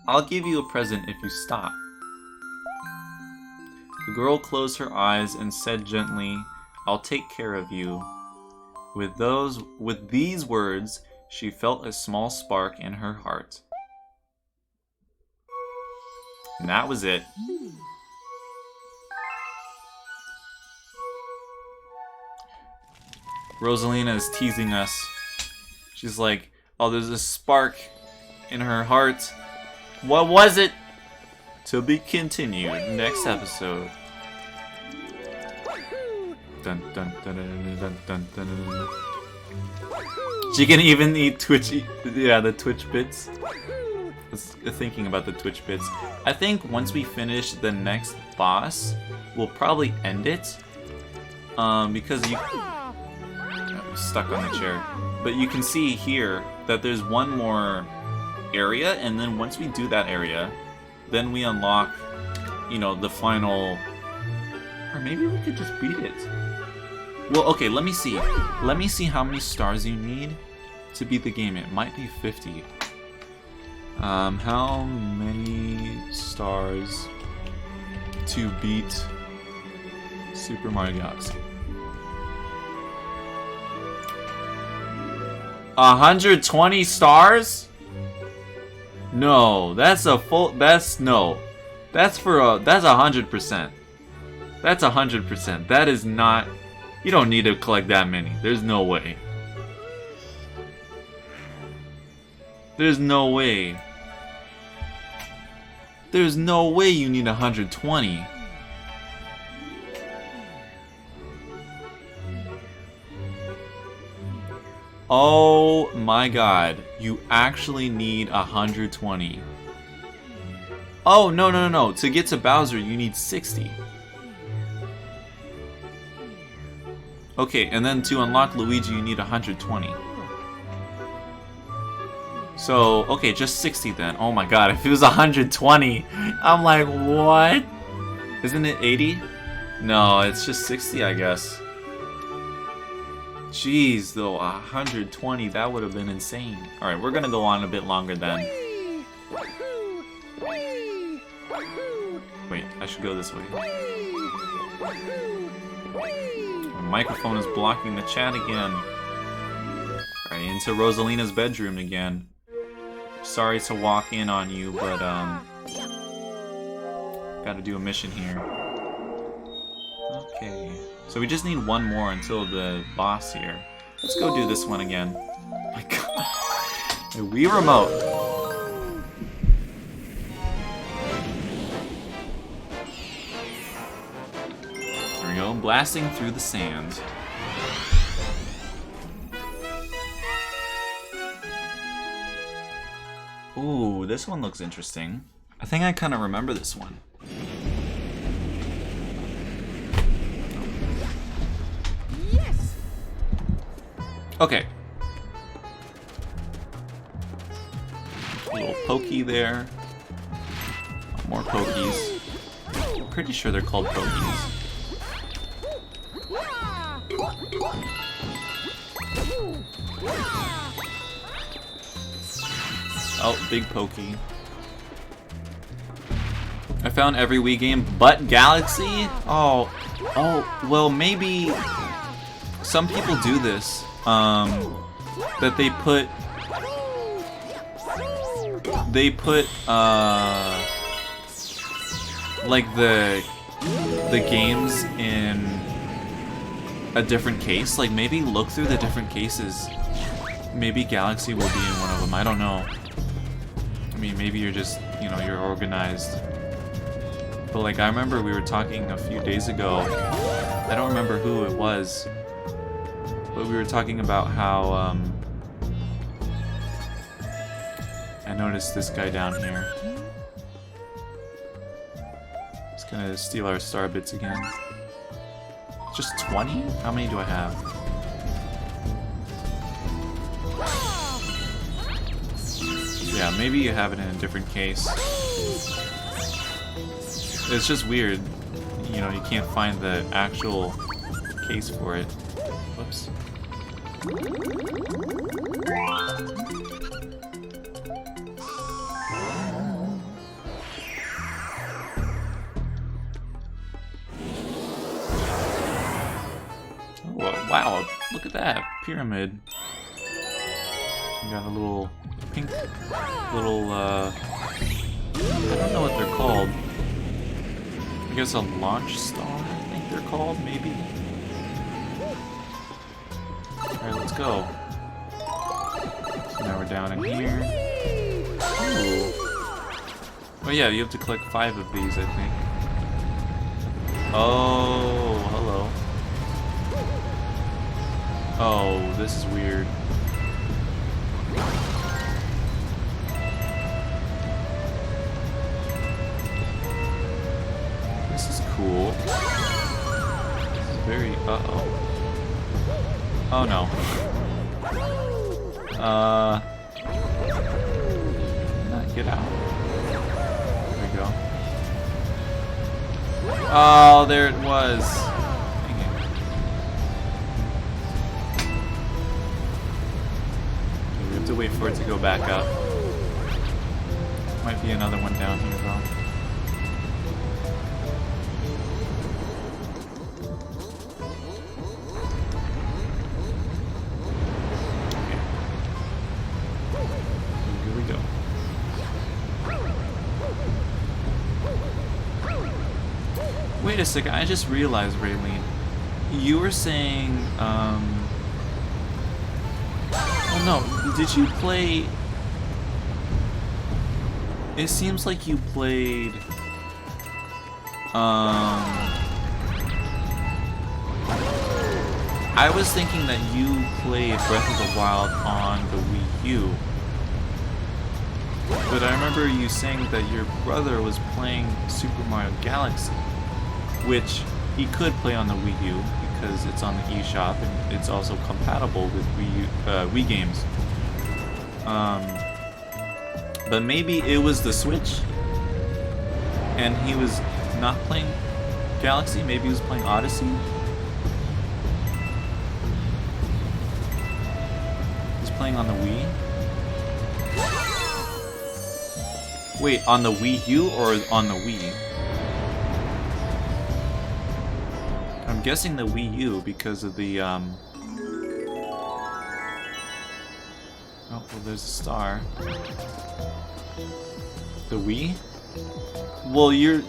I'll give you a present if you stop." The girl closed her eyes and said gently, "I'll take care of you." With these words, she felt a small spark in her heart. And that was it. Rosalina is teasing us. She's like, "Oh, there's a spark in her heart. What was it?" To be continued next episode. Dun, dun, dun, dun, dun, dun, dun, dun. She can even eat the Twitch bits. I was thinking about the Twitch bits. I think once we finish the next boss, we'll probably end it. Because you... I'm stuck on the chair. But you can see here that there's one more area, and then once we do that area, then we unlock, you know, the final... Or maybe we could just beat it. Well, okay, let me see. Let me see how many stars you need to beat the game. It might be 50. How many stars to beat Super Mario Galaxy? 120 stars? No, that's a full. That's no. That's for a. That's 100%. That's 100%. That is not. You don't need to collect that many. There's no way. There's no way. There's no way you need 120. Oh my god. You actually need 120. Oh, no. To get to Bowser, you need 60. Okay, and then to unlock Luigi, you need 120. So, okay, just 60 then. Oh my god, if it was 120, I'm like, what? Isn't it 80? No, it's just 60, I guess. Jeez, though, 120, that would have been insane. Alright, we're gonna go on a bit longer then. Wait, I should go this way. My microphone is blocking the chat again. Alright, into Rosalina's bedroom again. Sorry to walk in on you, but gotta do a mission here. Okay, so we just need one more until the boss here. Let's go do this one again. Oh my god, the Wii Remote. There we go, blasting through the sand. Ooh, this one looks interesting. I think I kind of remember this one. Yes. Okay. A little pokey there. More pokies. I'm pretty sure they're called pokies. Oh, big pokey. I found every Wii game but Galaxy? Oh, well, maybe some people do this. that they put like the games in a different case. Like maybe look through the different cases. Maybe Galaxy will be in one of them. I don't know. I mean, maybe you're just, you know, you're organized. But like I remember we were talking a few days ago. I don't remember who it was. But we were talking about how I noticed this guy down here. He's gonna steal our star bits again. Just 20? How many do I have? Yeah, maybe you have it in a different case. It's just weird. You know, you can't find the actual case for it. Whoops. Oh, wow, look at that pyramid. You got a little pink little I don't know what they're called. I guess a launch star, I think they're called, maybe. Alright, let's go. So now we're down in here. Ooh. Oh yeah, you have to collect 5 of these, I think. Oh, hello. Oh, this is weird. This is cool. This is very... uh-oh. Oh no. Get out. There we go. Oh, there it was. Dang it. We have to wait for it to go back up. Might be another one down here though. Wait a second, I just realized, Raylene, you were saying, oh no, did you play... It seems like you played, I was thinking that you played Breath of the Wild on the Wii U. But I remember you saying that your brother was playing Super Mario Galaxy, which he could play on the Wii U because it's on the eShop and it's also compatible with Wii games. But maybe it was the Switch and he was not playing Galaxy, maybe he was playing Odyssey. He's playing on the Wii. Wait, on the Wii U or on the Wii? I'm guessing the Wii U because of the, Oh, well, there's a star. The Wii? Well, you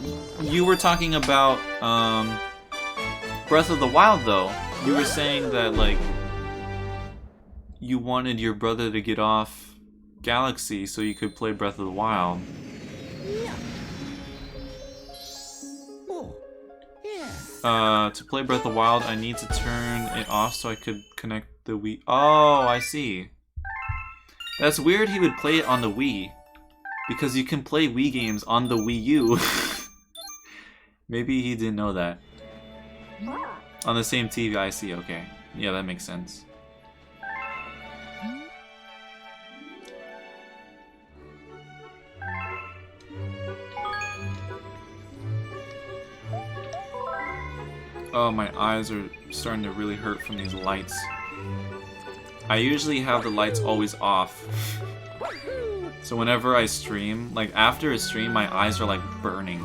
were talking about, Breath of the Wild, though. You were saying that, like, you wanted your brother to get off Galaxy so you could play Breath of the Wild. To play Breath of the Wild, I need to turn it off so I could connect the Wii. Oh, I see. That's weird he would play it on the Wii. Because you can play Wii games on the Wii U. Maybe he didn't know that. On the same TV, I see, okay. Yeah, that makes sense. Oh, my eyes are starting to really hurt from these lights. I usually have the lights always off. So whenever I stream, like after a stream, my eyes are like burning.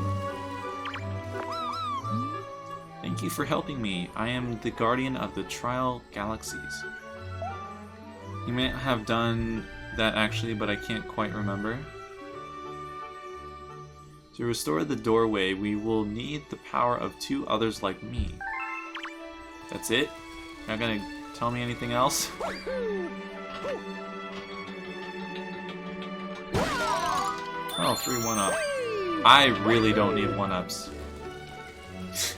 Thank you for helping me. I am the guardian of the Trial Galaxies. You may have done that actually, but I can't quite remember. To restore the doorway, we will need the power of 2 others like me. That's it? You're not gonna tell me anything else? Oh, 3 1-up. I really don't need 1-ups.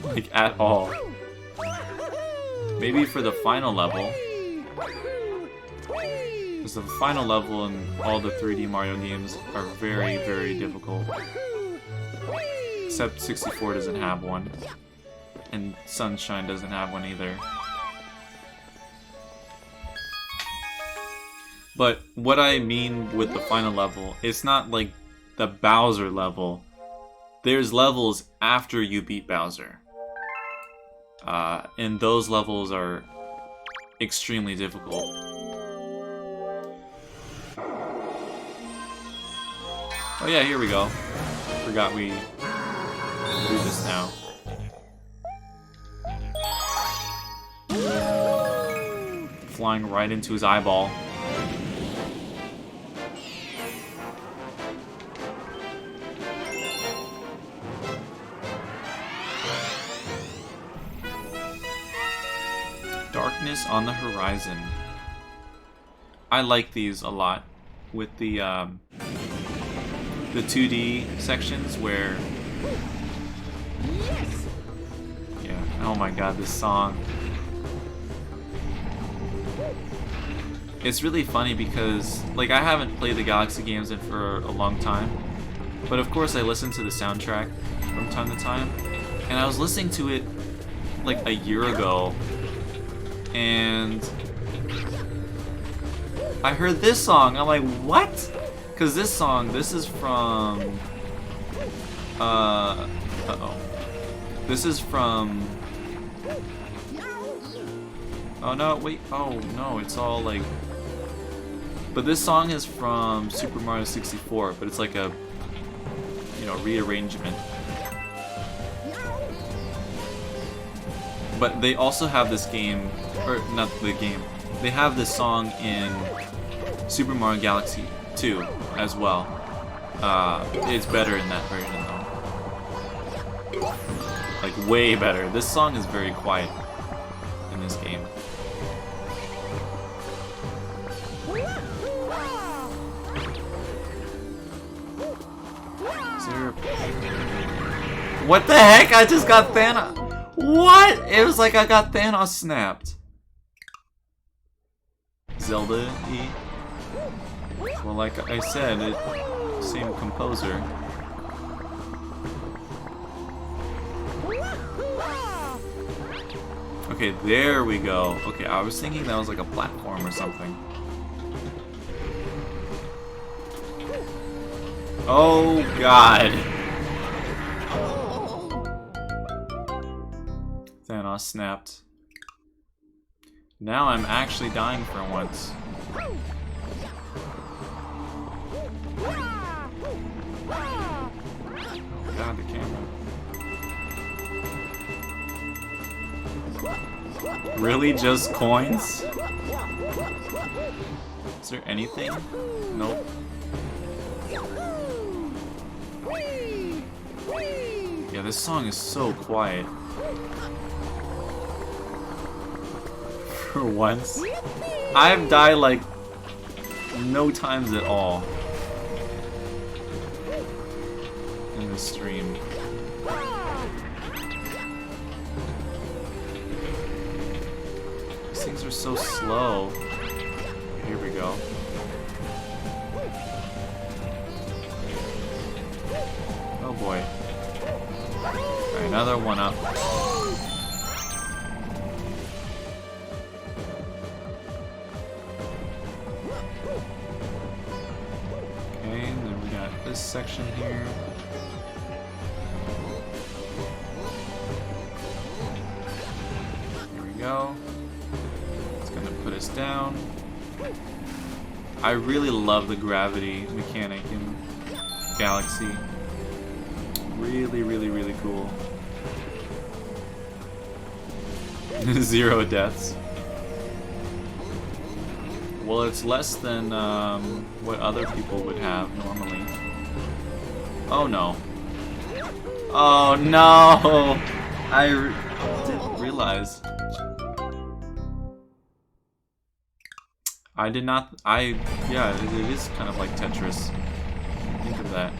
Like, at all. Maybe for the final level. Because the final level in all the 3D Mario games are very, very difficult. Except 64 doesn't have one. And Sunshine doesn't have one either. But what I mean with the final level, it's not like the Bowser level. There's levels after you beat Bowser. And those levels are extremely difficult. Oh yeah, here we go. Forgot we do this now. Flying right into his eyeball. Darkness on the horizon. I like these a lot with the 2D sections where yeah, oh my god, this song. It's really funny because like I haven't played the Galaxy games in for a long time, but of course I listen to the soundtrack from time to time, and I was listening to it like a year ago. And I heard this song. I'm like, what? Because this song, this is from uh-oh. This is from oh no, wait, oh no, it's all like, but this song is from Super Mario 64, but it's like a, you know, rearrangement. But they also have this game, or not the game, they have this song in Super Mario Galaxy 2 as well. It's better in that version though. Like way better. This song is very quiet in this game. Is there... What the heck? I just got Thanos. What? It was like I got Thanos snapped. Zelda-y. Well, like I said, same composer. Okay, there we go. Okay, I was thinking that was like a platform or something. Oh, God. Thanos snapped. Now I'm actually dying for once. Oh god, the camera. Really? Just coins? Is there anything? Nope. Yeah, this song is so quiet. For once. I've died like no times at all in this stream. These things are so slow. Here we go. Oh boy. Alright, another 1-up. This section here. Here we go. It's gonna put us down. I really love the gravity mechanic in Galaxy. Really, really, really cool. 0 deaths. Well, it's less than what other people would have normally. Oh no. Oh no! Didn't realize. I did not. Yeah, it is kind of like Tetris. Think of that.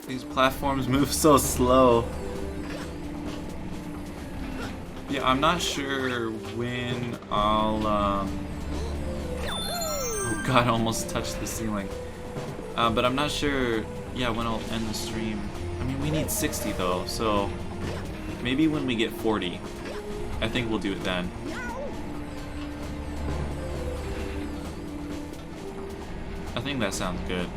These platforms move so slow. Yeah, I'm not sure when I'll, oh god, I almost touched the ceiling. But I'm not sure, yeah, when I'll end the stream. I mean, we need 60 though, so maybe when we get 40. I think we'll do it then. I think that sounds good.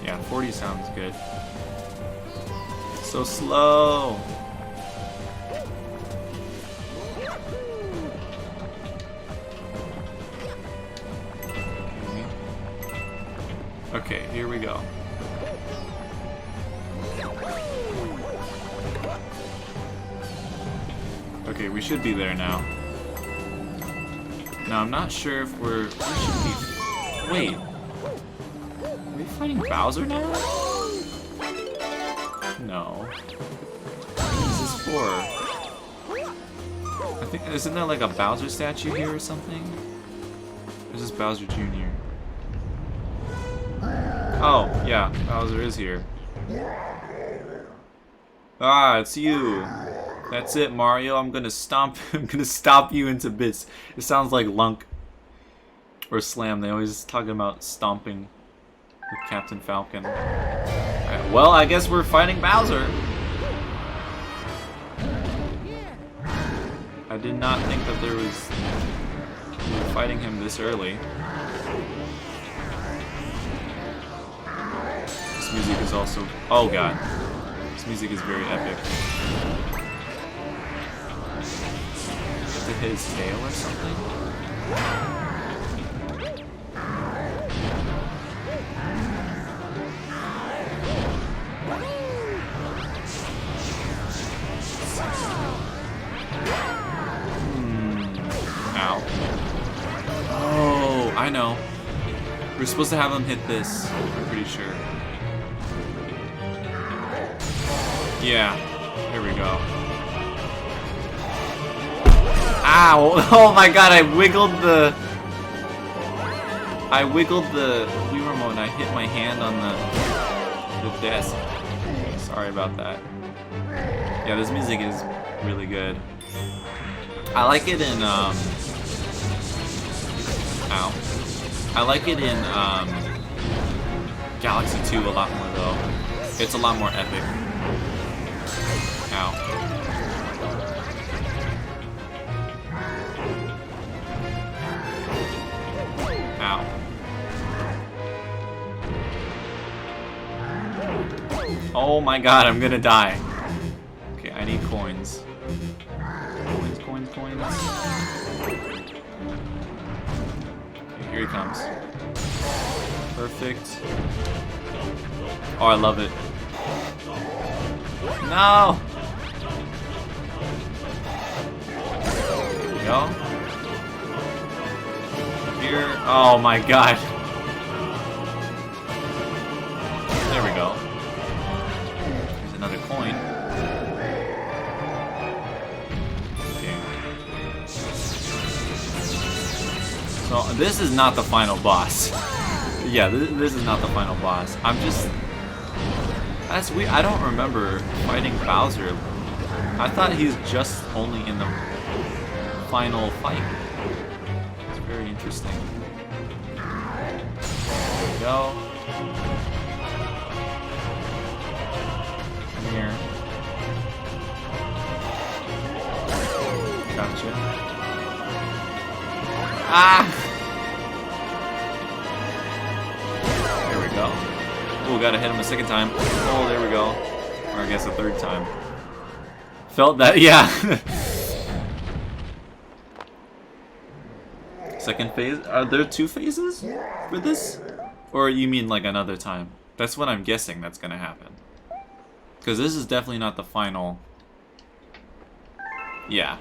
Yeah, 40 sounds good. So slow! Okay, here we go. Okay, we should be there now. Now, I'm not sure if we should be... Wait. Are we fighting Bowser now? No. What is this for? I think, isn't there like a Bowser statue here or something? Or is this Bowser Jr.? Oh, yeah, Bowser is here. Ah, it's you. That's it, Mario. I'm gonna stomp you into bits. It sounds like Lunk or Slam. They always talking about stomping with Captain Falcon. Alright, well, I guess we're fighting Bowser. I did not think that we were fighting him this early. This music is also... Oh god. This music is very epic. To his tail or something? Ow. Oh, I know. We're supposed to have him hit this, I'm pretty sure. Yeah, here we go. Ow! Oh my god, I wiggled the Wii remote and I hit my hand on the desk. Sorry about that. Yeah, this music is really good. I like it in ow. I like it in Galaxy 2 a lot more though. It's a lot more epic. Ow. Ow. Oh my god, I'm gonna die. Okay, I need coins. Coins. Okay, here he comes. Perfect. Oh, I love it. No! Here we go. Here. Oh my god. There we go. There's another coin. Okay. So this is not the final boss. Yeah, this is not the final boss. I'm just... That's weird. I don't remember fighting Bowser. I thought he's just only in the final fight. Very interesting. There we go. Come here. Gotcha. Ah! There we go. Oh, gotta hit him a second time. Oh, there we go. Or I guess a third time. Felt that, yeah. Second phase? Are there 2 phases for this? Or you mean like another time? That's what I'm guessing that's gonna happen. Because this is definitely not the final. Yeah.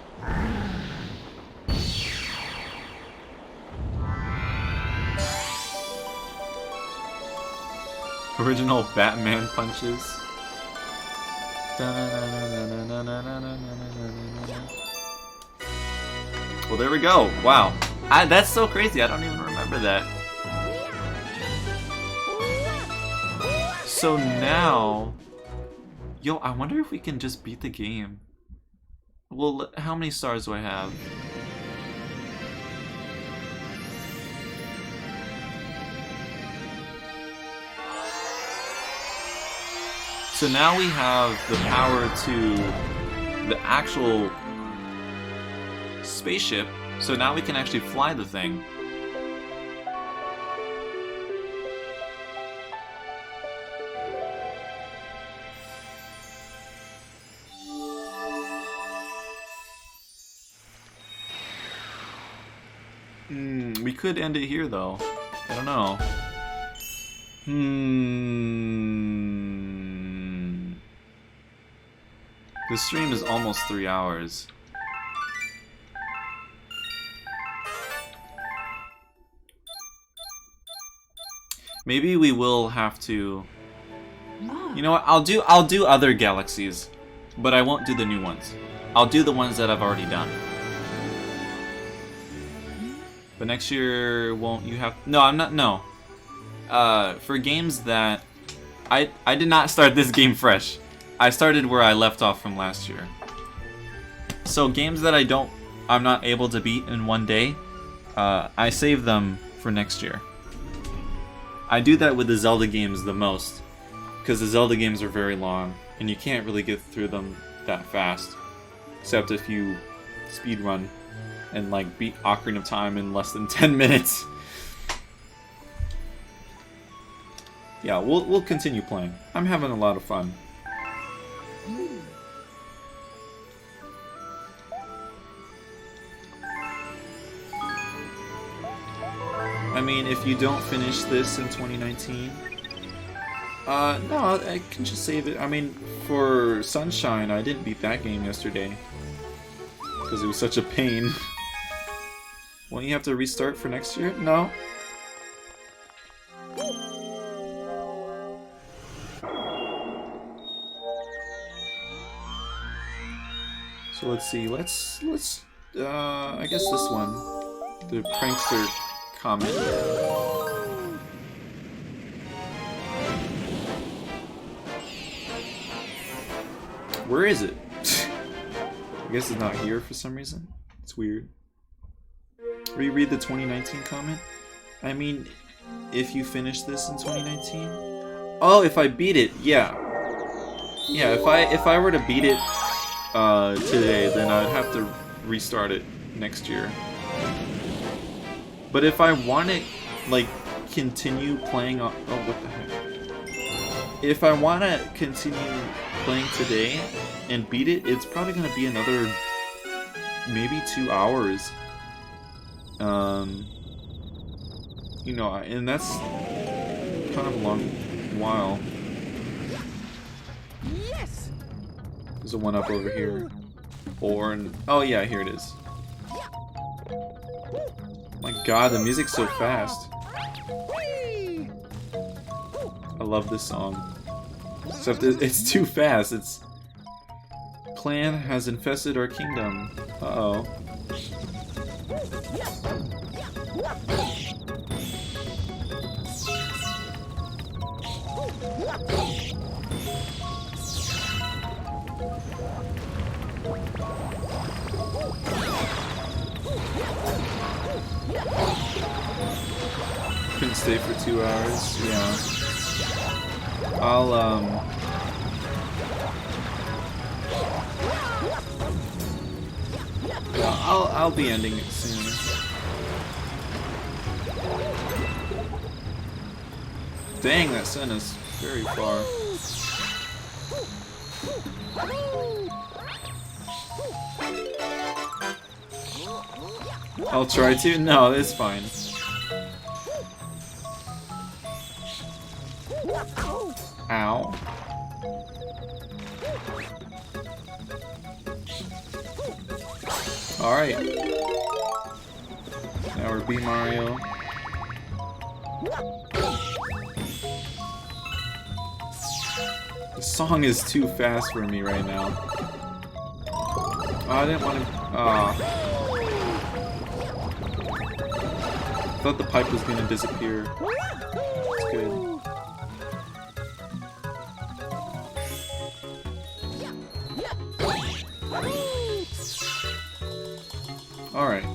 Original Batman punches. Well, there we go. Wow. That's so crazy. I don't even remember that. So now... Yo, I wonder if we can just beat the game. Well, how many stars do I have? So now we have the power to the actual spaceship, so now we can actually fly the thing. We could end it here though. I don't know. The stream is almost 3 hours. Maybe we will have to. You know what? I'll do other galaxies, but I won't do the new ones. I'll do the ones that I've already done. But next year, won't you have? No, I'm not. No. For games that I did not start this game fresh. I started where I left off from last year. So games that I'm not able to beat in one day, I save them for next year. I do that with the Zelda games the most, because the Zelda games are very long, and you can't really get through them that fast, except if you speedrun and like beat Ocarina of Time in less than 10 minutes. Yeah, we'll continue playing. I'm having a lot of fun. I mean, if you don't finish this in 2019, no, I can just save it. I mean, for Sunshine, I didn't beat that game yesterday because it was such a pain. Won't you have to restart for next year? No. So let's see. Let's I guess this one, the prankster comment. Where is it? I guess it's not here for some reason. It's weird. Reread the 2019 comment. I mean, if you finish this in 2019. Oh, if I beat it, yeah. Yeah, if I were to beat it today, then I'd have to restart it next year. But if I want to, like, continue playing on... Oh, what the heck? If I want to continue playing today and beat it, it's probably going to be another maybe 2 hours. You know, and that's kind of a long while. Yes. There's a one up over here. Oh yeah, here it is. My god, the music's so fast. I love this song. Except it's too fast. It's... Clan has infested our kingdom. Uh-oh. Couldn't stay for 2 hours. Yeah. I'll be ending it soon. Dang, that sun is very far. I'll try to. No, it's fine. Ow. Alright. Now we're B Mario. The song is too fast for me right now. Oh, I didn't want to... I thought the pipe was gonna disappear. It's good. Alright.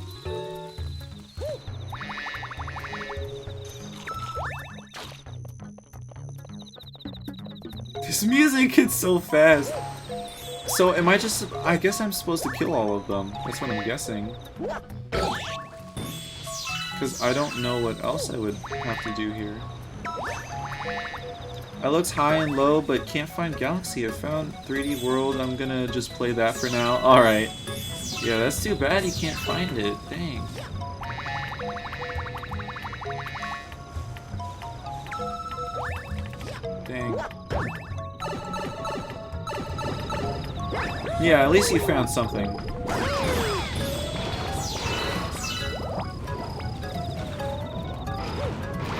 This music is so fast. So am I just... I guess I'm supposed to kill all of them. That's what I'm guessing. Because I don't know what else I would have to do here. I looked high and low, but can't find Galaxy. I found 3D World. I'm gonna just play that for now. Alright. Yeah, that's too bad you can't find it. Dang. Dang. Yeah, at least you found something.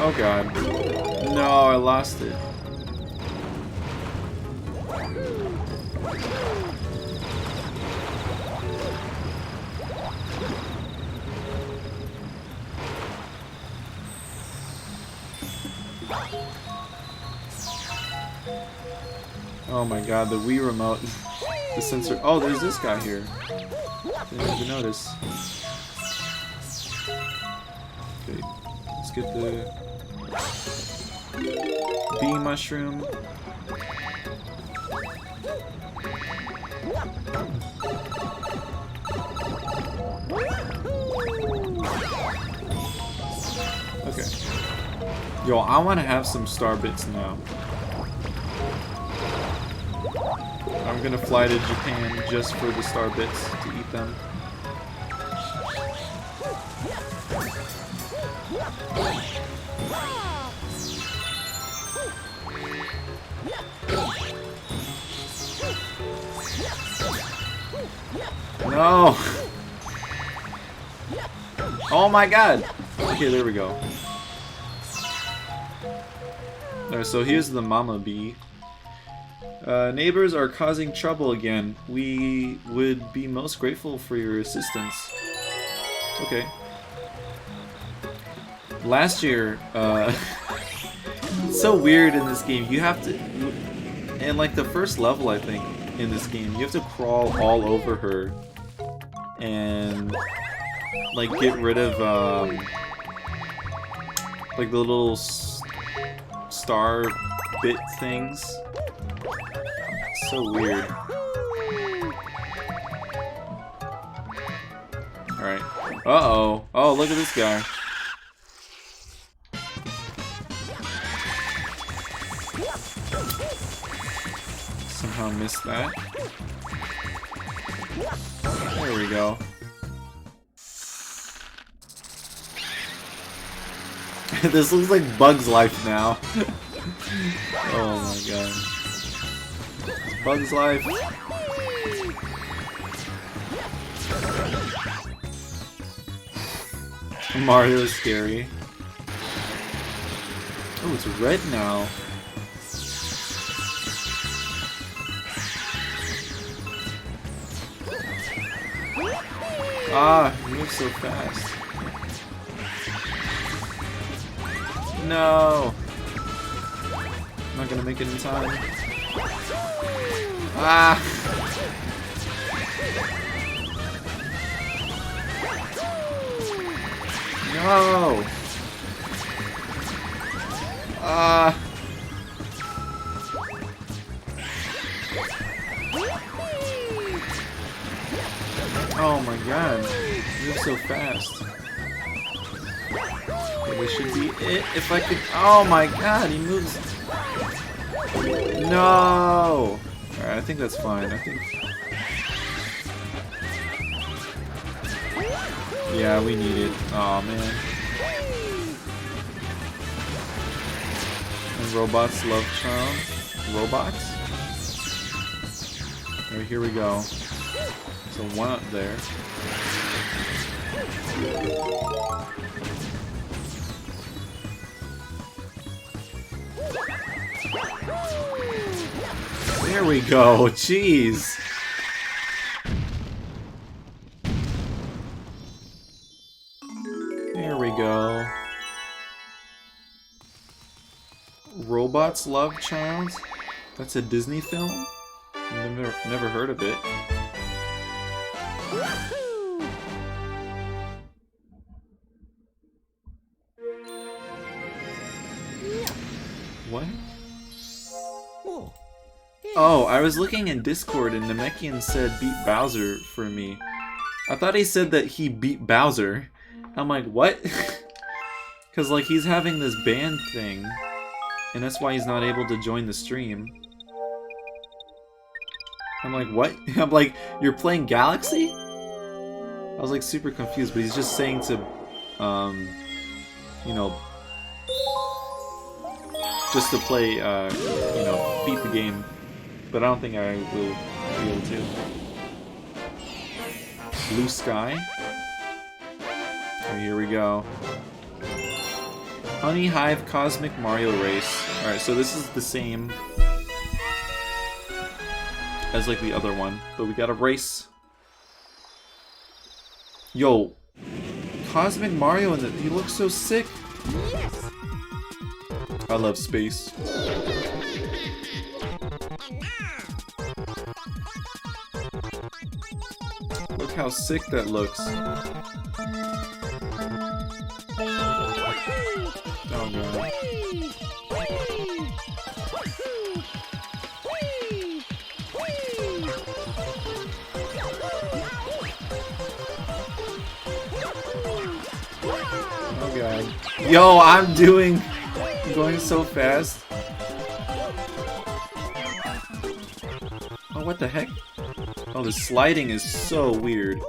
Oh god. No, I lost it. Oh my god, the Wii remote. The sensor. Oh, there's this guy here. Didn't even notice. Okay, let's get the bee mushroom. Okay. Yo, I want to have some star bits now. I'm gonna fly to Japan just for the star bits to eat them. No! Oh my god! Okay, there we go. Alright, so here's the mama bee. Neighbors are causing trouble again. We would be most grateful for your assistance. Okay. Last year, it's so weird in this game. You have to, in like the first level, I think, in this game, you have to crawl all over her and like get rid of like the little star bit things. So weird. Alright. Uh-oh. Oh, look at this guy. Somehow missed that. There we go. This looks like Bug's Life now. Oh my god. Bug's Life. Mario is scary. Oh, it's red now. Ah, he moves so fast. No! I'm not gonna make it in time. Ah! No! Ah! Oh my god, he moves so fast. Okay, this should be it if I could. Oh my god, he moves. No! Alright, I think that's fine. I think. Yeah, we need it. Aw, man. And robots love charm. Robots? Alright, here we go. So one up there. There we go. Jeez. There we go. Robots love charms? That's a Disney film? Never heard of it. What? Oh, I was looking in Discord and Namekian said beat Bowser for me. I thought he said that he beat Bowser. I'm like, what? Because, like, he's having this band thing, and that's why he's not able to join the stream. I'm like, what? I'm like, you're playing Galaxy? I was, like, super confused, but he's just saying to, you know, just to play, you know, beat the game. But I don't think I will be able to. Blue Sky. Alright, here we go. Honey Hive Cosmic Mario Race. Alright, so this is the same as like the other one, but we got a race. Yo, Cosmic Mario in it, he looks so sick. Yes. I love space. Look how sick that looks. Oh god. Oh god. Yo, I'm going so fast. Oh, what the heck? Oh, the sliding is so weird.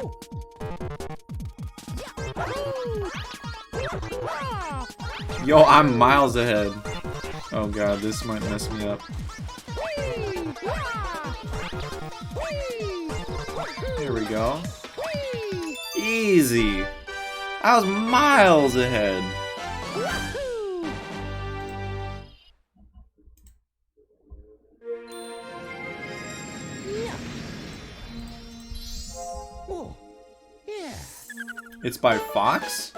Yo, I'm miles ahead. Oh god, this might mess me up. Here we go. Easy. I was miles ahead. It's by Fox?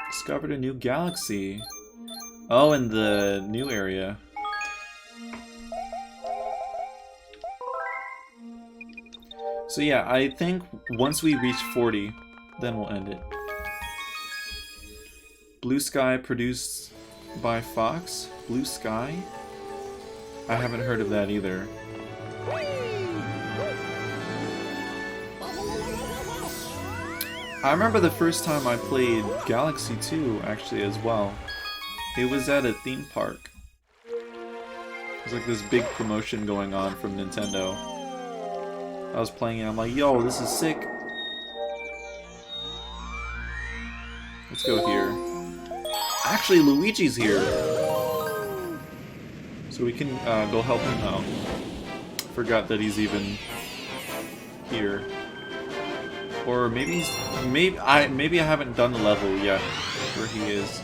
Discovered a new galaxy. Oh, in the new area. So yeah, I think once we reach 40, then we'll end it. Blue Sky produced by Fox? Blue Sky? I haven't heard of that either. I remember the first time I played Galaxy 2, actually, as well. It was at a theme park. It was like this big promotion going on from Nintendo. I was playing it, I'm like, yo, this is sick. Let's go here. Actually, Luigi's here! So we can go help him out. Forgot that he's even here. Or maybe maybe I haven't done the level yet where he is.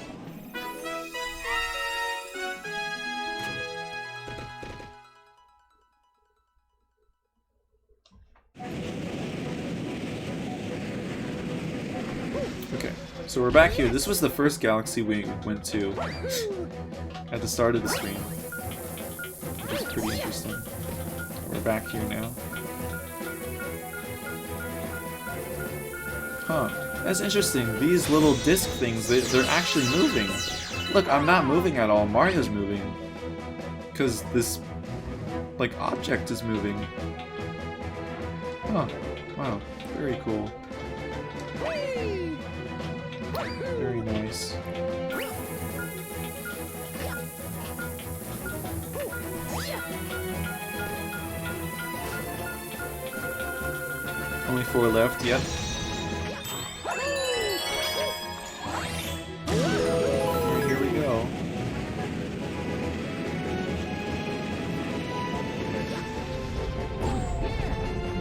Okay, so we're back here. This was the first galaxy we went to at the start of the stream, which is pretty interesting. We're back here now. Huh, that's interesting. These little disc things, they're actually moving. Look, I'm not moving at all. Mario's moving. Because this, like, object is moving. Huh, wow, very cool. Very nice. Only 4 left, yep. Here we go.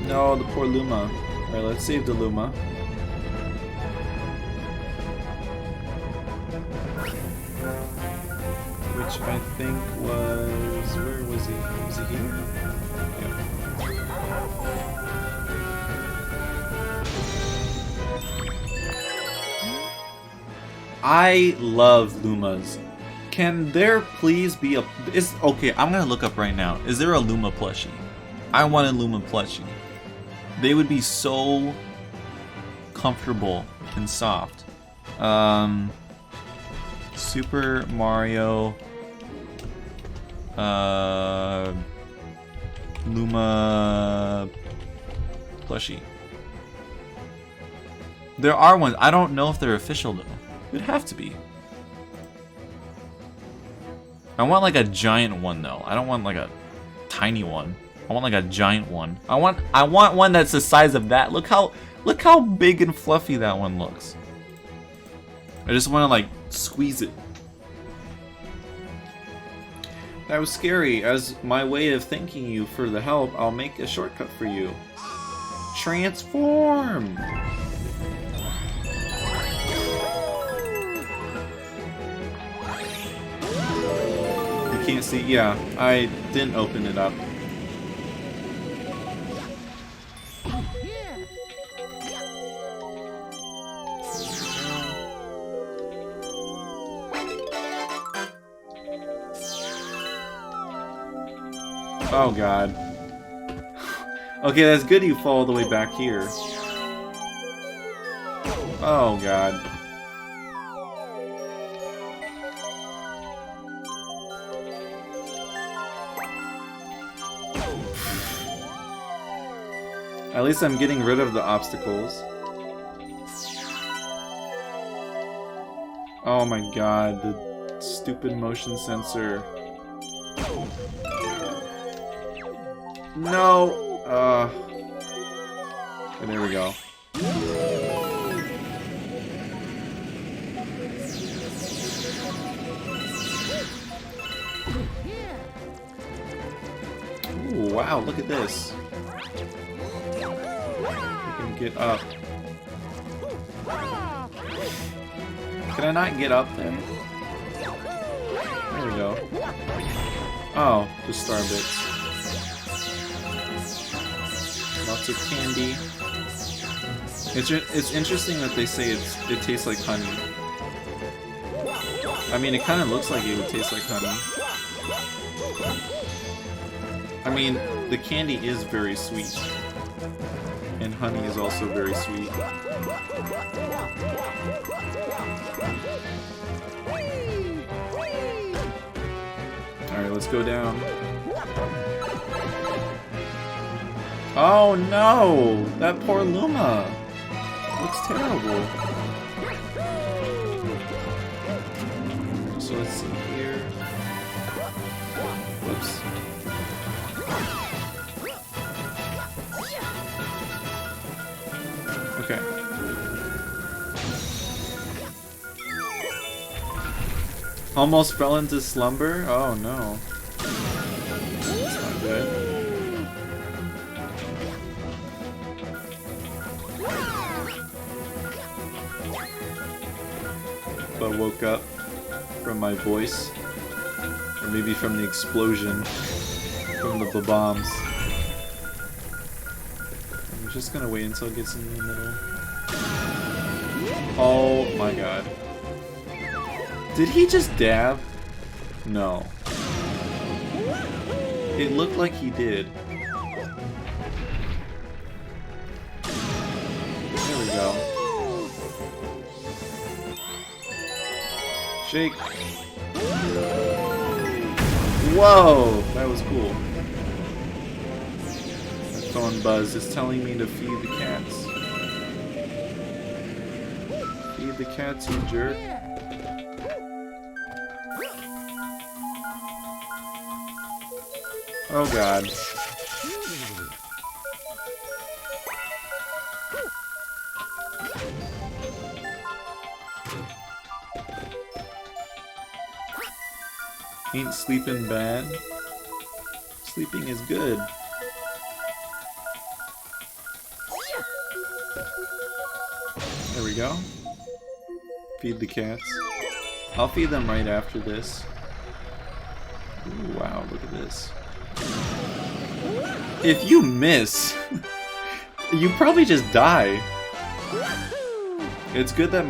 No, the poor Luma. Alright, let's save the Luma. Which I think was... where was he? Was he here? Yeah. I love Lumas. Can there please be a... okay, I'm gonna look up right now. Is there a Luma plushie? I want a Luma plushie. They would be so comfortable and soft. Super Mario Luma plushie. There are ones. I don't know if they're official though. It'd have to be. I want like a giant one though. I don't want like a tiny one. I want like a giant one. I want one that's the size of that. Look how big and fluffy that one looks. I just want to like squeeze it. That was scary. As my way of thanking you for the help, I'll make a shortcut for you. Transform! You can't see? Yeah, I didn't open it up. Oh god. Okay, that's good you fall all the way back here. Oh god. At least I'm getting rid of the obstacles. Oh my god, the stupid motion sensor. No! There we go. Ooh, wow, look at this. We can get up. Can I not get up there? There we go. Oh, just star bits. Lots of candy. It's interesting that they say it tastes like honey. I mean, it kind of looks like it would taste like honey. I mean, the candy is very sweet. And honey is also very sweet. Alright, let's go down. Oh no! That poor Luma! Looks terrible. So let's see here. Whoops. Okay. Almost fell into slumber? Oh no. That's not good. But woke up from my voice, or maybe from the explosion from the bombs. I'm just gonna wait until it gets in the middle. Oh my god. Did he just dab? No. It looked like he did. There we go. Shake. Whoa! That was cool. My phone buzz is telling me to feed the cats. Feed the cats, you jerk. Oh god. Ain't sleeping bad. Sleeping is good. There we go. Feed the cats. I'll feed them right after this. Ooh, wow, look at this. If you miss, you probably just die. It's good that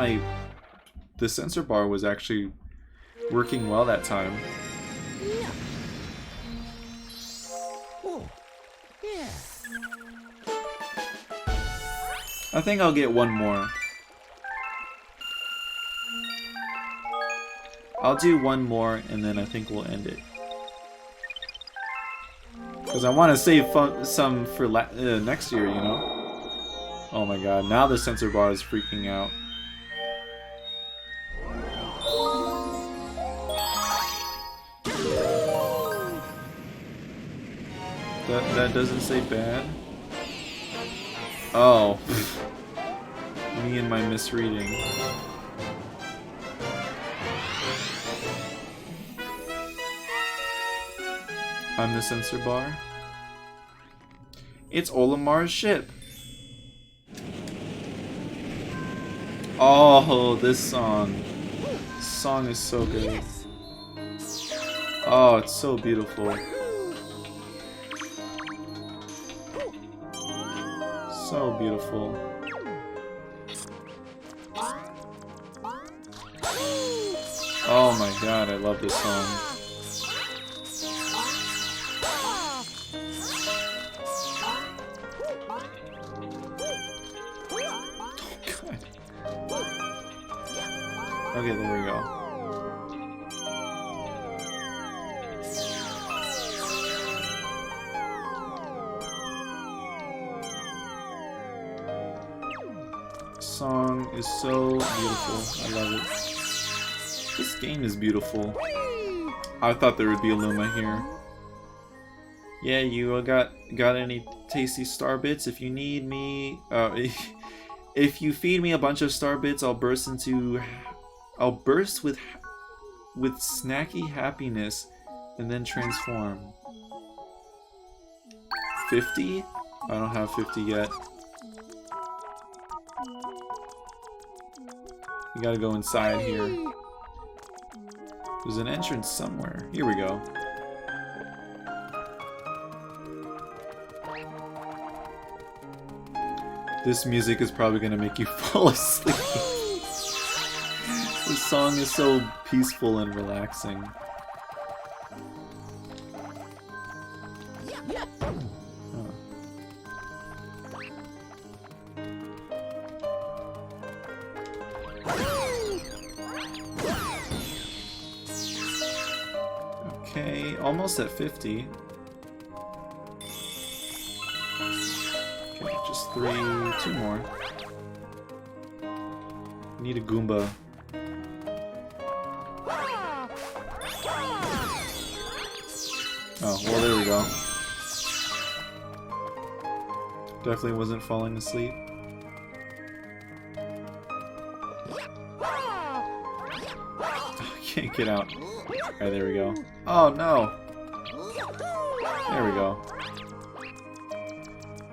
the sensor bar was actually working well that time. I think I'll get one more. I'll do one more and then I think we'll end it. Because I want to save some for next year, you know? Oh my god, now the sensor bar is freaking out. That doesn't say bad? Oh. Me and my misreading. I'm the sensor bar. It's Olimar's ship. Oh, this song. This song is so good. Oh, it's so beautiful. So beautiful. Oh my god, I love this song. Okay, there we go. This song is so beautiful. I love it. This game is beautiful. I thought there would be a Luma here. Yeah, you got any tasty star bits? If you need me, if you feed me a bunch of star bits, I'll burst with snacky happiness and then transform. 50? I don't have 50 yet. We gotta go inside here. There's an entrance somewhere. Here we go. This music is probably gonna make you fall asleep. This song is so peaceful and relaxing. Okay, almost at 50. Okay, just 2 more. Need a Goomba. Oh, well there we go. Definitely wasn't falling asleep. Can't get out. Alright, there we go. Oh no! There we go.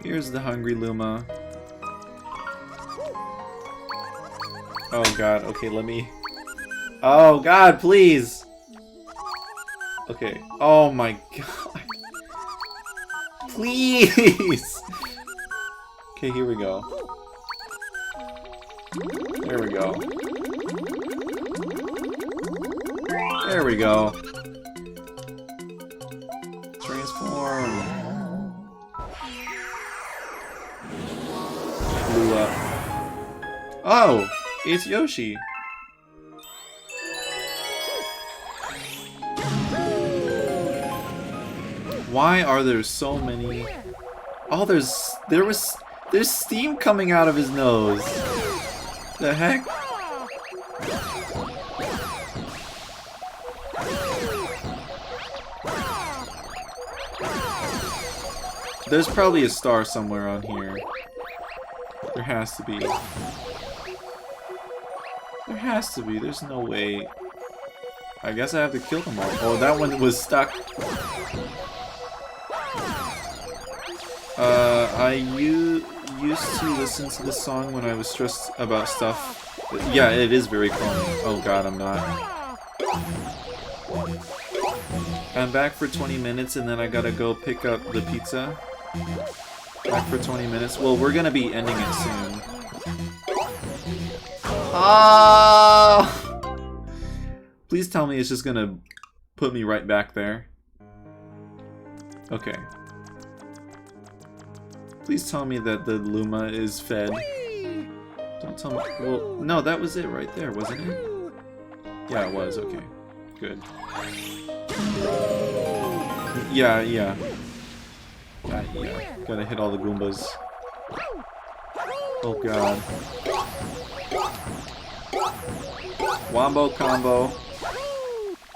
Here's the hungry Luma. Oh god, okay, let me... Oh god, please! Okay. Oh my god. Please! Okay, here we go. There we go. There we go. Transform. Blew up. Oh! It's Yoshi. Why are there so many? Oh, there's steam coming out of his nose. The heck? There's probably a star somewhere on here. There has to be. There has to be. There's no way. I guess I have to kill them all. Oh, that one was stuck. I used to listen to this song when I was stressed about stuff. Yeah, it is very calming. Oh god, I'm not. I'm back for 20 minutes and then I gotta go pick up the pizza. Back for 20 minutes. Well, we're gonna be ending it soon. Ah! Please tell me it's just gonna put me right back there. Okay. Please tell me that the Luma is fed. Don't tell me. Well, no, that was it right there, wasn't it? Yeah, it was. Okay. Good. Yeah. Yeah. Gotta hit all the Goombas. Oh god. Wombo combo.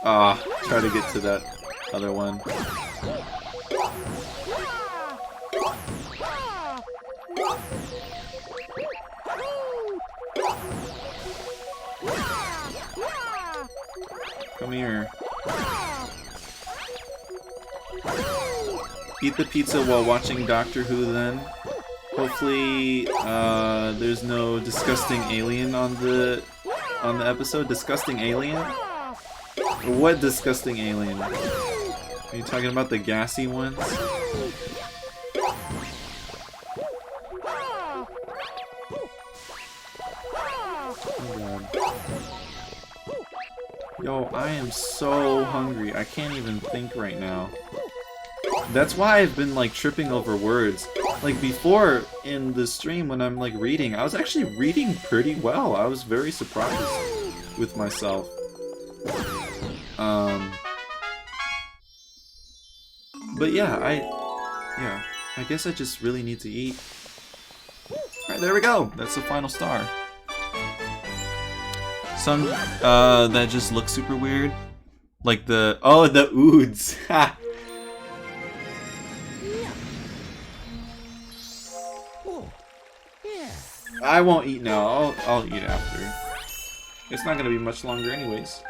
Ah, try to get to that other one. Come here. Eat the pizza while watching Doctor Who then. Hopefully, there's no disgusting alien on the episode. Disgusting alien? What disgusting alien? Are you talking about the gassy ones? Oh god. Yo, I am so hungry. I can't even think right now. That's why I've been like tripping over words. Like before in the stream when I'm like reading, I was actually reading pretty well. I was very surprised with myself. But yeah, I guess I just really need to eat. Alright, there we go. That's the final star. Some that just looks super weird. Like the oods. Ha. I won't eat now. I'll eat after. It's not gonna be much longer anyways.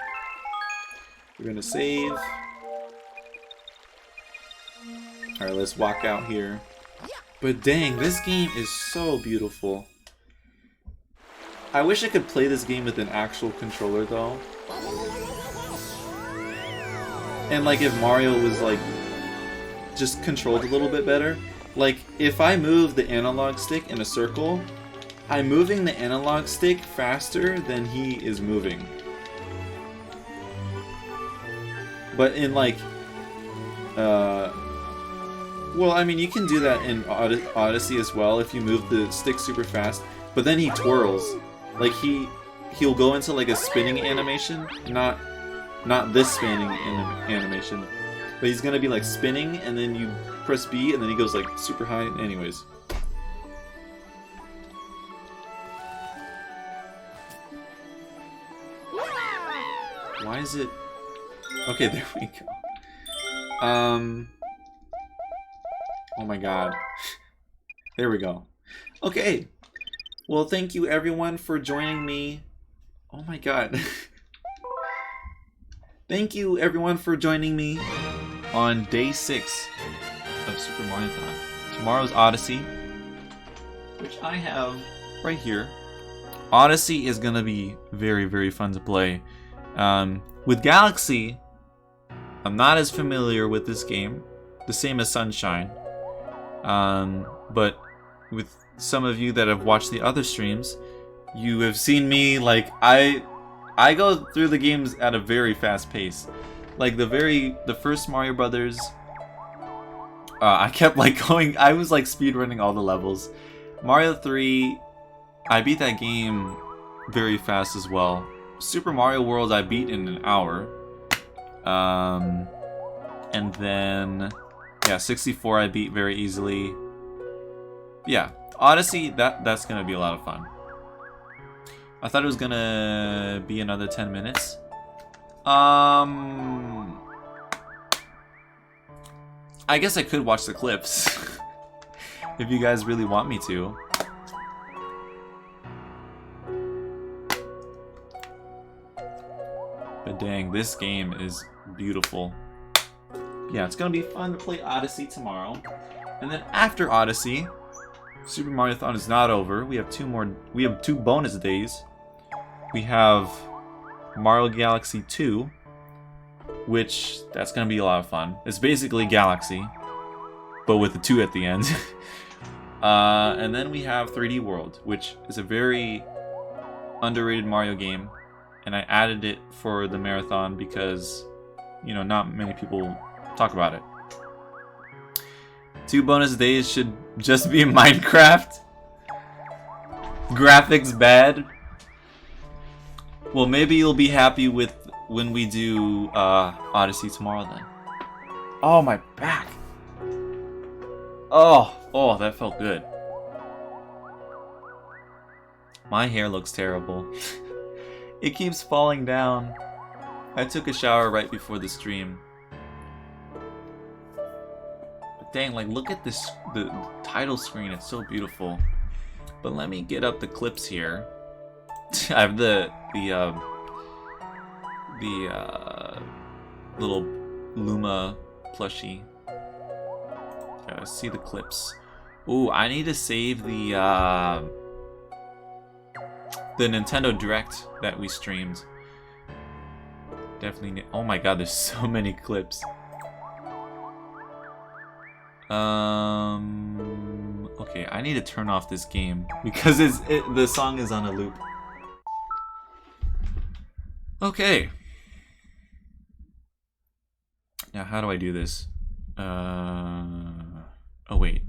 We're gonna save. Alright, let's walk out here. But dang, this game is so beautiful. I wish I could play this game with an actual controller though. And like if Mario was like just controlled a little bit better. Like if I move the analog stick in a circle, I'm moving the analog stick faster than he is moving. But in like well, I mean, you can do that in Odyssey as well if you move the stick super fast, but then he twirls. Like he'll go into like a spinning animation, not this spinning animation, but he's gonna be like spinning, and then you press B, and then he goes like super high. Anyways. Why is it? Okay, there we go. Oh my god. There we go. Okay. Well, thank you everyone for joining me. Oh my god. Thank you everyone for joining me on day 6 of Super Mariothon. Tomorrow's Odyssey, which I have right here. Odyssey is gonna be very, very fun to play. With Galaxy, I'm not as familiar with this game, the same as Sunshine. But with some of you that have watched the other streams, you have seen me like I go through the games at a very fast pace. Like the first Mario Brothers, I kept like going. I was like speedrunning all the levels. Mario 3, I beat that game very fast as well. Super Mario World I beat in an hour. And then yeah, 64 I beat very easily. Yeah, Odyssey, that's gonna be a lot of fun. I thought it was gonna be another 10 minutes. I guess I could watch the clips if you guys really want me to. But Dang, this game is beautiful. Yeah, it's gonna be fun to play Odyssey tomorrow. And then after Odyssey, Super Mariothon is not over. We have two bonus days. We have Mario Galaxy 2, which that's gonna be a lot of fun. It's basically Galaxy, but with a 2 at the end. And then we have 3D World, which is a very underrated Mario game, and I added it for the marathon because, you know, not many people talk about it. 2 bonus days should just be Minecraft. Graphics bad. Well, maybe you'll be happy with when we do Odyssey tomorrow then. Oh, my back. Oh, that felt good. My hair looks terrible. It keeps falling down. I took a shower right before the stream. But dang, like, look at this, the title screen, it's so beautiful. But let me get up the clips here. I have the little Luma plushie. Let's see the clips. Ooh, I need to save the Nintendo Direct that we streamed. Definitely need. Oh my god, there's so many clips. Okay, I need to turn off this game because the song is on a loop. Okay. Now, how do I do this? Oh wait.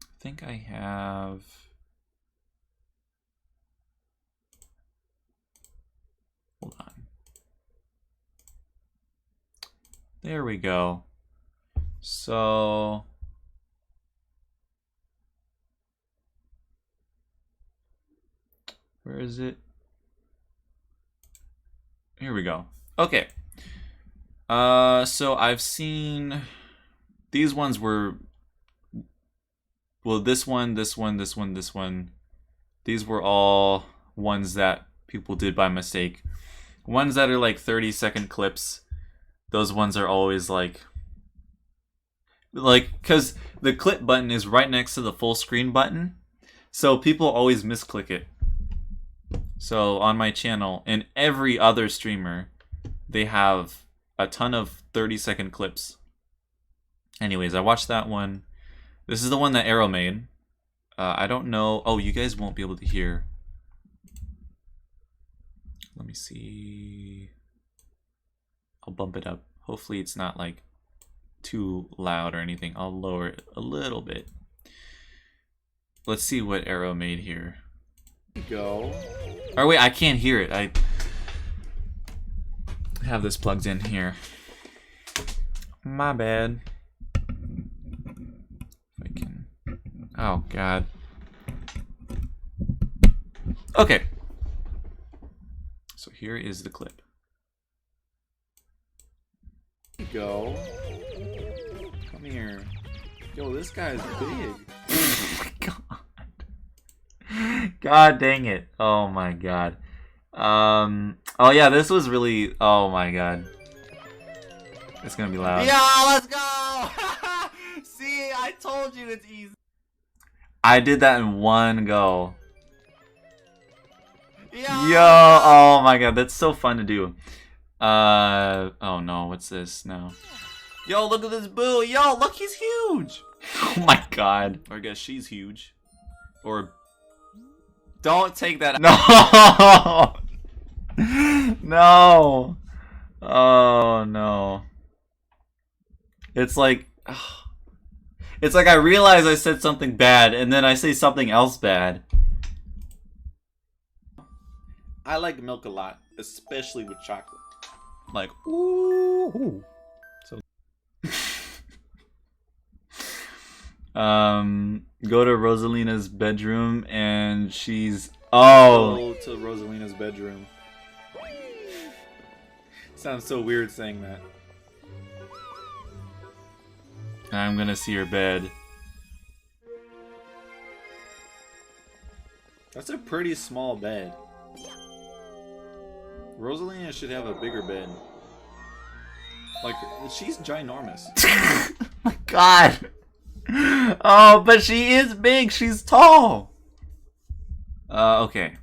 I think I have. Hold on. There we go. So. Where is it? Here we go. Okay. So I've seen these ones were, well, this one. These were all ones that people did by mistake. Ones that are like 30-second clips. Those ones are always like, because the clip button is right next to the full screen button. So people always misclick it. So on my channel and every other streamer, they have a ton of 30-second clips. Anyways, I watched that one. This is the one that Arrow made. I don't know. Oh, you guys won't be able to hear. Let me see. I'll bump it up. Hopefully it's not like too loud or anything. I'll lower it a little bit. Let's see what Arrow made here. Go. Oh wait, I can't hear it. I have this plugged in here. My bad. If I can. Oh god. Okay. So here is the clip. Go. Come here. Yo, this guy's big. Oh my god. God dang it. Oh my god. Oh yeah, this was really, oh my god. It's gonna be loud. Yo, let's go! See, I told you it's easy. I did that in one go. Yo! Oh my god, that's so fun to do. Oh no, what's this now? Yo, look at this boo! Yo, look, he's huge! Oh my god. Or I guess she's huge. Or... Don't take that. No! No! Oh no. It's like... It's like I realize I said something bad, and then I say something else bad. I like milk a lot, especially with chocolate. Like, ooh. So, go to Rosalina's bedroom, and she's go to Rosalina's bedroom. Sounds so weird saying that. I'm gonna see her bed. That's a pretty small bed. Rosalina should have a bigger bed. Like, she's ginormous. My God. Oh, but she is big. She's tall. Okay.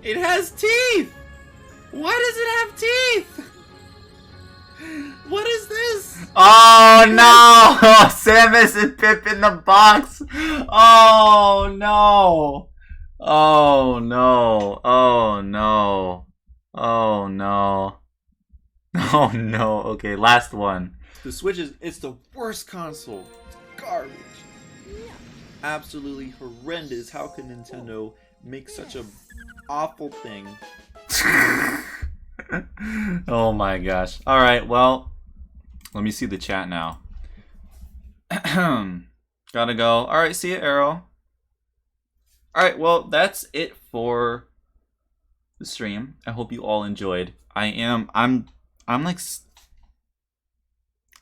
It has teeth. Why does it have teeth? What is this? Oh no! Samus and Pip in the box. Oh no! Oh no! Oh no! Oh no! Oh no! Okay, last one. The Switch it's the worst console. It's garbage. Absolutely horrendous. How can Nintendo make such a awful thing? Oh my gosh. Alright, well, let me see the chat now. Gotta go. Alright, see you, Arrow. Alright, well, that's it for the stream. I hope you all enjoyed. I'm like,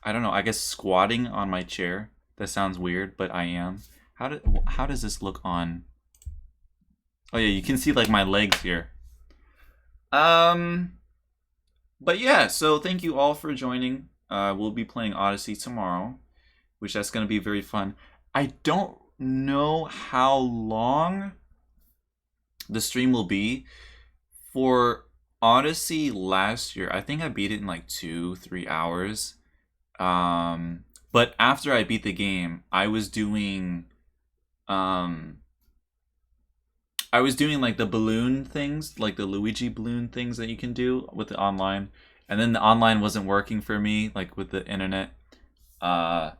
I don't know, I guess squatting on my chair. That sounds weird, but I am. How does this look on? Oh yeah, you can see like my legs here. But yeah, so thank you all for joining. We'll be playing Odyssey tomorrow, which that's going to be very fun. I don't know how long the stream will be. For Odyssey last year, I think I beat it in like 2-3 hours. But after I beat the game, I was doing like the balloon things, like the Luigi balloon things that you can do with the online. And then the online wasn't working for me, like with the internet. But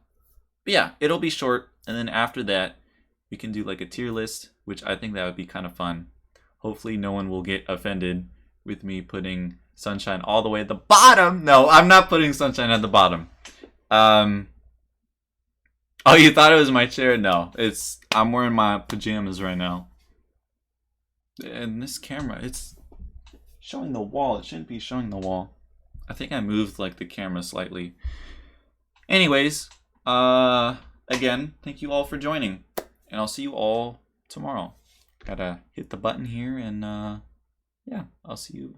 yeah, it'll be short. And then after that, we can do like a tier list, which I think that would be kind of fun. Hopefully no one will get offended with me putting Sunshine all the way at the bottom. No, I'm not putting Sunshine at the bottom. Oh, you thought it was my chair? No, I'm wearing my pajamas right now. And this camera, it's showing the wall. It shouldn't be showing the wall. I think I moved like the camera slightly. Anyways, again, thank you all for joining. And I'll see you all tomorrow. Gotta hit the button here and yeah, I'll see you.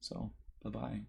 So, bye-bye.